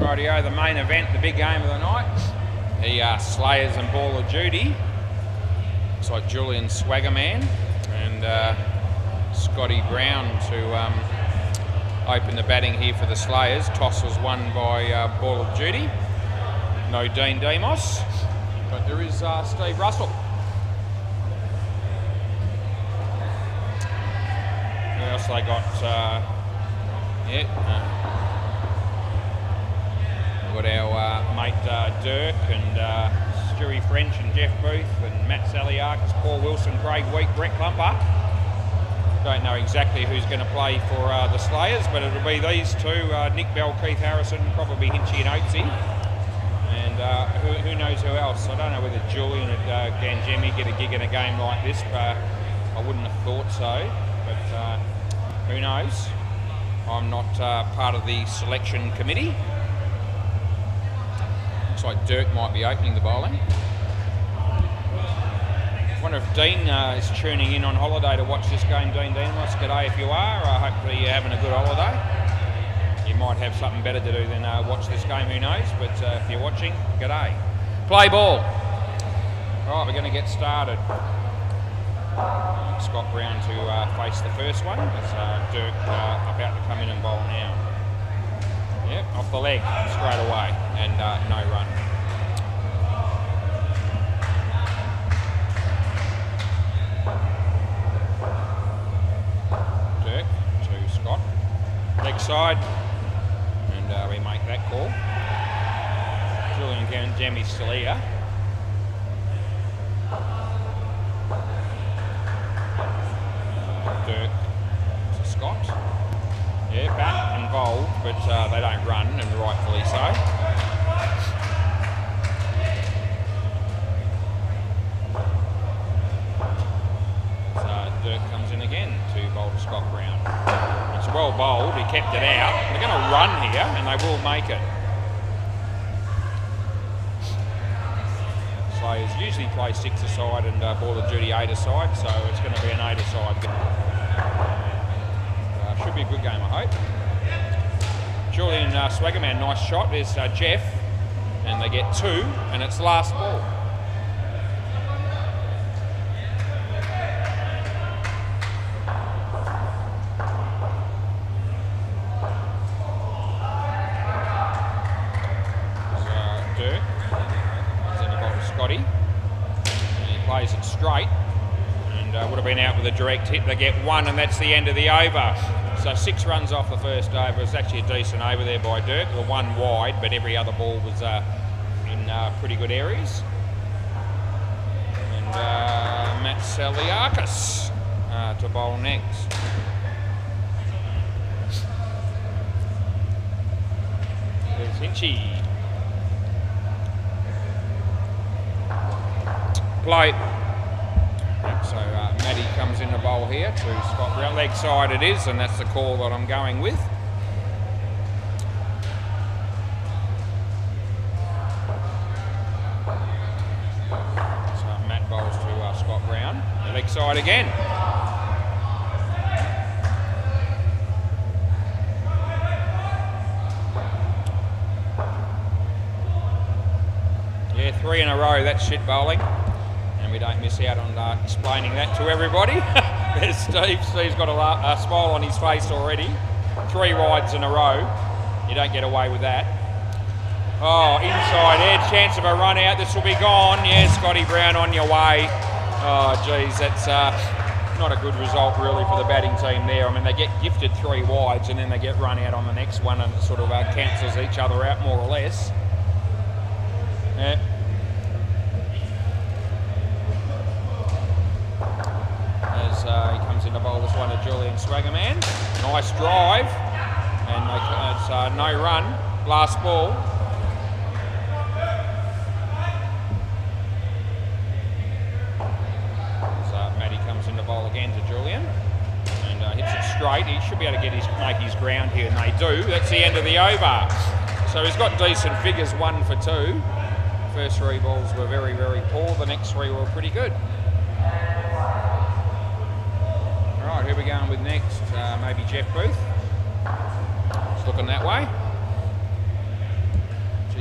Rightio, the main event, the big game of the night. The Slayers and Ball of Duty. Looks like Julian Swaggerman and Scotty Brown to open the batting here for the Slayers. Toss was won by Ball of Duty. No Dean Demos, but there is Steve Russell. Who else they got? We've got our mate Dirk and Stewie French and Jeff Booth and Matt Saliakis, Paul Wilson, Craig Week, Brett Klumper. Don't know exactly who's going to play for the Slayers, but it'll be these two, Nick Bell, Keith Harrison, probably Hinchy and Oatsy. And who knows who else. I don't know whether Julian and Ganjemi get a gig in a game like this, but I wouldn't have thought so. But who knows? I'm not part of the selection committee. Looks like Dirk might be opening the bowling. I wonder if Dean is tuning in on holiday to watch this game. Dean Demos, g'day if you are. Hopefully you're having a good holiday. You might have something better to do than watch this game, who knows. But if you're watching, g'day. Play ball. All right, we're going to get started. Scott Brown to face the first one. It's Dirk about to come in and bowl now. Yep, off the leg straight away and no run. Dirk to Scott. Leg side and we make that call. Julian Ganjemi's still here. Dirk to Scott. Yeah, bat involved, but they don't run, and rightfully so. So Dirk comes in again to bowl to Scott Brown. It's well bowled, he kept it out. They're going to run here, and they will make it. Slayers usually play 6-a-side and Ball of Duty 8-a-side, so it's going to be an 8-a-side. Should be a good game, I hope. Julian Swaggerman, nice shot. There's Jeff, and they get 2, and it's last ball. Dirk comes in the ball to Scotty, and he plays it straight, and would have been out with a direct hit. They get 1, and that's the end of the over. So 6 runs off the first over. It's actually a decent over there by Dirk. The 1 wide, but every other ball was in pretty good areas. And Matt Saliakis to bowl next. There's Hinchy. Play. So Matty comes in the bowl here to Scott Brown. Leg side it is, and that's the call that I'm going with. So Matt bowls to Scott Brown. The leg side again. Yeah, 3 in a row. That's shit bowling. We don't miss out on explaining that to everybody. There's Steve. Steve's got a smile on his face already. 3 wides in a row. You don't get away with that. Oh, inside edge, chance of a run out. This will be gone. Yeah, Scotty Brown on your way. Oh, geez, that's not a good result really for the batting team there. I mean, they get gifted 3 wides and then they get run out on the next one, and it sort of cancels each other out more or less. Yeah. He comes in to bowl this one to Julian Swaggerman. Nice drive, and it's no run. Last ball. So Matty comes in to bowl again to Julian, and hits it straight. He should be able to make his ground here, and they do. That's the end of the over. So he's got decent figures, 1 for 2. First 3 balls were very, very poor. The next 3 were pretty good. Right, who are we going with next? Maybe Jeff Booth. It's looking that way.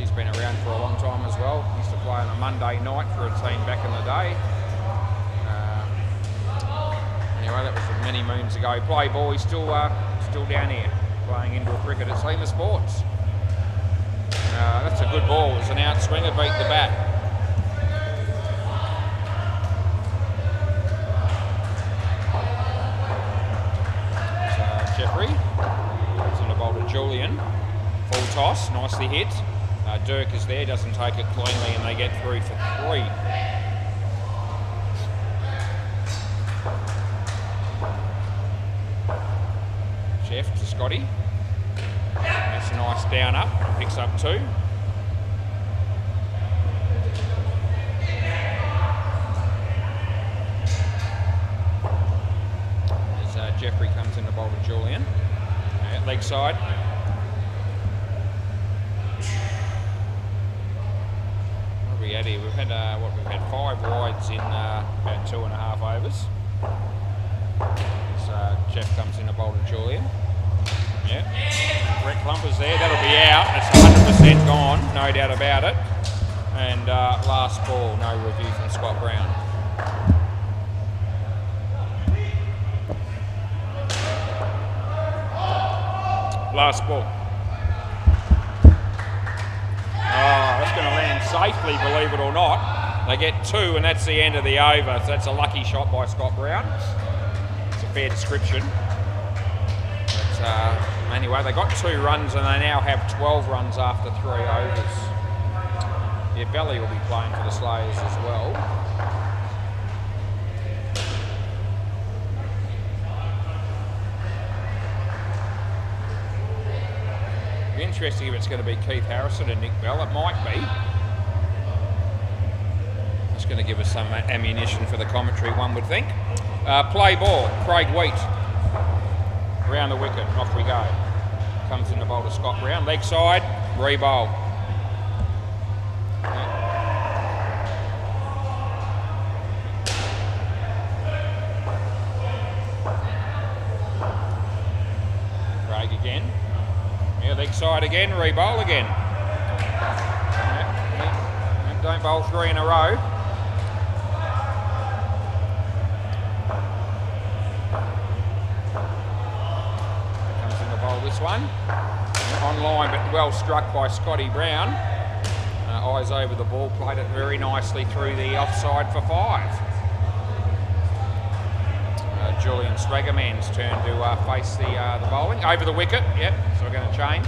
She's been around for a long time as well. Used to play on a Monday night for a team back in the day. Anyway, that was many moons ago. Play ball, he's still down here playing indoor cricket at Seema Sports. That's a good ball. It's an outswinger, beat the bat. So Jeffrey comes in the bowl to Julian. Full toss, nicely hit. Dirk is there, doesn't take it cleanly, and they get through for 3. Jeff to Scotty. That's a nice down up, picks up 2. As Jeffrey comes in the bowl to Julian. Leg side. What have we had here? We've had 5 wides in about 2.5 overs. Jeff comes in the bowl to Julian. Yeah. Brett Clumper's there. That'll be out. It's 100% gone, no doubt about it. And last ball, no review from Scott Brown. Last ball. Oh, that's going to land safely, believe it or not. They get 2, and that's the end of the over. So that's a lucky shot by Scott Brown. Fair description. But anyway, they got 2 runs and they now have 12 runs after 3 overs. Yeah, Belly will be playing for the Slayers as well. It'll be interesting if it's going to be Keith Harrison and Nick Bell. It might be. It's going to give us some ammunition for the commentary, one would think. Play ball, Craig Wheat. Around the wicket, off we go. Comes in the bowl to Scott Brown. Leg side, re-bowl. Craig again. Yeah, leg side again, re-bowl again. Yeah. Don't bowl 3 in a row. This one on line, but well struck by Scotty Brown. Eyes over the ball, played it very nicely through the offside for 5. Julian Swaggerman's turn to face the bowling over the wicket. Yep, so we're going to change.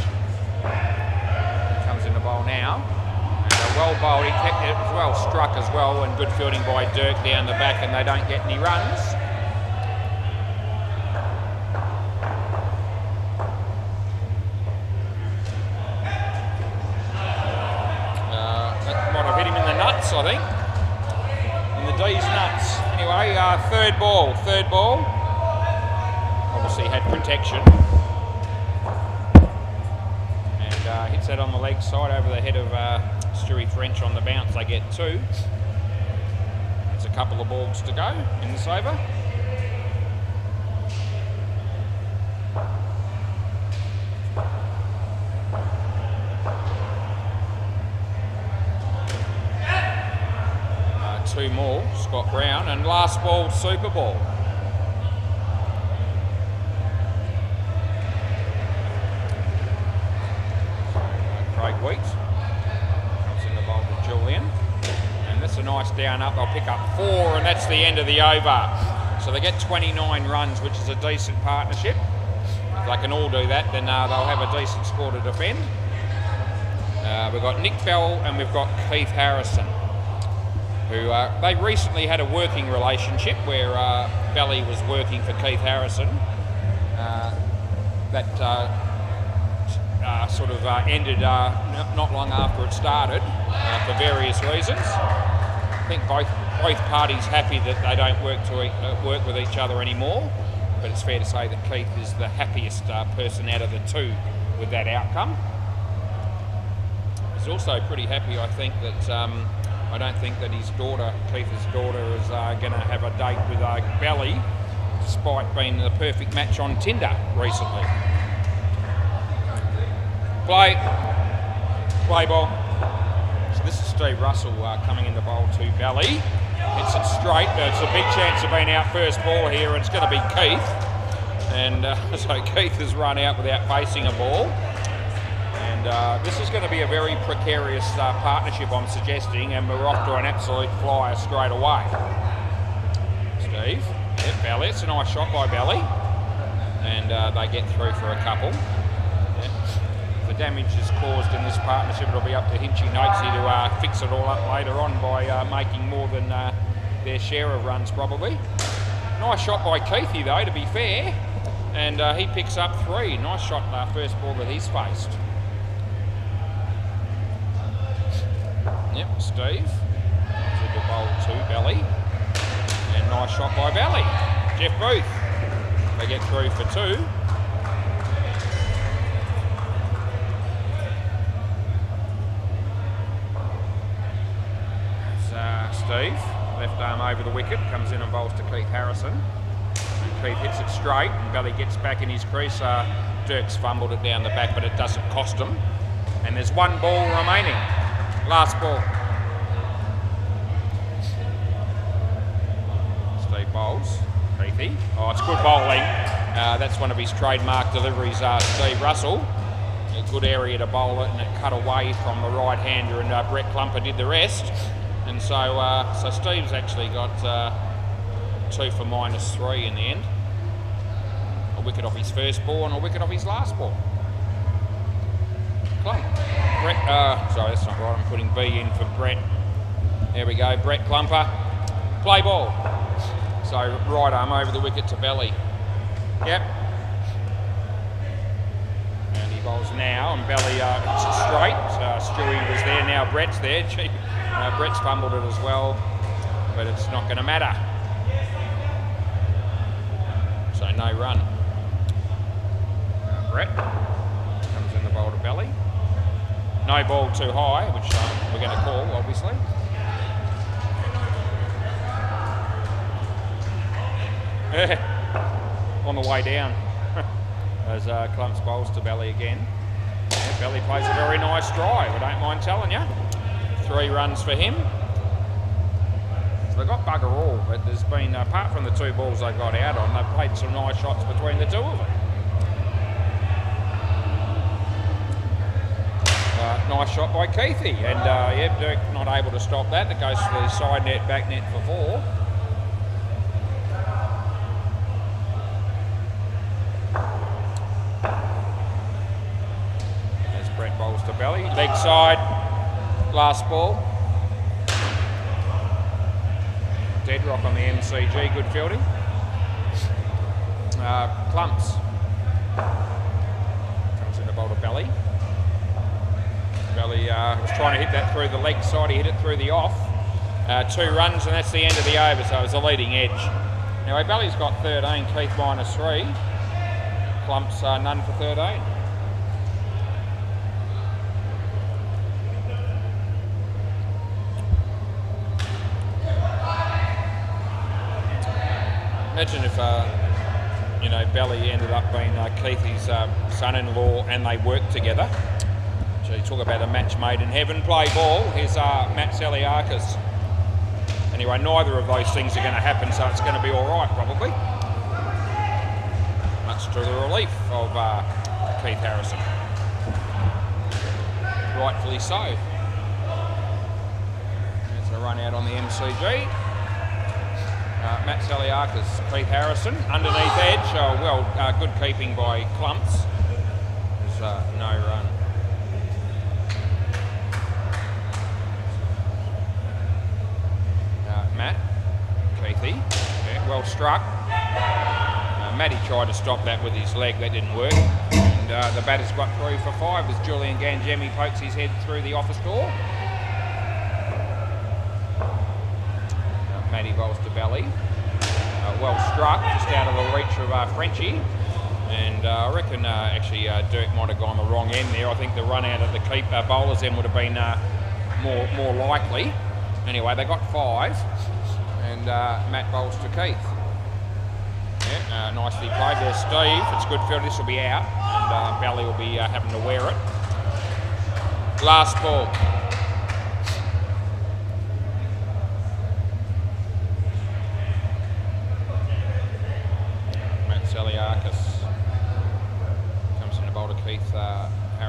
Comes in the bowl now. And well bowled. He kept it well struck as well, and good fielding by Dirk down the back, and they don't get any runs. I think, in the D's nuts. Anyway, third ball. Obviously had protection. And hits that on the leg side over the head of Stewie French on the bounce. They get 2. There's a couple of balls to go in this over. Two more, Scott Brown, and last ball, super ball. Craig Wheat comes in the bowl to Julian, and that's a nice down up. They'll pick up 4, and that's the end of the over. So they get 29 runs, which is a decent partnership. If they can all do that, then they'll have a decent score to defend. We've got Nick Bell and we've got Keith Harrison, who they recently had a working relationship where Belly was working for Keith Harrison. That sort of ended not long after it started for various reasons. I think both parties happy that they don't work with each other anymore, but it's fair to say that Keith is the happiest person out of the 2 with that outcome. He's also pretty happy, I think, that I don't think that his daughter, Keith's daughter, is going to have a date with Belly, despite being the perfect match on Tinder recently. Play ball. Steve Russell coming in the bowl to Belly. Hits it straight. It's a big chance of being out first ball here, and it's going to be Keith. And so Keith has run out without facing a ball. And this is going to be a very precarious partnership, I'm suggesting, and we're off to an absolute flyer straight away. Steve, yep, Belly. It's a nice shot by Belly. And they get through for a couple. Yep. The damage is caused in this partnership. It'll be up to Hinchy Notesy to fix it all up later on by making more than their share of runs, probably. Nice shot by Keithy, though, to be fair. And he picks up 3. Nice shot first ball that he's faced. Yep, Steve. To the bowl to Belly. And nice shot by Belly. Jeff Booth. They get through for 2. Steve, left arm over the wicket, comes in and bowls to Keith Harrison. And Keith hits it straight and Belly gets back in his crease. Dirk's fumbled it down the back, but it doesn't cost him. And there's 1 ball remaining. Last ball. Steve bowls. Keithy. Oh, it's good bowling. That's one of his trademark deliveries, Steve Russell. A good area to bowl it, and it cut away from the right-hander, and Brett Klumper did the rest. And so Steve's actually got 2 for -3 in the end. A wicket off his first ball and a wicket off his last ball. Klump. Brett, sorry, that's not right. I'm putting B in for Brett. There we go. Brett Klumper. Play ball. So right arm over the wicket to Belly. Yep. And he bowls now, and Belly hits it straight. Stewie was there, now Brett's there. Brett's fumbled it as well, but it's not going to matter. So no run. Brett comes in the bowl to Belly. No ball too high, which we're going to call, obviously. On the way down. As Clumps bowls to Belly again. Yeah, Belly plays a very nice drive, I don't mind telling you. 3 runs for him. So they got bugger all, but there's been, apart from the 2 balls they got out on, they've played some nice shots between the 2 of them. Nice shot by Keithy, and yeah, Dirk not able to stop that. That goes to the side net, back net for 4. There's Brett bowls to Belly, leg side, last ball. Deadrock on the MCG, good fielding. Clumps comes in to bowl to Belly. Belly was trying to hit that through the leg side, he hit it through the off. 2 runs, and that's the end of the over, so it was a leading edge. Anyway, Belly's got 13, Keith -3. Clumps none for 13. Imagine if, you know, Belly ended up being Keithy's son-in-law and they worked together. So you talk about a match made in heaven. Play ball. Here's Matt Saliakis. Anyway, neither of those things are going to happen, so it's going to be all right, probably. Much to the relief of Keith Harrison. Rightfully so. There's a run out on the MCG. Matt Saliakis, Keith Harrison, underneath edge. Well, good keeping by Clumps. There's no run. Matt, Keithy, yeah, well struck. Matty tried to stop that with his leg, that didn't work. And the batter's got 3 for 5 as Julian Gangemi pokes his head through the office door. Matty bowls to Belly. Well struck, just out of the reach of Frenchie. And I reckon actually Dirk might have gone the wrong end there. I think the run out of the keep bowlers then would have been more likely. Anyway, they got 5. And Matt bowls to Keith. Yeah, nicely played there, Steve. It's good field. This will be out. And Belly will be having to wear it. Last ball.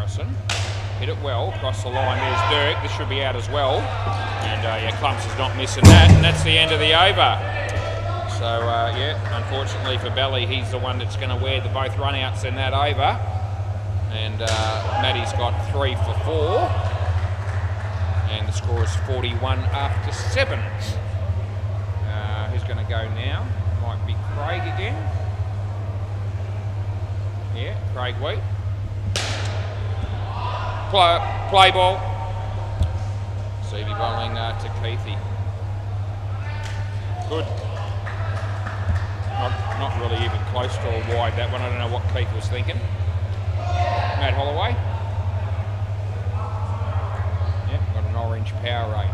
Harrison. Hit it well, across the line, there's Dirk, this should be out as well. And yeah, Clumps is not missing that, and that's the end of the over. So yeah, unfortunately for Belly, he's the one that's going to wear the both run-outs in that over. And Maddie's got 3 for 4. And the score is 41 after 7. Who's going to go now? Might be Craig again. Yeah, Craig Wheat. Play ball. Stevie bowling to Keithy. Good. Not really even close to a wide, that one. I don't know what Keith was thinking. Matt Holloway. Yep, got an orange Powerade.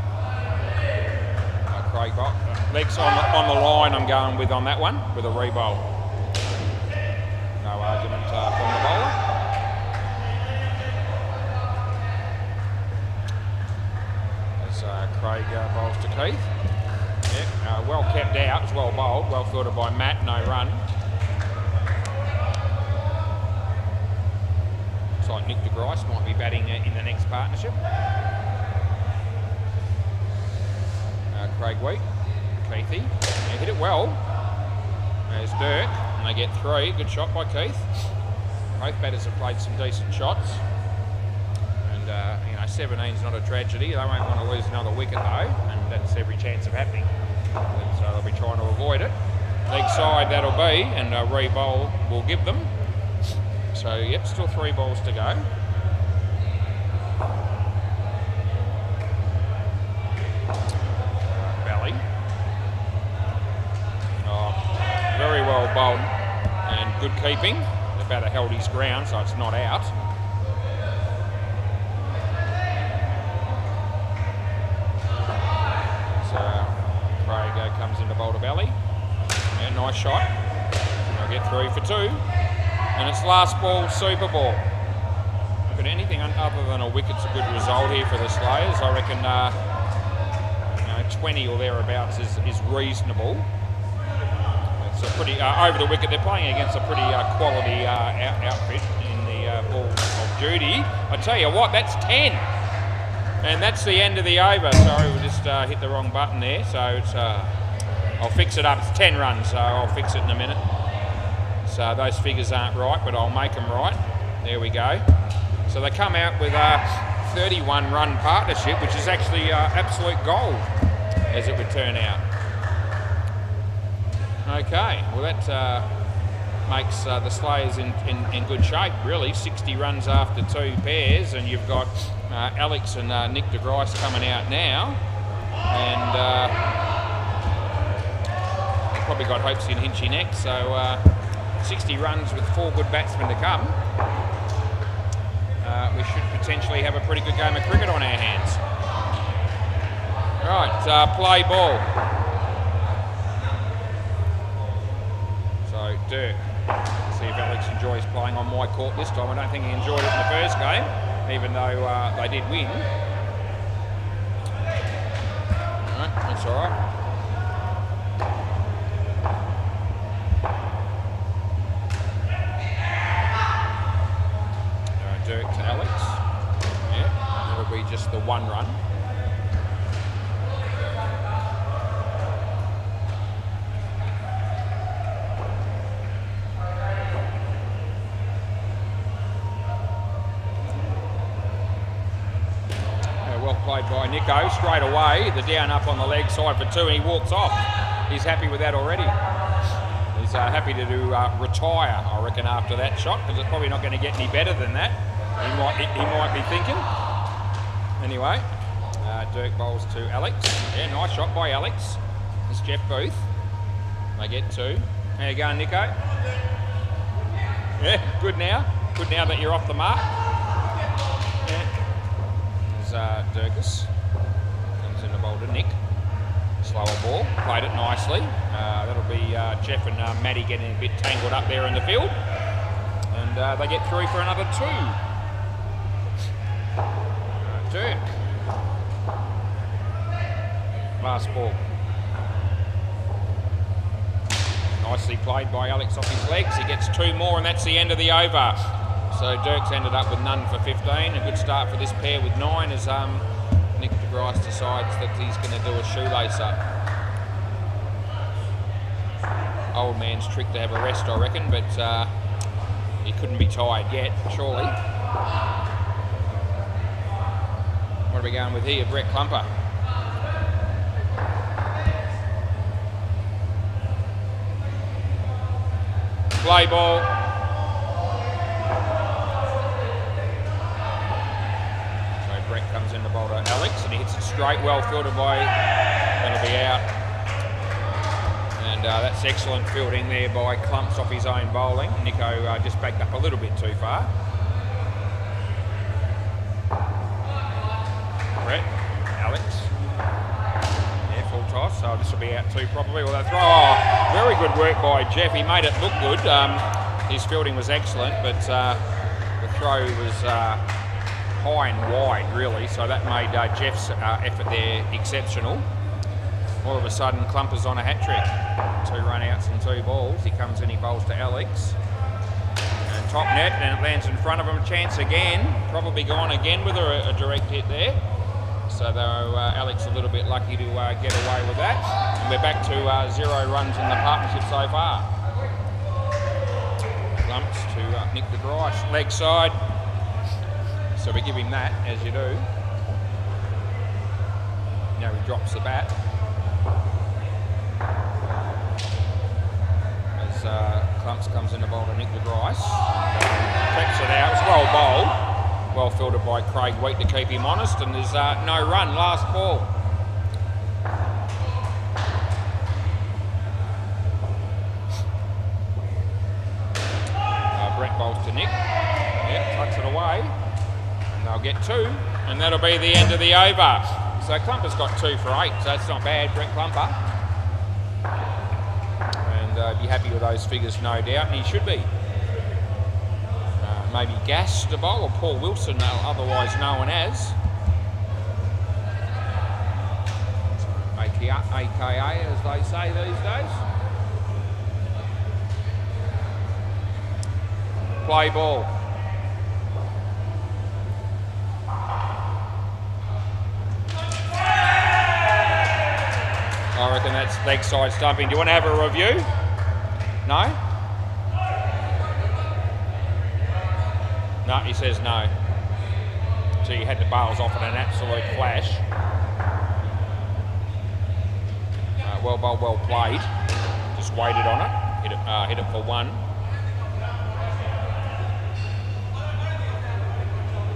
Craig bowl. Legs on the line I'm going with on that one, with a re-bowl. No argument from the bowler. As Craig bowls to Keith. Yep, well kept out, it's well bowled, well fielded by Matt, no run. Looks like Nick de Grice might be batting in the next partnership. Craig Wheat, Keithy, he hit it well. There's Dirk, and they get 3. Good shot by Keith. Both batters have played some decent shots. And, you know, 17's not a tragedy. They won't want to lose another wicket though, and that's every chance of happening. So they'll be trying to avoid it. Leg side that'll be, and a re-bowl will give them. So, yep, still 3 balls to go. Valley. Oh, very well bowled and good keeping. The batter held his ground, so it's not out. Craig comes into bowl to Belly. Yeah, nice shot. I'll get 3 for 2. And it's last ball, super ball. But anything other than a wicket's a good result here for the Slayers. I reckon you know, 20 or thereabouts is reasonable. It's a pretty, over the wicket, they're playing against a pretty quality outfit in the ball of duty. I tell you what, that's 10. And that's the end of the over. Sorry, we just hit the wrong button there. So it's, I'll fix it up. It's 10 runs, so I'll fix it in a minute. So those figures aren't right, but I'll make them right. There we go. So they come out with a 31 run partnership, which is actually absolute gold, as it would turn out. Okay, well that makes the Slayers in good shape, really. 60 runs after 2 pairs, and you've got Alex and Nick de Grice coming out now, and they've probably got Hopesy and Hinchy next, so 60 runs with 4 good batsmen to come. We should potentially have a pretty good game of cricket on our hands. Right, play ball. So Dirk, see if Alex enjoys playing on my court this time. I don't think he enjoyed it in the first game, even though they did win. Alright, that's alright. Dirk to Alex. Yeah, that'll be just the 1 run. Played by Nico straight away. The down up on the leg side for 2, and he walks off. He's happy with that already. He's happy to retire, I reckon, after that shot, because it's probably not going to get any better than that. He might be thinking. Anyway, Dirk bowls to Alex. Yeah, nice shot by Alex. It's Jeff Booth. They get 2. How you going, Nico? Yeah, good now. Good now that you're off the mark. Durkis comes in the bowl to Nick. Slower ball, played it nicely. That'll be Jeff and Maddie getting a bit tangled up there in the field. And they get 3 for another 2. Dirk. Last ball. Nicely played by Alex off his legs. He gets 2 more, and that's the end of the over. So Dirk's ended up with none for 15. A good start for this pair with 9 as Nick de Grice decides that he's going to do a shoelace up. Old man's trick to have a rest, I reckon, but he couldn't be tired yet, surely. What are we going with here? Brett Klumper. Play ball. So Brett comes in to bowl to Alex and he hits it straight, well fielded by, that'll be out. And that's excellent fielding there by Clumps off his own bowling. Nico just backed up a little bit too far. Brett, Alex. Yeah, full toss, so this will be out too probably. Well, throw. Oh, very good work by Jeff. He made it look good. His fielding was excellent, but the throw was high and wide, really. So that made Jeff's effort there exceptional. All of a sudden, Klumper's on a hat trick. 2 run-outs and 2 balls. He comes in, he bowls to Alex. And top net, and it lands in front of him. Chance again. Probably gone again with a direct hit there. So though Alex a little bit lucky to get away with that. And we're back to 0 runs in the partnership so far. Klumps to Nick de Grice. Leg side. So we give him that, as you do. Now he drops the bat. Clumps comes in the bowl to Nick de Grice. Takes it out. It's well bowled. Well fielded by Craig Wheat to keep him honest. And there's no run. Last ball. Brett bowls to Nick. Yep, tucks it away. And they'll get 2. And that'll be the end of the over. So Klumper's got 2 for 8. So that's not bad, Brett Klumper. Be happy with those figures, no doubt, and he should be. Maybe Gas to bowl, or Paul Wilson, otherwise known as. AKA, as they say these days. Play ball. I reckon that's leg side stumping. Do you want to have a review? No? No, he says no. So you had the bails off in an absolute flash. Well bowled, well played. Just waited on it. Hit it for 1.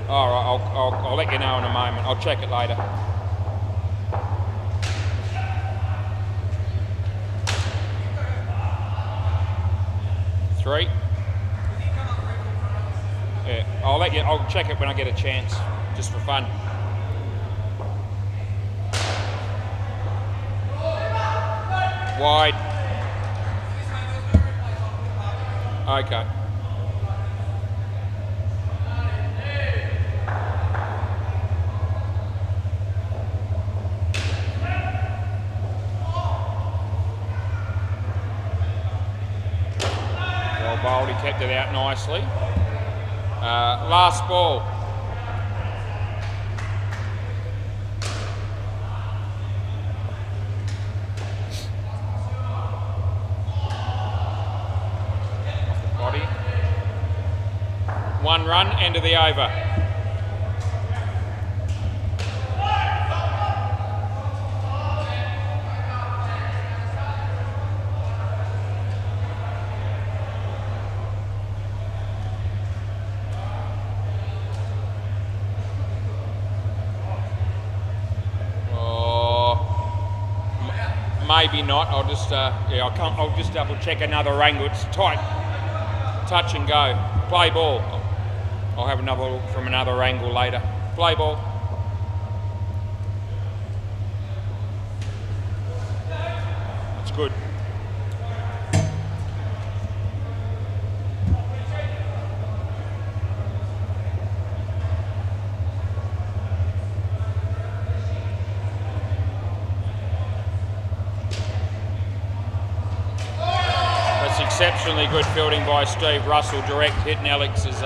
All right, I'll let you know in a moment. I'll check it later. Three. Yeah, I'll check it when I get a chance, just for fun. Wide. Okay. Bowled, he kept it out nicely. Last ball. Off the body. 1 run, end of the over. Maybe not. I'll just I'll just double check another angle. It's tight. Touch and go. Play ball. I'll have another look from another angle later. Play ball. That's good. Exceptionally good fielding by Steve Russell, direct hit, and Alex has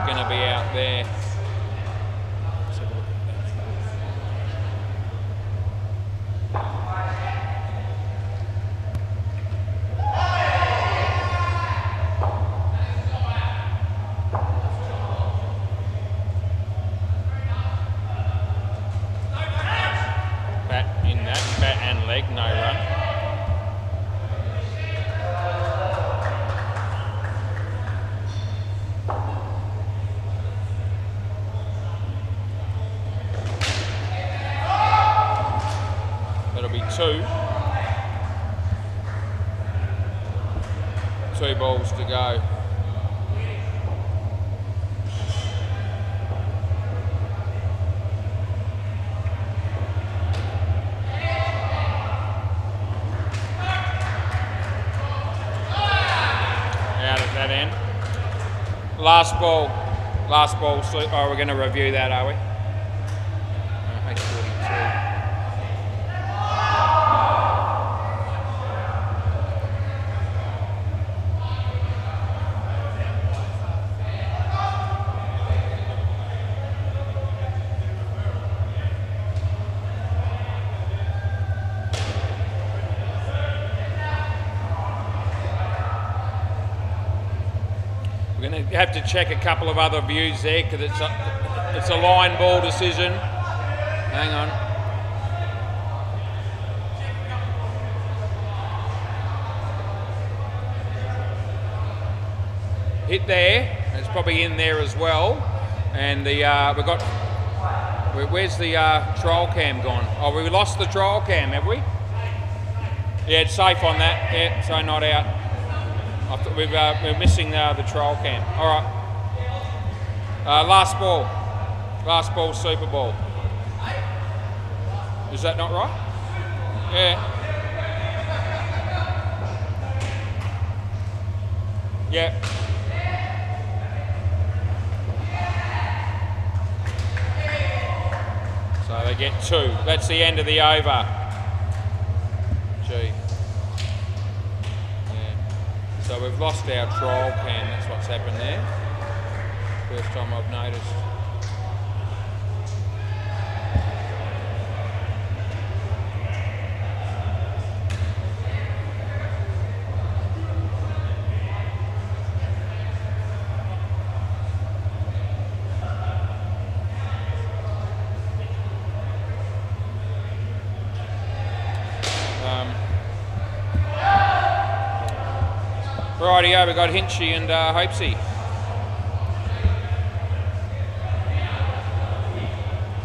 going to be out there. Let's have a look at that. Bat in that, bat and leg, no run. Two balls to go. Out at that end. Last ball. Oh, we're going to review that, are we? H42. We're going to have to check a couple of other views there because it's a line ball decision. Hang on. Hit there. It's probably in there as well. And the we've got. Where's the trial cam gone? Oh, we lost the trial cam, have we? Yeah, it's safe on that. Yeah, so not out. We're missing the trial cam. All right. Last ball, Super Ball. Is that not right? Yeah. Yeah. So they get two. That's the end of the over. Gee. So we've lost our trial cam, that's what's happened there. First time I've noticed. Rightio, we've got Hinchy and Hopesy.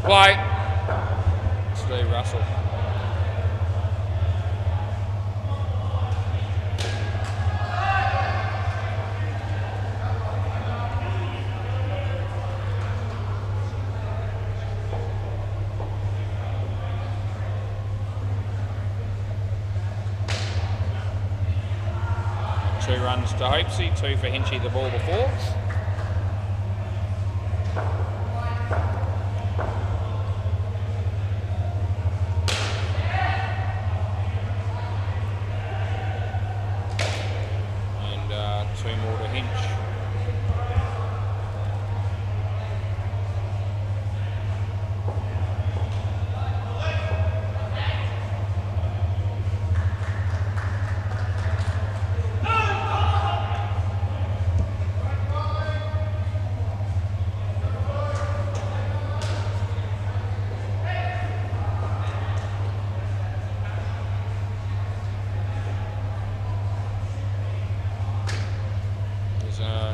Play. Steve Russell. Two runs to Hopesy, two for Hinchy the ball before. And two more to Hinch.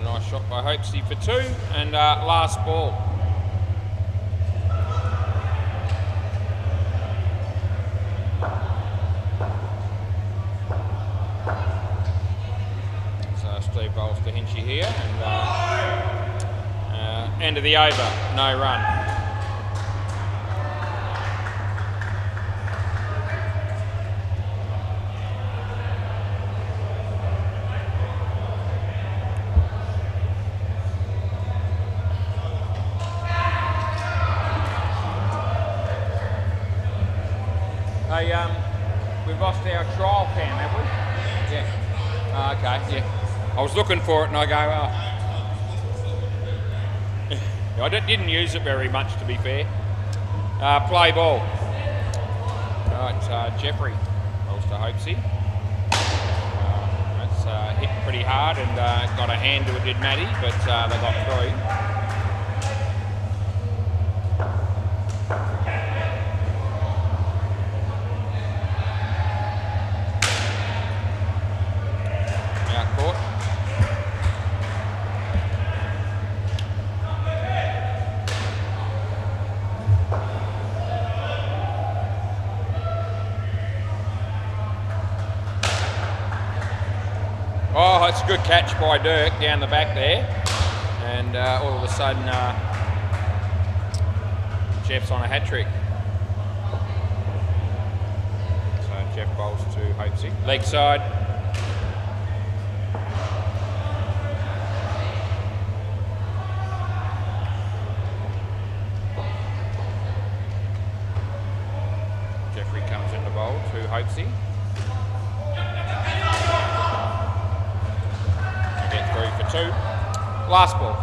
Nice shot by Hopesy for two, and last ball. So Steve bowls to Hinchy here, and end of the over, no run. Hey, we've lost our trial cam, have we? Yeah. Okay, yeah. I was looking for it and I go, oh. I didn't use it very much, to be fair. Play ball. Right, Jeffrey rolls to Hopesy. That's hit pretty hard and got a hand to it, did Matty, but they got through. Out court. Oh, it's a good catch by Dirk down the back there. And all of a sudden, Jeff's on a hat trick. So Jeff bowls to Hopesy. Leg side. Jeffrey comes in the bowl to Hopesy. For 2. Last ball.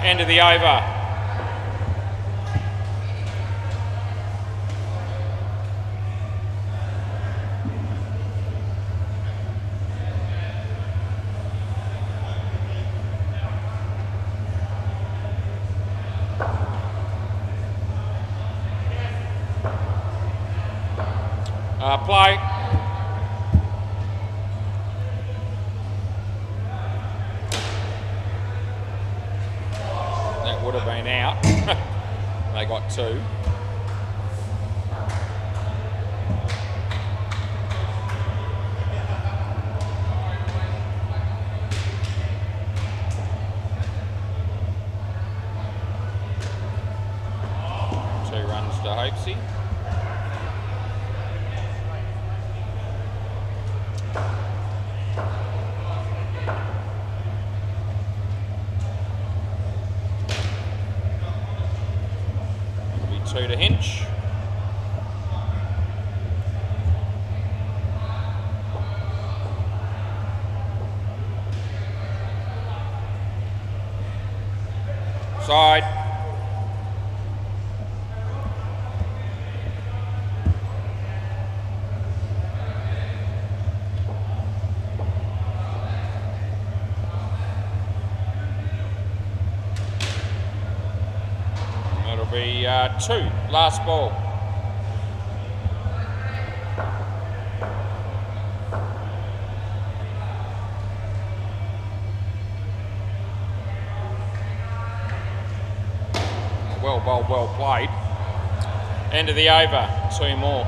End of the over. Play. That would have been out. They got 2. Two runs to Hopesy. To Hinch. Side. That'll be 2. Last ball. Well bowled, well played. End of the over. 2 more.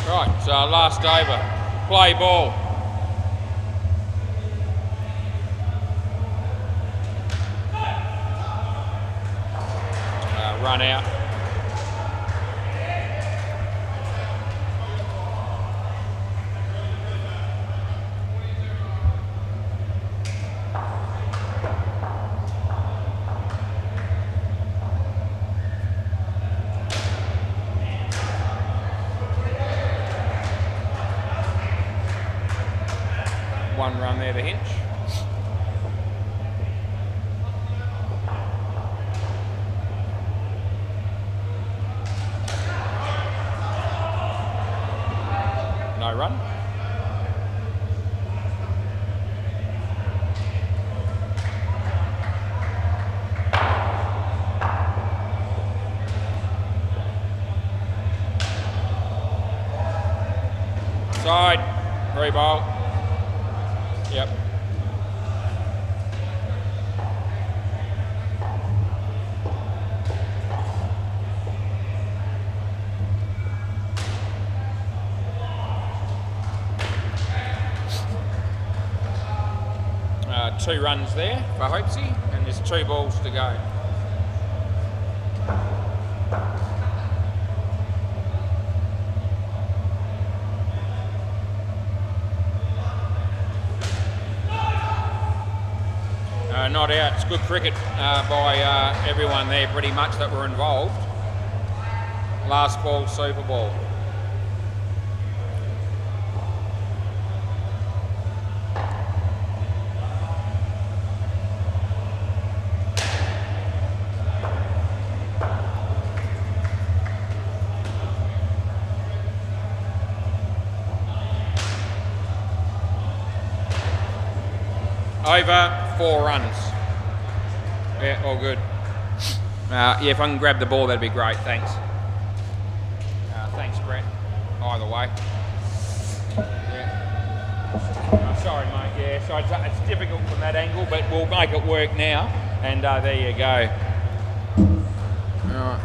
Right, so last over. Play ball. Run out. One run there to Hinch. No run. Side, 3 ball. Yep. 2 runs there for Hopesy, and there's 2 balls to go. Not out. It's good cricket by everyone there, pretty much, that were involved. Last ball, super ball. Over 4 runs. Yeah, all good. Yeah, if I can grab the ball, that'd be great. Thanks. Thanks, Brett. Either way. Yeah. Oh, sorry, mate. Yeah, so it's difficult from that angle, but we'll make it work now. And there you go. All right.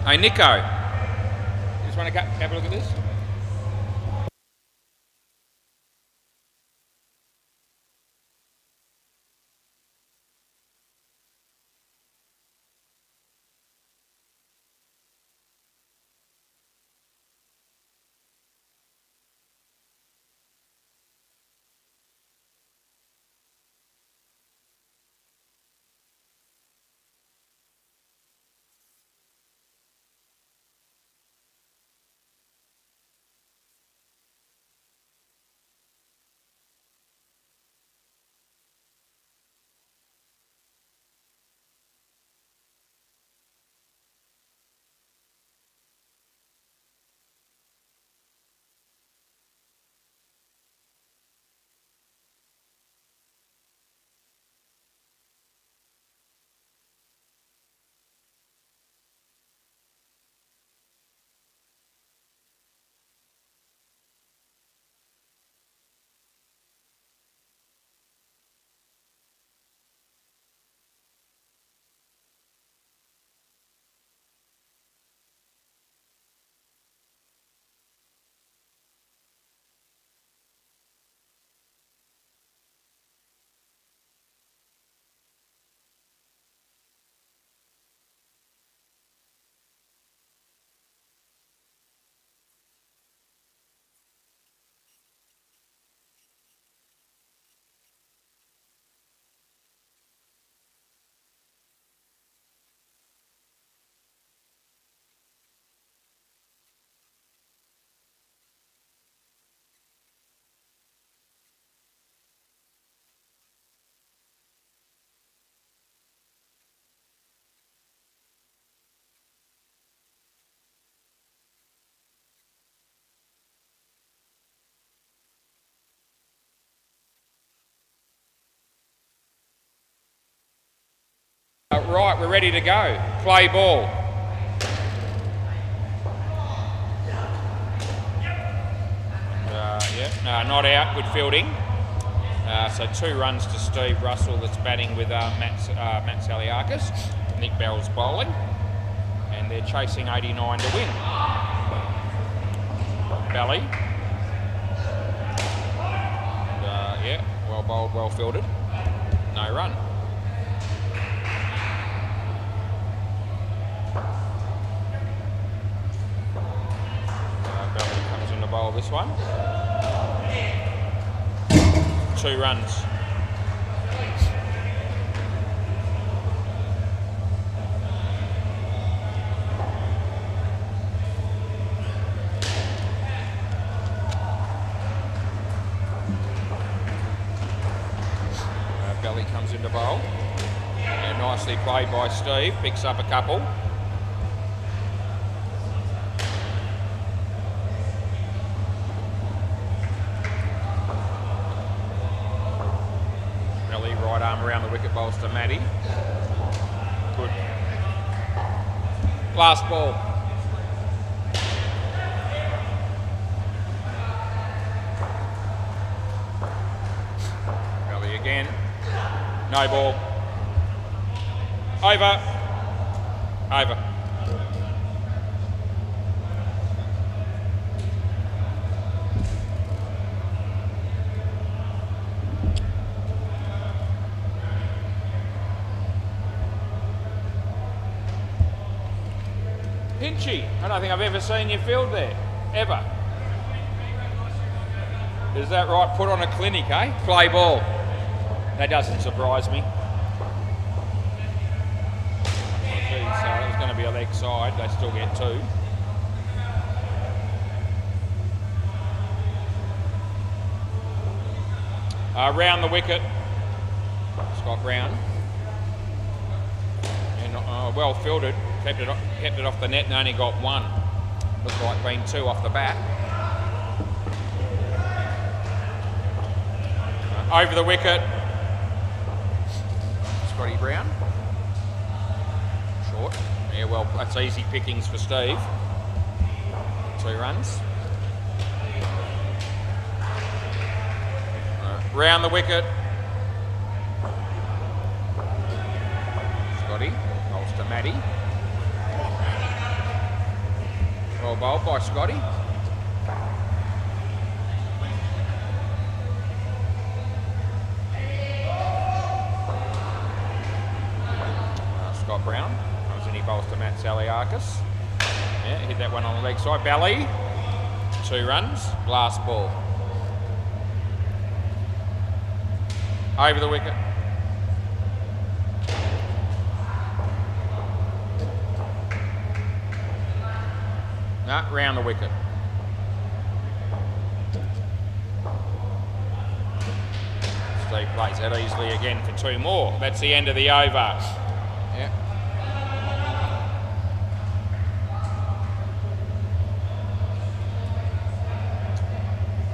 Hey, Nico, you just want to have a look at this? Right, we're ready to go. Play ball. Not out. Good fielding. So 2 runs to Steve Russell, that's batting with Matt Saliakis. Nick Bell's bowling. And they're chasing 89 to win. Belly. Well bowled, well fielded. No run. Belly comes in to bowl this one. 2 runs. to bowl. And nicely played by Steve, picks up a couple. Melly, right arm around the wicket, bowls to Matty. Good. Last ball. Melly again. No ball. Over. Over. Hinchy, I don't think I've ever seen you field there, ever. Is that right? Put on a clinic, eh? Play ball. That doesn't surprise me. So it was going to be a leg side. They still get two. Round the wicket. Scott Brown. And well fielded. Kept it off the net and only got one. Looked like being two off the bat. Over the wicket. Scotty Brown. Short. Yeah, well, that's easy pickings for Steve. 2 runs. Round the wicket. Scotty. Bowls to Matty. Well bowled by Scotty. Scott Brown comes in, he bowls to Matt Saliakis. Yeah, hit that one on the leg side. Belly. 2 runs. Last ball. Over the wicket. No, round the wicket. Steve plays that easily again for 2 more. That's the end of the over. Yeah.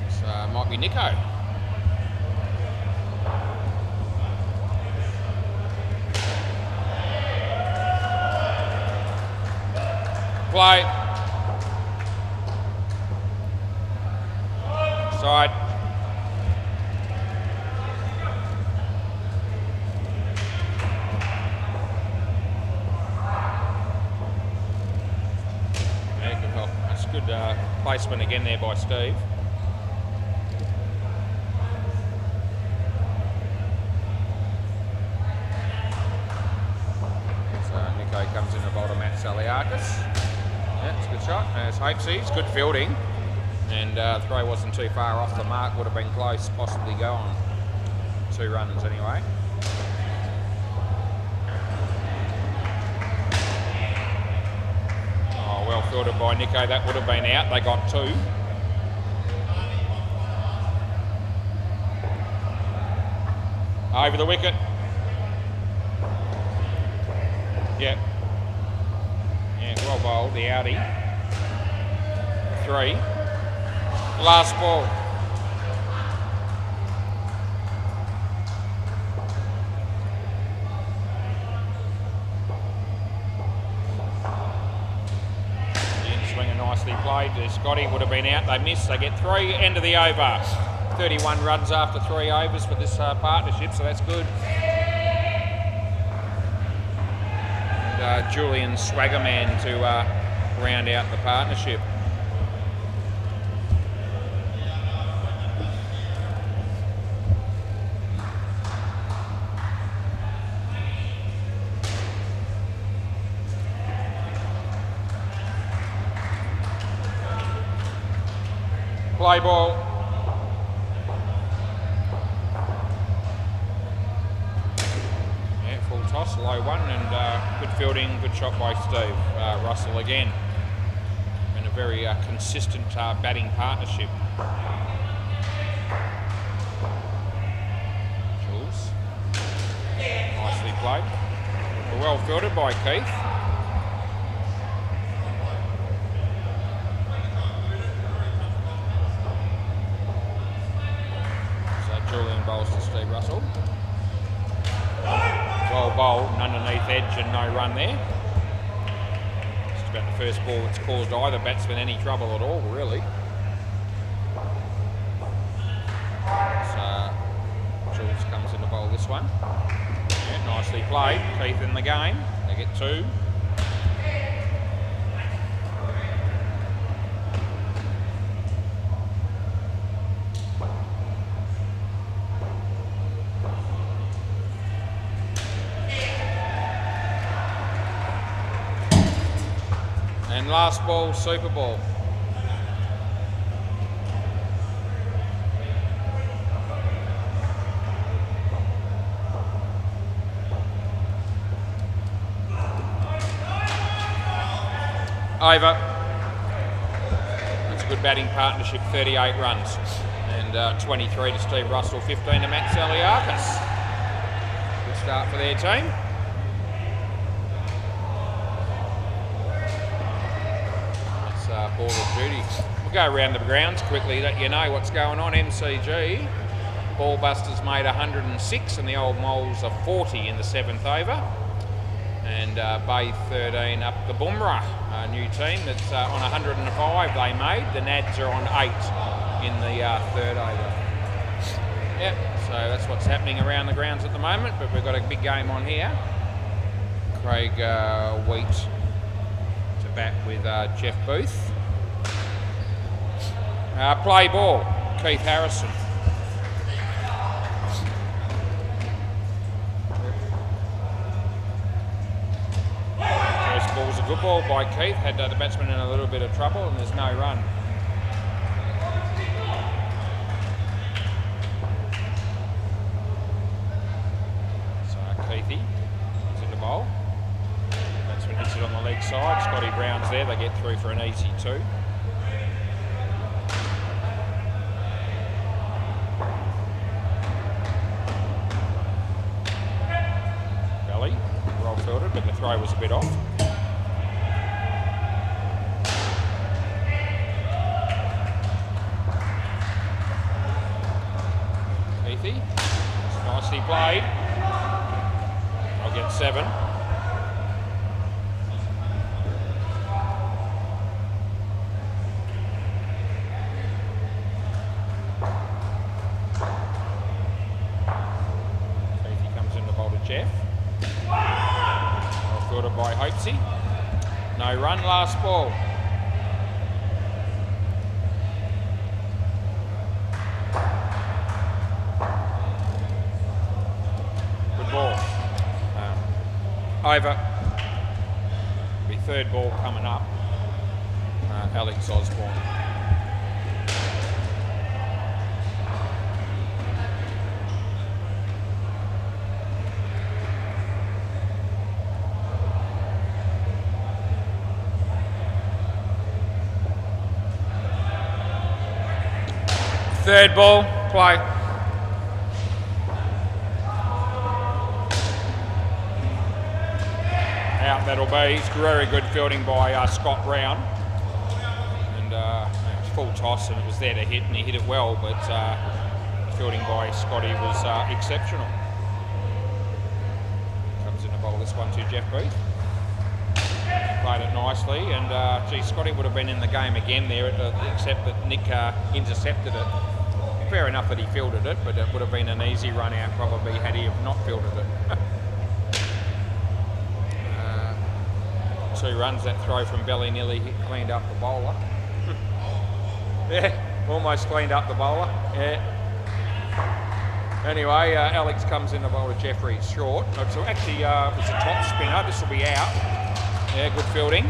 So might be Nico. Play. Side. Yeah, good help. That's good placement again there by Steve. So Nico comes in the bottom, Matt Saliakis. Yeah, it's a good shot. There's Hopesees, good fielding. And the throw wasn't too far off the mark, would have been close, possibly go on 2 runs anyway. Oh, well fielded by Nico, that would have been out, they got 2. Over the wicket. Yep. Yeah, well bowled, the outie. 3. Last ball. Swinger nicely played. Scotty would have been out. They missed. They get 3. End of the over. 31 runs after 3 overs for this partnership, so that's good. And Julian Swaggerman to round out the partnership. Play ball. Yeah, full toss, low one, and good fielding, good shot by Steve Russell again. And a very consistent batting partnership. Jules. played. Well fielded by Keith. So Julian bowls to Steve Russell. Well bowled, and underneath edge and no run there. Just about the first ball that's caused either batsman any trouble at all, really. So Jules comes in to bowl this one. Yeah, nicely played. Keith in the game. They get 2. And last ball, super ball. Over. That's a good batting partnership, 38 runs. And 23 to Steve Russell, 15 to Matt Saliakis. Good start for their team. Ball of duty. We'll go around the grounds quickly, let you know what's going on. MCG, Ballbusters made 106 and the Old Moles are 40 in the 7th over. And Bay 13 up the Bumrah, a new team that's on 105 they made. The Nads are on 8 in the 3rd over. Yep, so that's what's happening around the grounds at the moment, but we've got a big game on here. Craig Wheat to bat with Jeff Booth. Play ball, Keith Harrison. First ball's a good ball by Keith. Had the batsman in a little bit of trouble and there's no run. So Keithy is in the bowl. Batsman hits it on the leg side. Scotty Brown's there. They get through for an easy 2. But the throw was a bit off. Keithy, nicely played. I'll get 7. Keithy comes in to bowl to Jeff. Fielded by Hopesy. No run, last ball. Good ball. Over. Be 3rd ball coming up. Alex Osborne. Third ball, play. Out that'll be. It's very good fielding by Scott Brown. And it was full toss and it was there to hit and he hit it well, but fielding by Scotty was exceptional. Comes in to bowl this one to Jeff Booth. Played it nicely and gee, Scotty would have been in the game again there except that Nick intercepted it. Fair enough that he fielded it, but it would have been an easy run out probably had he have not fielded it. 2 runs, that throw from Belly nearly cleaned up the bowler. Yeah, almost cleaned up the bowler. Yeah. Anyway, Alex comes in the bowler, Jeffrey short. So actually, it was a top spinner. This will be out. Yeah, good fielding.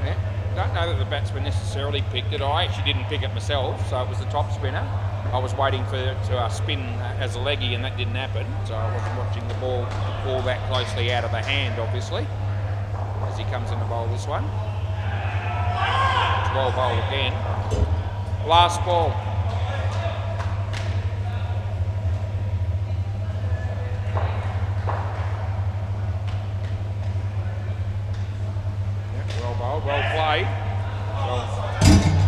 Yeah. Don't know that the batsman necessarily picked it. I actually didn't pick it myself, so it was the top spinner. I was waiting for it to spin as a leggy, and that didn't happen. So I wasn't watching the ball fall that closely out of the hand, obviously. As he comes in to bowl this one. It's well bowled again. Last ball. Well played. Well,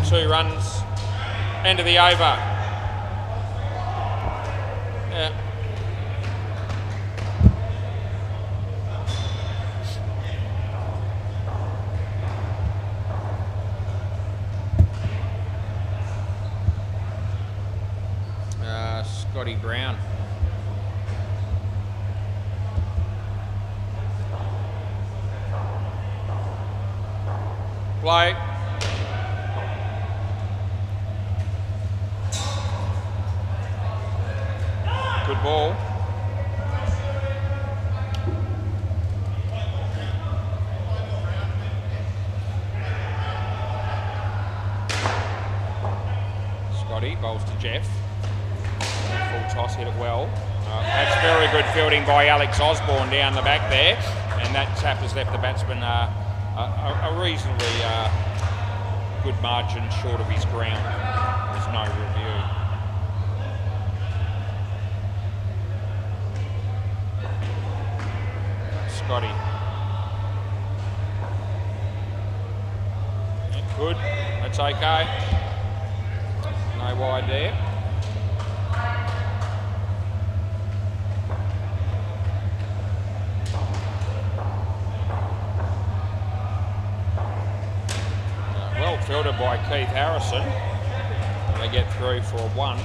2 runs. End of the over. Yeah. Scotty Brown. Play. Good ball. Scotty bowls to Jeff. Full toss, hit it well. That's very good fielding by Alex Osborne down the back there, and that tap has left the batsman a reasonably good margin short of his ground. There's no review. Scotty. Good, that's okay. No wide there. Well fielded by Keith Harrison. And they get through for a 1.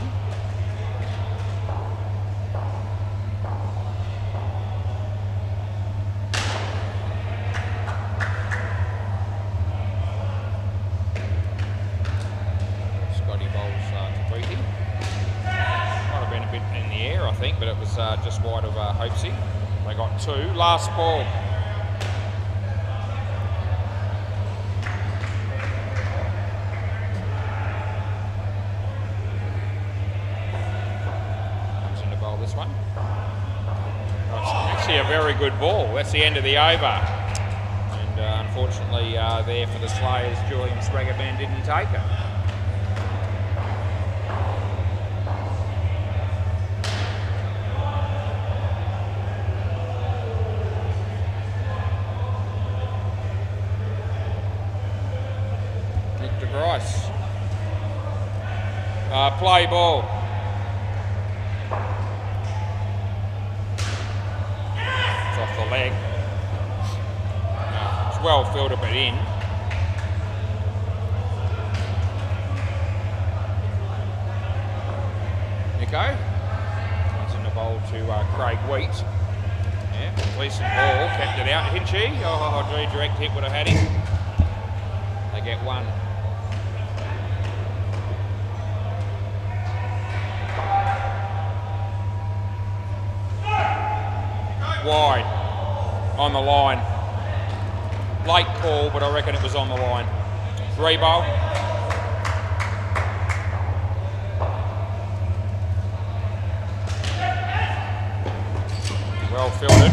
But it was just wide of Hopesy. They got 2. Last ball. Comes in to bowl this one. That's actually a very good ball. That's the end of the over. And unfortunately there for the Slayers, Julian Spraggerman didn't take it. Bryce. Play ball. It's off the leg. No, it's well fielded but in. Nico. Comes in the bowl to Craig Wheat. Yeah, decent ball. Kept it out. Hinchy. Oh, direct hit would have had him. They get 1. Wide, on the line. Late call, but I reckon it was on the line. Rebowl. Well fielded,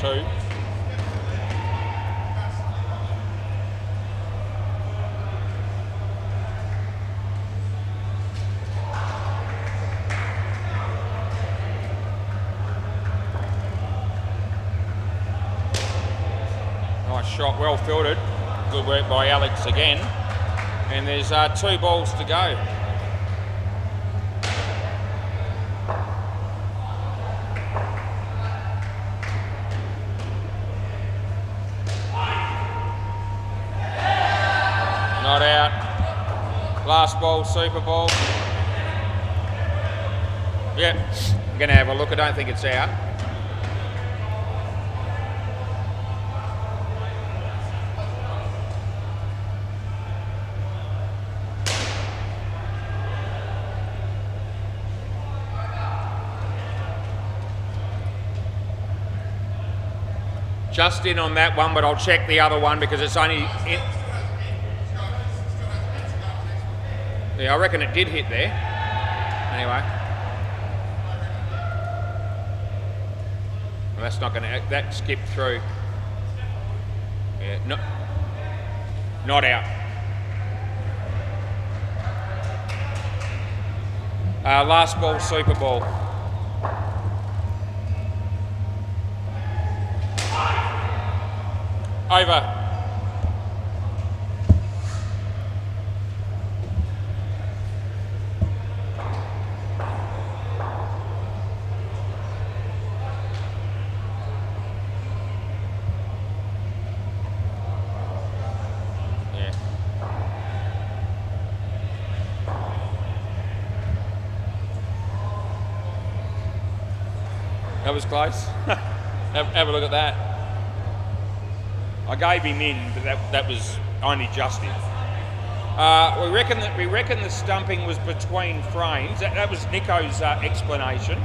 2. Shot, well fielded. Good work by Alex again. And there's 2 balls to go. Not out. Last ball, super ball. Yep, I'm going to have a look. I don't think it's out. Just in on that one, but I'll check the other one because it's only in. Yeah, I reckon it did hit there. Anyway. Well, that's not going to. That skipped through. Yeah, no, not out. Last ball, super ball. Over. That was close. have a look at that. I gave him in, but that was only just in. We reckon the stumping was between frames. That was Nico's explanation.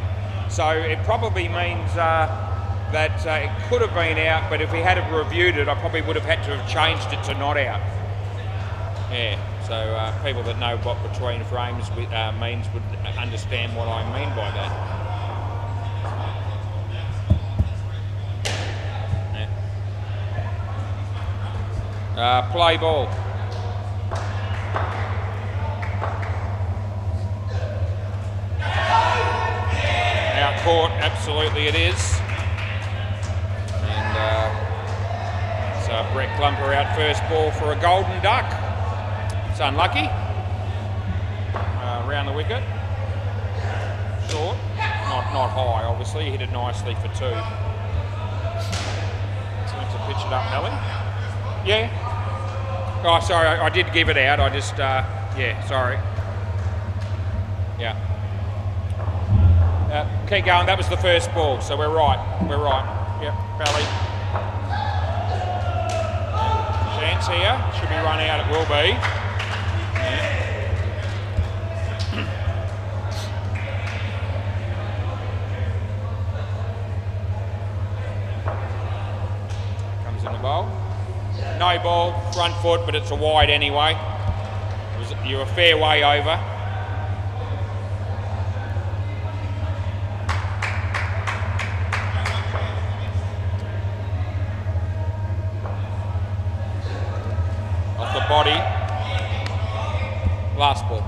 So it probably means that it could have been out, but if we had reviewed it, I probably would have had to have changed it to not out. Yeah. So people that know what between frames means would understand what I mean by that. Yeah. Play ball. Out court, absolutely it is. And so Brett Klumper out first ball for a golden duck. It's unlucky. Around the wicket. Short. Not high, obviously. He hit it nicely for two. Time to pitch it up, Melly. Yeah. Oh, sorry, I did give it out. I just, yeah, sorry. Yeah. Keep going. That was the first ball, so we're right. We're right. Yep, Belly. Chance here. Should be run out. It will be. Yeah. Comes in the bowl. No ball, front foot, but it's a wide anyway. You're a fair way over. Off the body. Last ball.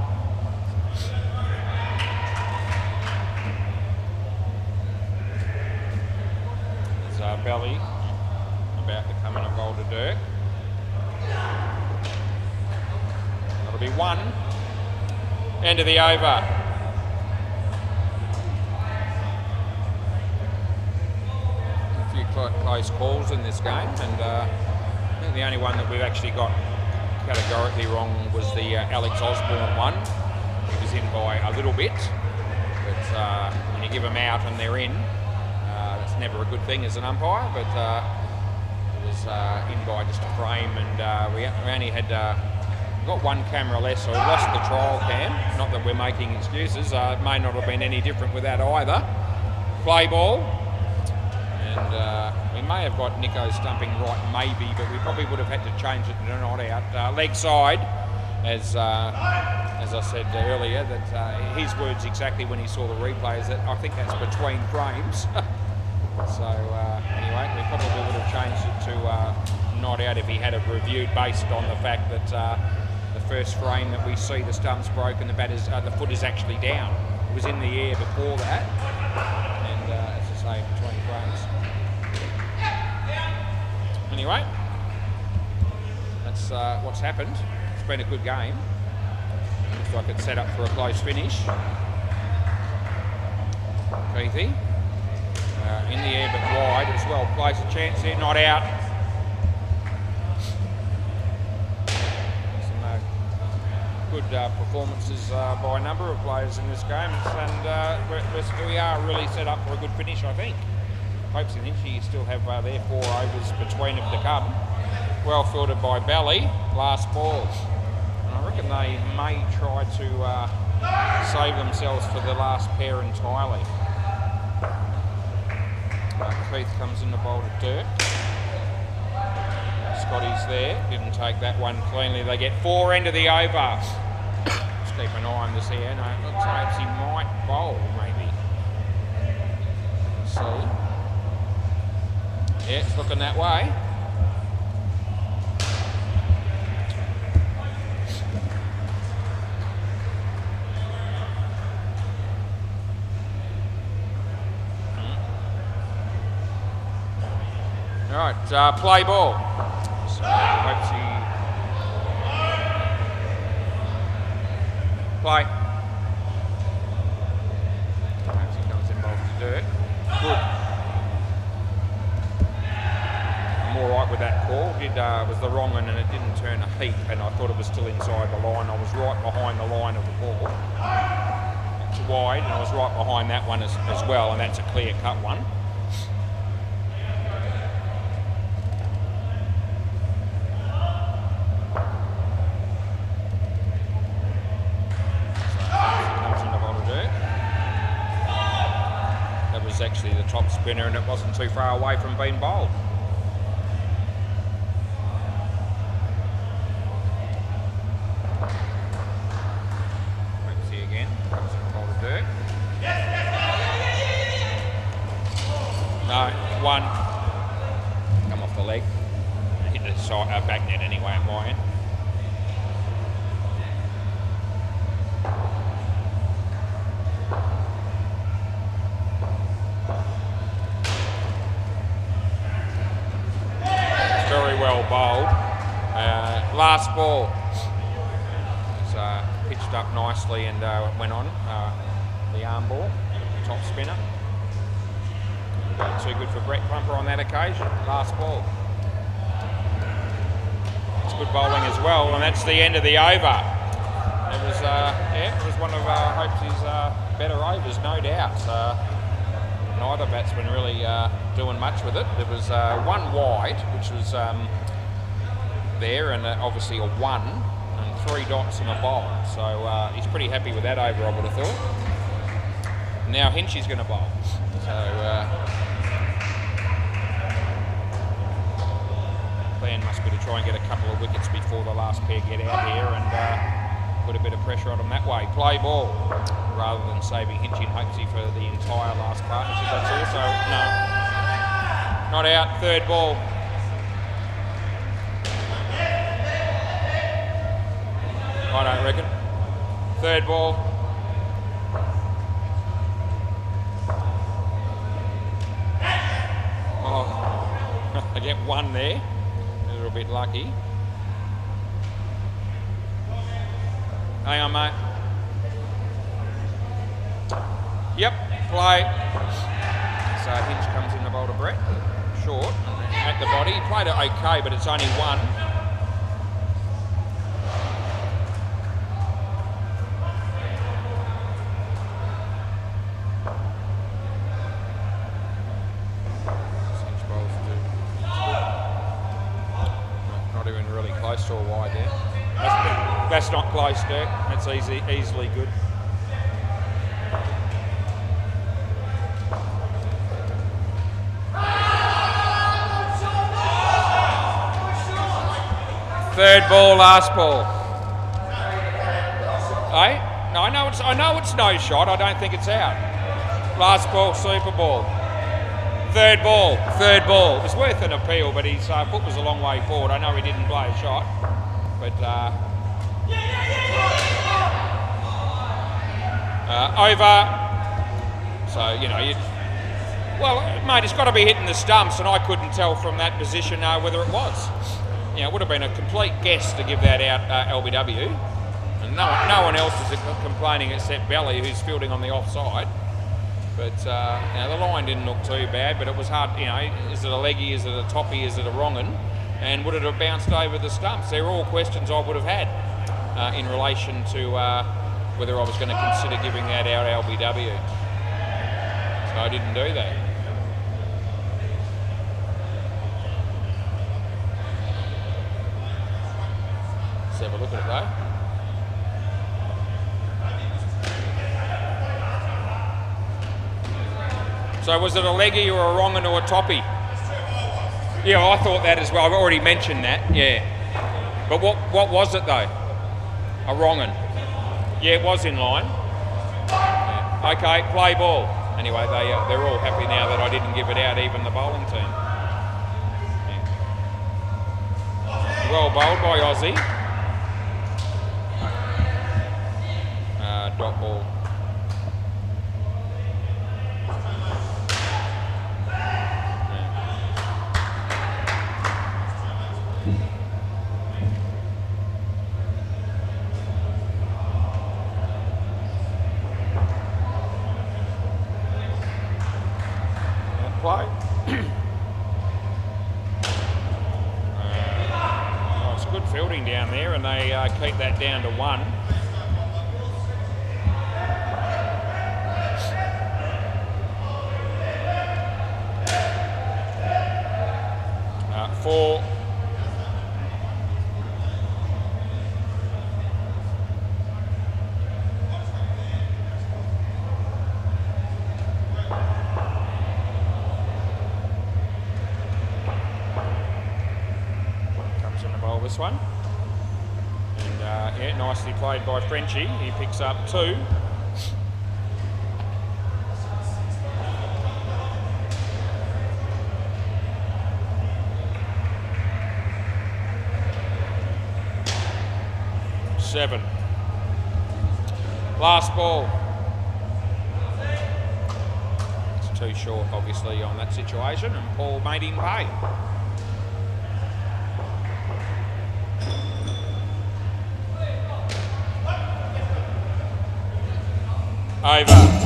So Belly about to come in a bowl to Dirk. That'll be one. End of the over. A few close calls in this game, and I think the only one that we've actually got categorically wrong was the Alex Osborne one. He was in by a little bit, but when you give them out and they're in, that's never a good thing as an umpire, but it was in by just a frame, and we only had got one camera less, so we lost the trial cam. Not that we're making excuses, it may not have been any different with that either. Play ball, and we may have got Nico stumping right, maybe, but we probably would have had to change it to not out. Leg side, as I said earlier, that his words exactly when he saw the replay is that I think that's between frames. So anyway, we probably would have changed it to not out if he had it reviewed based on the fact that the first frame that we see the stump's broken, the foot is actually down. It was in the air before that, and as I say, between frames. Anyway, that's what's happened. It's been a good game. Looks like it's set up for a close finish. Keithy. In the air but wide as well. Plays a chance there, not out. Some good performances by a number of players in this game, and we are really set up for a good finish, I think. Hopes and Hinchy still have their 4 overs between them to come. Well fielded by Belly. Last ball. And I reckon they may try to save themselves for the last pair entirely. Keith comes in the bowl to Dirk. Scotty's there, didn't take that one cleanly. They get 4 into the over. Let's keep an eye on this here. No, it looks like he might bowl, maybe. Let's see. Yeah, it's looking that way. All right, play ball. So hopes he play. Hopes he comes involved to do it. Good. I'm all right with that call. Was the wrong one, and it didn't turn a heap, and I thought it was still inside the line. I was right behind the line of the ball. It wide, and I was right behind that one as well, and that's a clear-cut one. Actually the top spinner, and it wasn't too far away from being bowled. Maxie again, comes in a bowl of dirt. No, one. Come off the leg. Hit the side, back net anyway at my end. Bowled. Last ball. It's pitched up nicely and went on the arm ball, top spinner. Too good for Brett Plumper on that occasion. Last ball. It's good bowling as well, and that's the end of the over. It was, it was one of Hopesy's better overs, no doubt. Neither batsman really doing much with it. There was one wide, which was there, and obviously a 1 and 3 dots and a bowl. So he's pretty happy with that over, I would have thought. Now Hinchy's going to bowl. So plan must be to try and get a couple of wickets before the last pair get out here and put a bit of pressure on them that way. Play ball, rather than saving Hinchy and Hopesy for the entire last partnership. That's also, no, not out, third ball. I don't reckon. Third ball. Oh, I get one there. A little bit lucky. Hang on, mate. Yep, play. So Hinch comes in the bowl to Brett. Short, at the body. He played it okay, but it's only one. Not even really close to a wide there. That's not close, Dirk. That's easily good. Third ball, last ball. Hey? No, I know it's no shot. I don't think it's out. Last ball, super ball. Third ball. It was worth an appeal, but his foot was a long way forward. I know he didn't play a shot, but over. So, you know, well, mate, it's got to be hitting the stumps, and I couldn't tell from that position whether it was. You know, it would have been a complete guess to give that out LBW. And no one else is complaining except Belly, who's fielding on the offside. But, you know, the line didn't look too bad, but it was hard, you know, is it a leggy, is it a toppy, is it a wrong-un? And would it have bounced over the stumps? They're all questions I would have had in relation to whether I was going to consider giving that out LBW. So I didn't do that. Let's have a look at it though. So was it a leggy or a wrong-un or a toppy? Yeah, I thought that as well. I've already mentioned that, yeah. But what was it though? A wrong-un. Yeah, it was in line. Yeah. Okay, play ball. Anyway, they're all happy now that I didn't give it out, even the bowling team. Yeah. Well bowled by Aussie. Dot ball. Play. Oh, it's good fielding down there, and they keep that down to 1. 4. Comes in the bowl this one. And yeah, nicely played by Frenchie. He picks up 2. Seven. Last ball. It's too short, obviously, on that situation, and Paul made him pay. Over.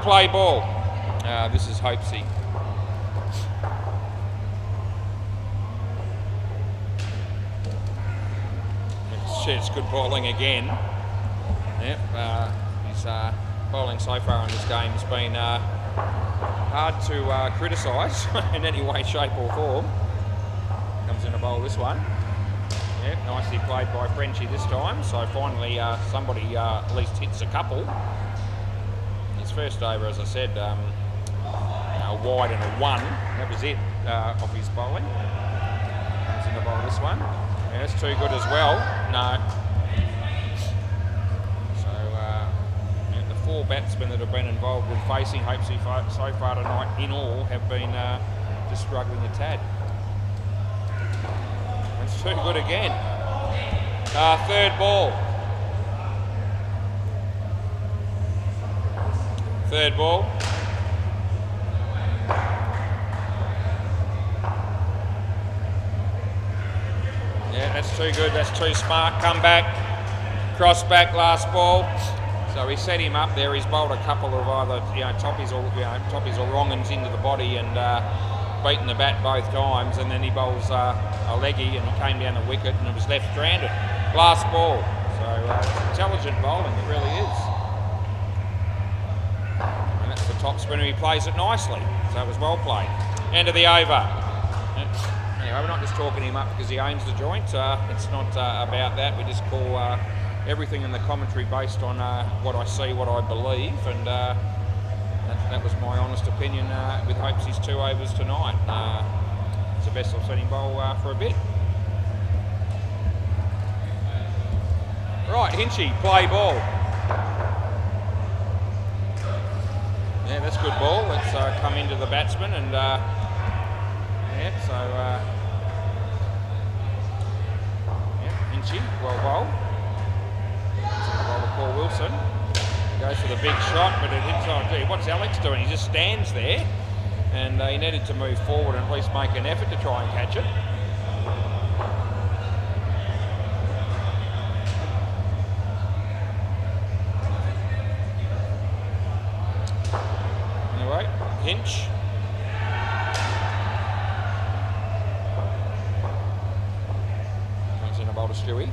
Play ball. This is Hopesy. It's good bowling again. Yep, his bowling so far in this game has been hard to criticise in any way, shape or form. Comes in to bowl this one. Yep, nicely played by Frenchie this time. So finally somebody at least hits a couple. His first over, as I said, a wide and a 1. That was it of his bowling. Comes in to bowl this one. Yeah, that's too good as well. No. So yeah, the 4 batsmen that have been involved with facing Hopesy so far tonight in all have been just struggling a tad. It's too good again. Third ball. Third ball. Yeah, that's too good. That's too smart. Come back. Cross back. Last ball. So he set him up there. He's bowled a couple of either toppies or wrong-uns into the body and beaten the bat both times. And then he bowls a leggy and he came down the wicket and it was left stranded. Last ball. So it's intelligent bowling. It really is. The top spinner, he plays it nicely, so it was well played. End of the over. Anyway, we're not just talking him up because he owns the joint. It's not about that. We just call everything in the commentary based on what I see, what I believe, and that was my honest opinion with Hopesy's 2 overs tonight. It's the best I've seen him bowl for a bit. Right, Hinchy, play ball. Yeah, that's good ball. Let's come into the batsman and yeah, so yeah, Hinchy, well bowled. Bowler Paul Wilson goes for the big shot, but it hits on. Gee, what's Alex doing? He just stands there, and he needed to move forward and at least make an effort to try and catch it. Hinch. Comes in a bowl to Stewie.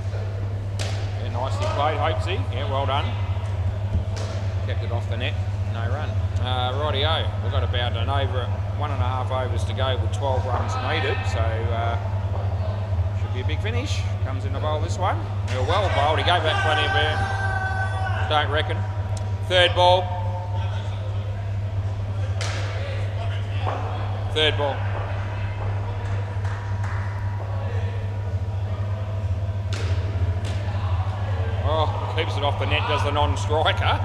Yeah, nicely played, Hopesy. Yeah, well done. Kept it off the net. No run. Rightio. We've got about an over, 1.5 overs to go with 12 runs needed. So should be a big finish. Comes in the bowl this one. Yeah, well bowled. He gave that plenty of air. Don't reckon. Third ball. Third ball. Oh, keeps it off the net, does the non-striker.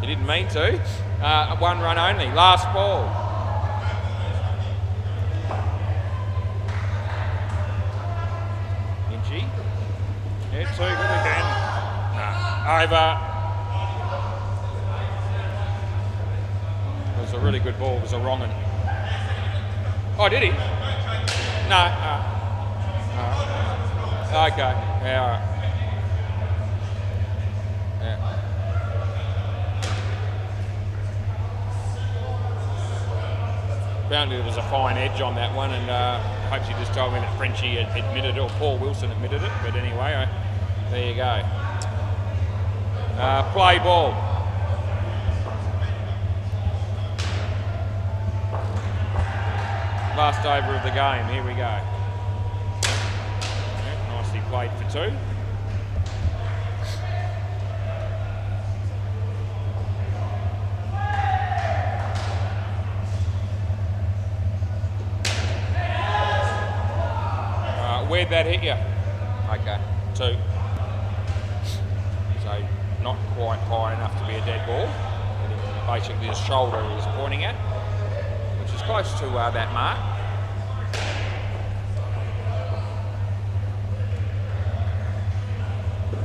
He didn't mean to. 1 run only. Last ball. Hinchy. Yeah, too good again. Over. It was a really good ball. It was a wrong one. Oh, did he? No. Okay. Yeah. All right. Yeah. Apparently there was a fine edge on that one, and I hope she just told me that Frenchie had admitted it, or Paul Wilson admitted it. But anyway, there you go. Play ball. Last over of the game. Here we go. Yeah, nicely played for two. Where'd that hit you? Okay, two. So not quite high enough to be a dead ball. Basically his shoulder is pointing at, which is close to that mark.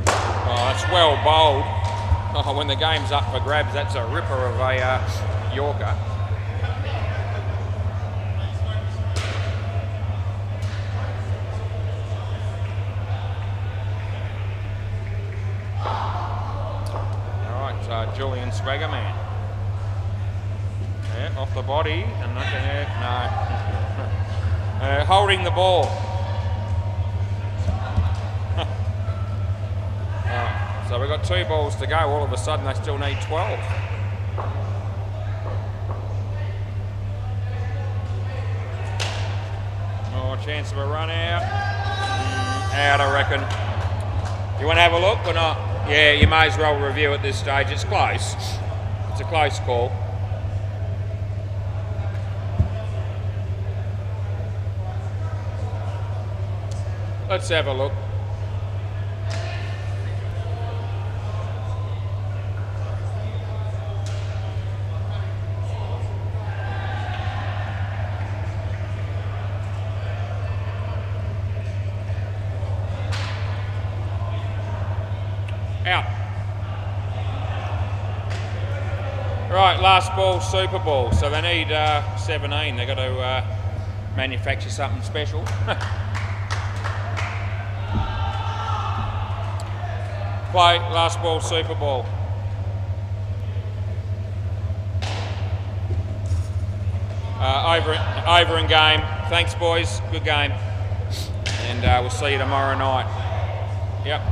Oh, that's well bowled. Oh, when the game's up for grabs, that's a ripper of a Yorker. Julian Swaggerman. Yeah, off the body and nothing there. No. Holding the ball. So we've got 2 balls to go. All of a sudden they still need 12. Oh, chance of a run out. Out, I reckon. You want to have a look or not? Yeah, you may as well review at this stage. It's close. It's a close call. Let's have a look. Out. Right, last ball, Super Ball. So they need 17. They've got to manufacture something special. Play, last ball, Super Ball. Over in game. Thanks, boys. Good game. And we'll see you tomorrow night. Yep.